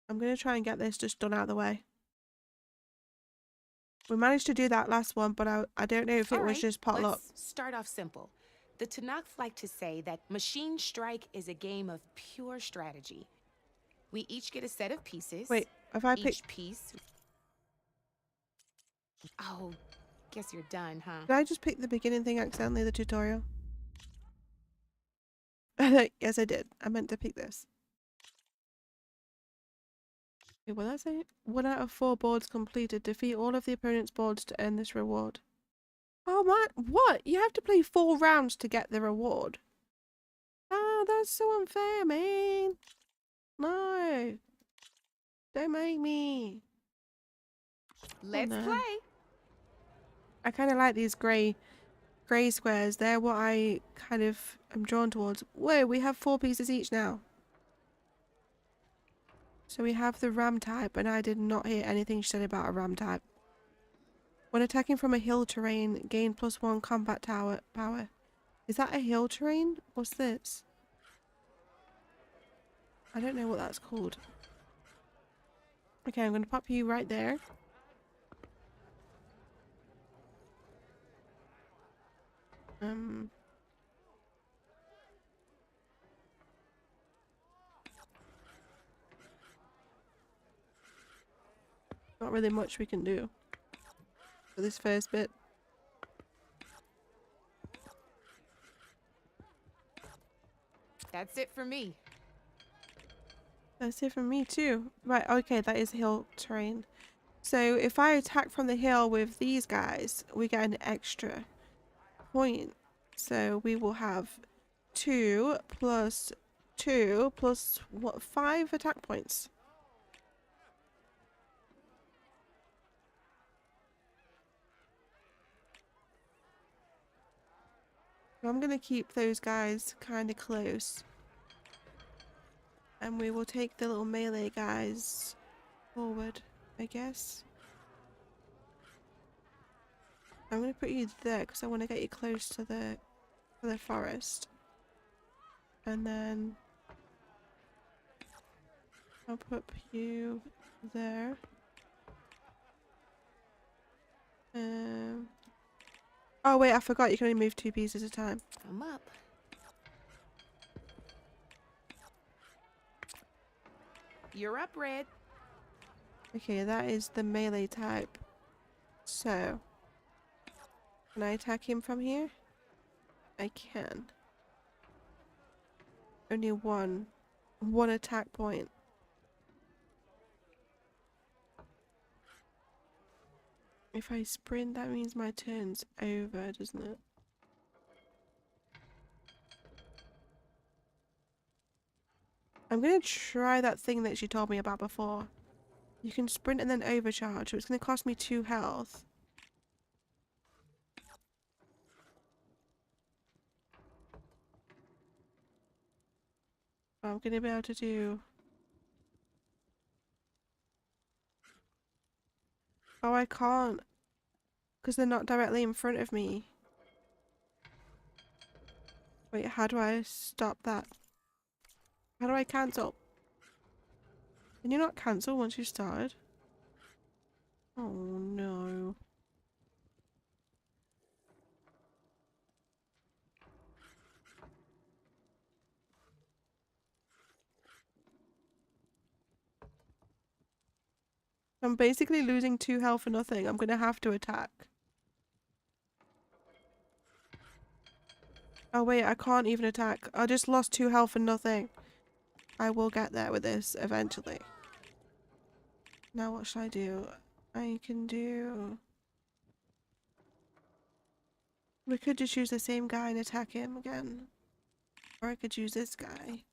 [SPEAKER 1] I'm going to try and get this just done out of the way. We managed to do that last one, but I don't know if it was just potluck.
[SPEAKER 11] Let's start off simple. The Tanakh like to say that Machine Strike is a game of pure strategy. We each get a set of pieces.
[SPEAKER 1] Wait, have I picked...
[SPEAKER 11] Each piece... Oh, guess you're done, huh?
[SPEAKER 1] Did I just pick the beginning thing accidentally, the tutorial? Yes, I did. I meant to pick this. Okay, well, that's it. 1 out of 4 boards completed. Defeat all of the opponent's boards to earn this reward. Oh my, what? You have to play 4 rounds to get the reward. Ah, that's so unfair, man. No. Don't make me.
[SPEAKER 11] Let's play.
[SPEAKER 1] I kind of like these grey squares. They're what I kind of am drawn towards. Whoa, we have 4 pieces each now. So we have the ram type, and I did not hear anything she said about a ram type. When attacking from a hill terrain, gain +1 combat tower power. Is that a hill terrain? What's this? I don't know what that's called. Okay, I'm going to pop you right there. Not really much we can do for this first bit.
[SPEAKER 11] That's it for me.
[SPEAKER 1] That's it for me too. Right, okay, that is hill terrain. So if I attack from the hill with these guys, we get an extra point. So we will have 2 plus 2 plus what, 5 attack points. So I'm gonna keep those guys kind of close. And we will take the little melee guys forward, I guess. I'm gonna put you there because I want to get you close to the forest. And then I'll put you there. Oh wait, I forgot you can only move 2 pieces at a time.
[SPEAKER 11] I'm up. You're up, Red.
[SPEAKER 1] Okay, that is the melee type. So, can I attack him from here? I can. Only one attack point. If I sprint, that means my turn's over, doesn't it? I'm gonna try that thing that she told me about before. You can sprint and then overcharge, so it's gonna cost me 2 health. I'm gonna be able to do... Oh, I can't. Because they're not directly in front of me. Wait, how do I stop that? How do I cancel? Can you not cancel once you started? Oh no. I'm basically losing 2 health for nothing. I'm gonna have to attack. Oh wait, I can't even attack. I just lost 2 health for nothing. I will get there with this eventually. Now what should I do? I can do... We could just use the same guy and attack him again. Or I could use this guy.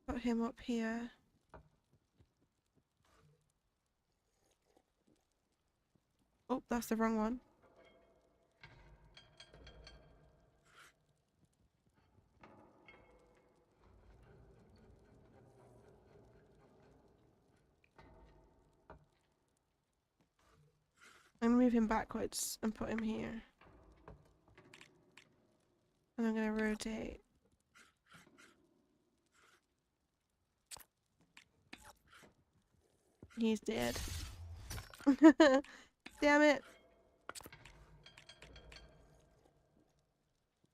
[SPEAKER 1] Put him up here. Oh, that's the wrong one. I'm gonna move him backwards and put him here. And I'm gonna rotate. He's dead. Damn it.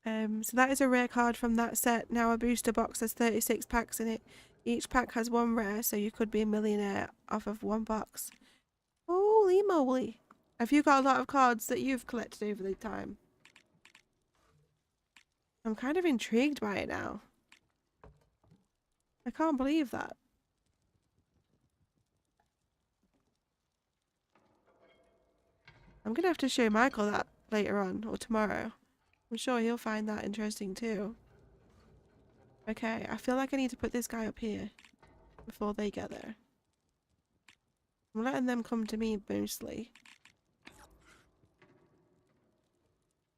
[SPEAKER 1] So that is a rare card from that set. Now a booster box has 36 packs in it. Each pack has 1 rare, so you could be a millionaire off of 1 box. Holy moly. Have you got a lot of cards that you've collected over the time? I'm kind of intrigued by it now. I can't believe that. I'm gonna have to show Michael that later on, or tomorrow. I'm sure he'll find that interesting too. Okay, I feel like I need to put this guy up here before they get there. I'm letting them come to me mostly.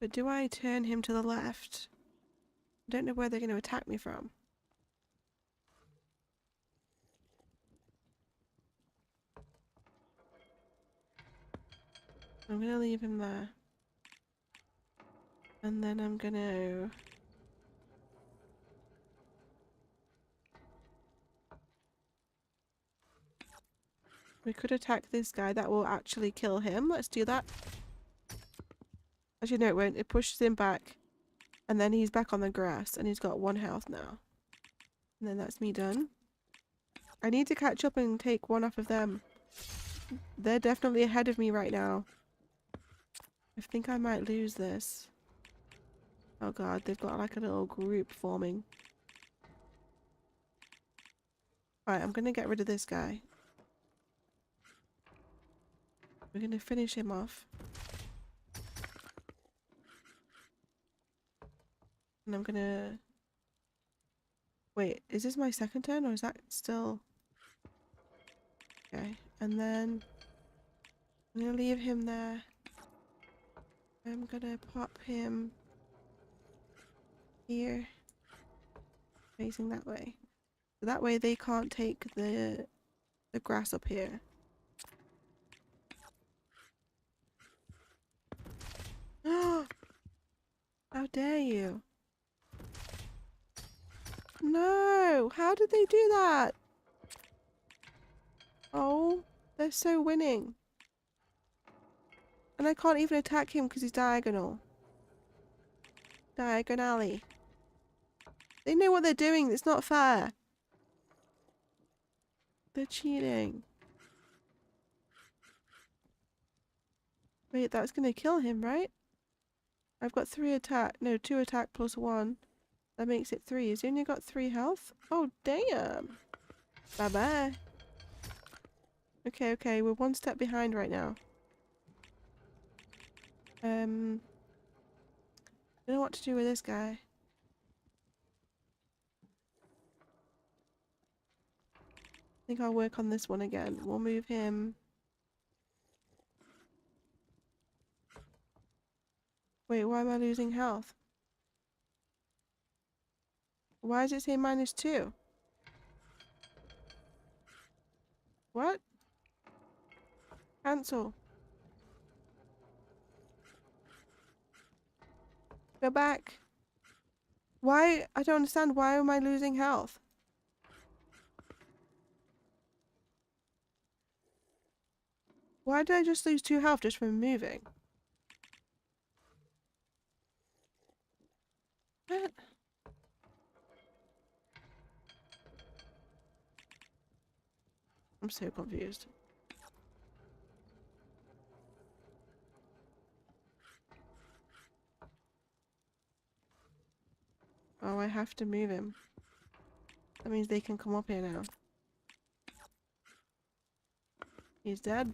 [SPEAKER 1] But do I turn him to the left? I don't know where they're going to attack me from. I'm going to leave him there. And then I'm going to... We could attack this guy. That will actually kill him. Let's do that. Actually, no, it won't. It pushes him back. And then he's back on the grass. And he's got 1 health now. And then that's me done. I need to catch up and take 1 off of them. They're definitely ahead of me right now. I think I might lose this. Oh god, they've got like a little group forming. Right, I'm gonna get rid of this guy. We're gonna finish him off. And I'm gonna... Wait, is this my second turn or is that still... Okay, and then... I'm gonna leave him there. I'm gonna pop him... here. Facing that way. So that way they can't take the grass up here. How dare you? No! How did they do that? Oh, they're so winning. And I can't even attack him because he's diagonal. Diagonally. They know what they're doing. It's not fair. They're cheating. Wait, that's gonna kill him, right? I've got 3 attack. No, 2 attack plus 1. That makes it 3. Has he only got 3 health? Oh, damn. Bye-bye. Okay, okay. We're 1 step behind right now. don't know what to do with this guy. I think I'll work on this one again. We'll move him. Wait, why am I losing health? Why does it say -2? What? Cancel. Go back. Why? I don't understand. Why am I losing health? Why did I just lose 2 health just from moving? What? I'm so confused. Oh, I have to move him. That means they can come up here now. He's dead.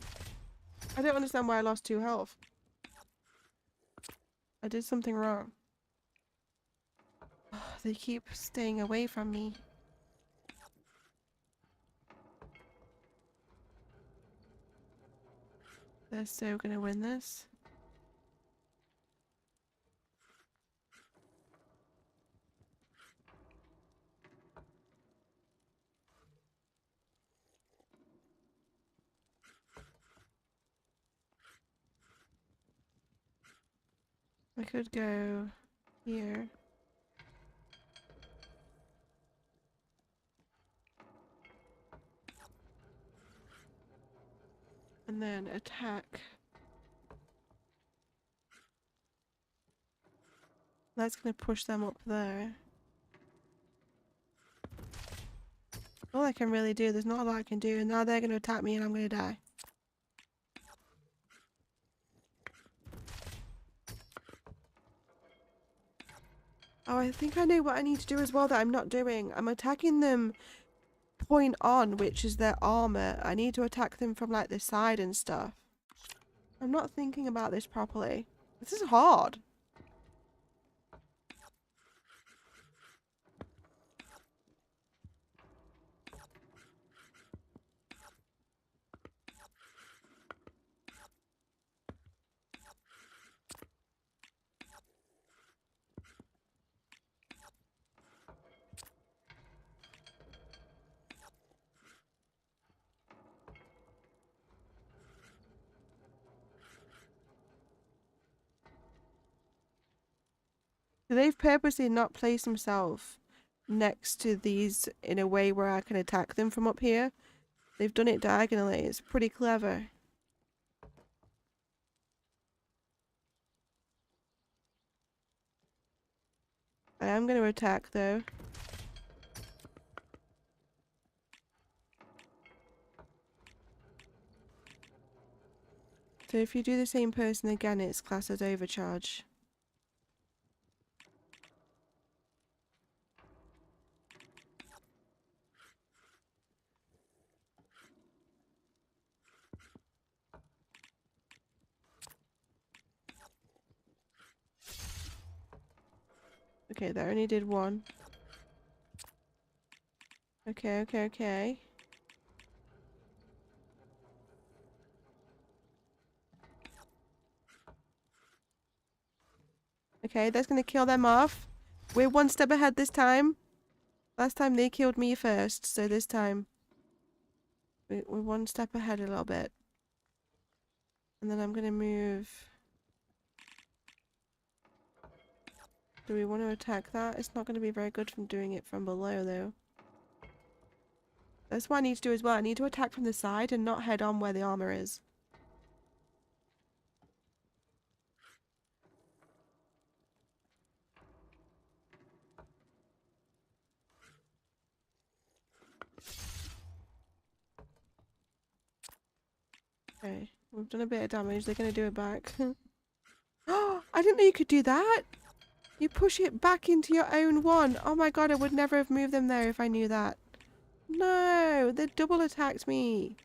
[SPEAKER 1] I don't understand why I lost 2 health. I did something wrong. Oh, they keep staying away from me. They're so gonna win this. I could go here. And then attack. That's gonna push them up there. All I can really do, there's not a lot I can do, and now they're gonna attack me and I'm gonna die. Oh, I think I know what I need to do as well that I'm not doing. I'm attacking them point on, which is their armor. I need to attack them from like the side and stuff. I'm not thinking about this properly. This is hard. They've purposely not placed themselves next to these in a way where I can attack them from up here. They've done it diagonally. It's pretty clever. I am going to attack though. So if you do the same person again, it's classed as overcharge. Okay, that only did 1. Okay, okay, okay. Okay, that's gonna kill them off. We're 1 step ahead this time. Last time they killed me first, so this time we're 1 step ahead a little bit. And then I'm gonna move. Do we want to attack that? It's not going to be very good from doing it from below though. That's what I need to do as well. I need to attack from the side and not head on where the armor is. Okay, we've done a bit of damage. They're going to do it back. Oh, I didn't know you could do that. You push it back into your own one. Oh my god, I would never have moved them there if I knew that. No, they double attacked me.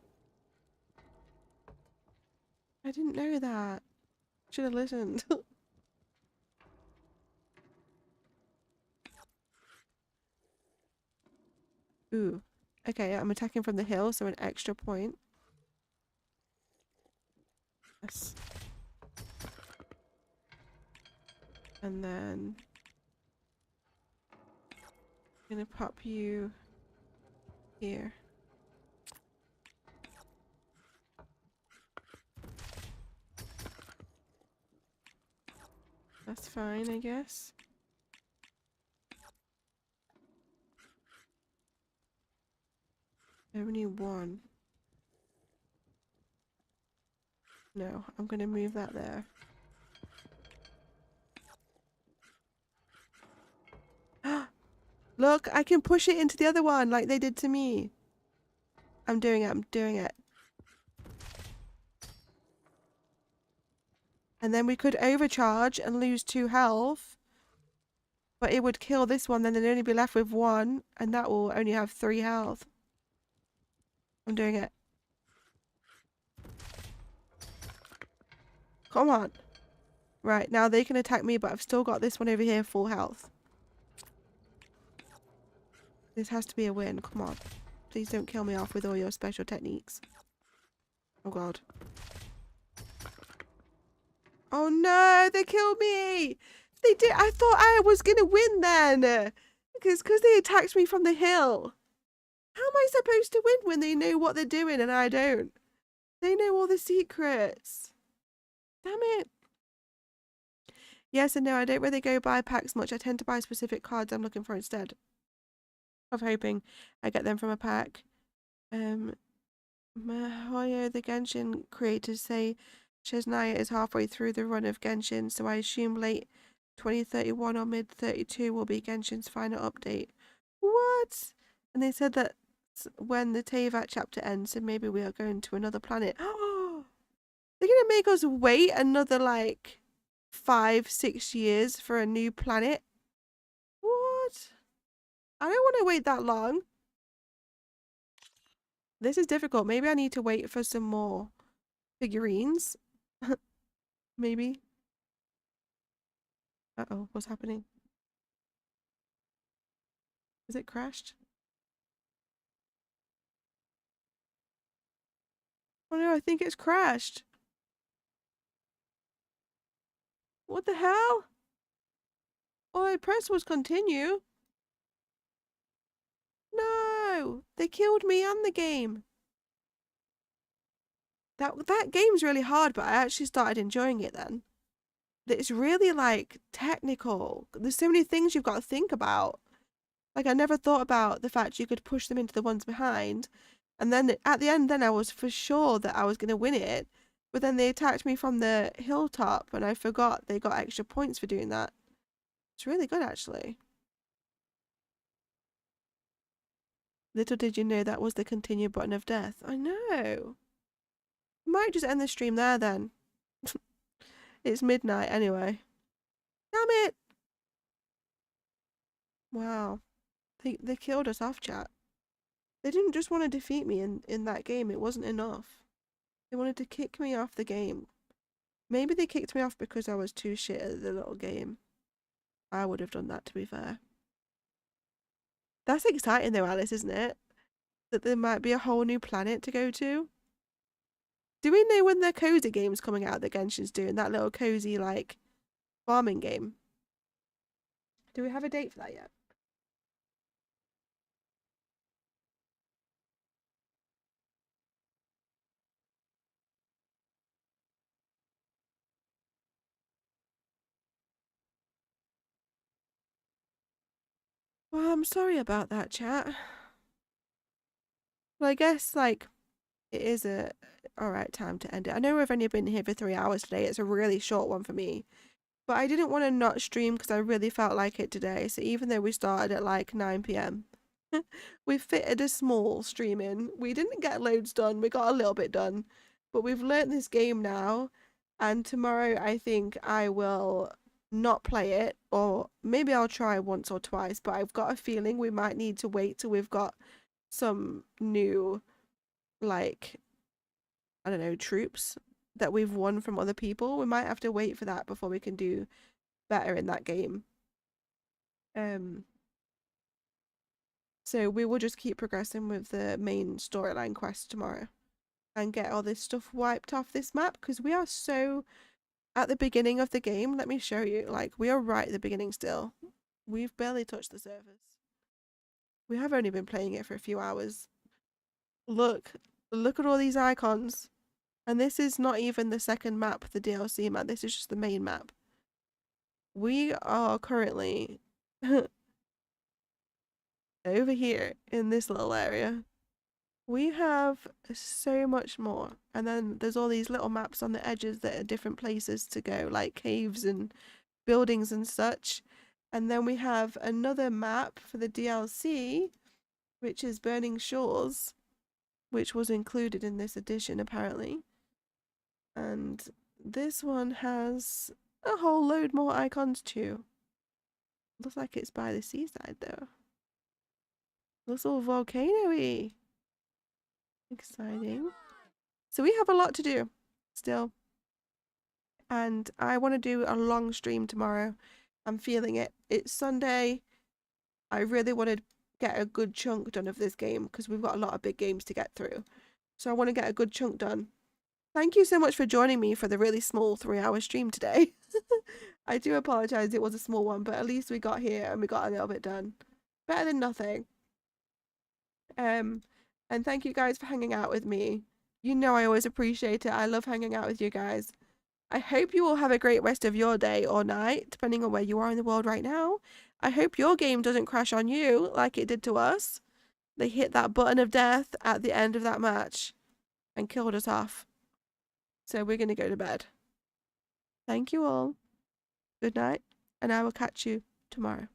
[SPEAKER 1] I didn't know that. Should have listened. Ooh. Okay, I'm attacking from the hill, so an extra point. Yes. And then I'm gonna pop you here. That's fine, I guess. Only one. No, I'm gonna move that there. Look, I can push it into the other one like they did to me. I'm doing it, I'm doing it. And then we could overcharge and lose 2 health. But it would kill this one, then they'd only be left with 1. And that will only have 3 health. I'm doing it. Come on. Right, now they can attack me, but I've still got this one over here full health. This has to be a win, come on. Please don't kill me off with all your special techniques. Oh god. Oh no, they killed me! They did. I thought I was gonna win then! Because they attacked me from the hill. How am I supposed to win when they know what they're doing and I don't? They know all the secrets. Damn it. Yes and no, I don't really go buy packs much. I tend to buy specific cards I'm looking for instead of hoping I get them from a pack. Mahoyo, the Genshin creators say Chesnaya is halfway through the run of Genshin, so I assume late 2031 or mid 32 will be Genshin's final update. What? And they said that when the Teyvat chapter ends, so maybe we are going to another planet. Oh, they're gonna make us wait another like 5-6 years for a new planet. What? I don't want to wait that long. This is difficult. Maybe I need to wait for some more figurines. Maybe. Uh-oh, what's happening? Is it crashed? Oh no, I think it's crashed. What the hell? All I pressed was continue. No! They killed me and the game. That game's really hard, but I actually started enjoying it then. It's really like technical. There's so many things you've got to think about. Like I never thought about the fact you could push them into the ones behind. And then at the end then I was for sure that I was going to win it. But then they attacked me from the hilltop and I forgot they got extra points for doing that. It's really good actually. Little did you know that was the continue button of death. I know. Might just end the stream there then. It's midnight anyway. Damn it! Wow. They killed us off, chat. They didn't just want to defeat me in that game. It wasn't enough. They wanted to kick me off the game. Maybe they kicked me off because I was too shit at the little game. I would have done that, to be fair. That's exciting though, Alice, isn't it? That there might be a whole new planet to go to. Do we know when the Cosy game's coming out that Genshin's doing? That little cozy, like, farming game. Do we have a date for that yet? Well, I'm sorry about that, chat. Well, I guess, like, it is a alright time to end it. I know we've only been here for 3 hours today. It's a really short one for me. But I didn't want to not stream because I really felt like it today. So even though we started at like 9 p.m, we fitted a small stream in. We didn't get loads done. We got a little bit done. But we've learnt this game now. And tomorrow I think I will not play it. Or maybe I'll try once or twice. But I've got a feeling we might need to wait till we've got some new, like, I don't know, troops that we've won from other people. We might have to wait for that before we can do better in that game. So we will just keep progressing with the main storyline quest tomorrow and get all this stuff wiped off this map, because we are so at the beginning of the game. Let me show you. Like, we are right at the beginning still. We've barely touched the surface. We have only been playing it for a few hours. Look at all these icons. And this is not even the second map, the DLC map. This is just the main map. We are currently over here in this little area. We have so much more. And then there's all these little maps on the edges that are different places to go, like caves and buildings and such. And then we have another map for the DLC, which is Burning Shores, which was included in this edition apparently. And this one has a whole load more icons too. Looks like it's by the seaside though. Looks all volcano-y. Exciting. So we have a lot to do still. And I want to do a long stream tomorrow. I'm feeling it. It's Sunday. I really want to get a good chunk done of this game because we've got a lot of big games to get through. So I want to get a good chunk done. Thank you so much for joining me for the really small 3-hour stream today. I do apologize, it was a small one, but at least we got here and we got a little bit done. Better than nothing. And thank you guys for hanging out with me. You know I always appreciate it. I love hanging out with you guys. I hope you all have a great rest of your day or night, depending on where you are in the world right now. I hope your game doesn't crash on you like it did to us. They hit that button of death at the end of that match and killed us off. So we're going to go to bed. Thank you all. Good night, and I will catch you tomorrow.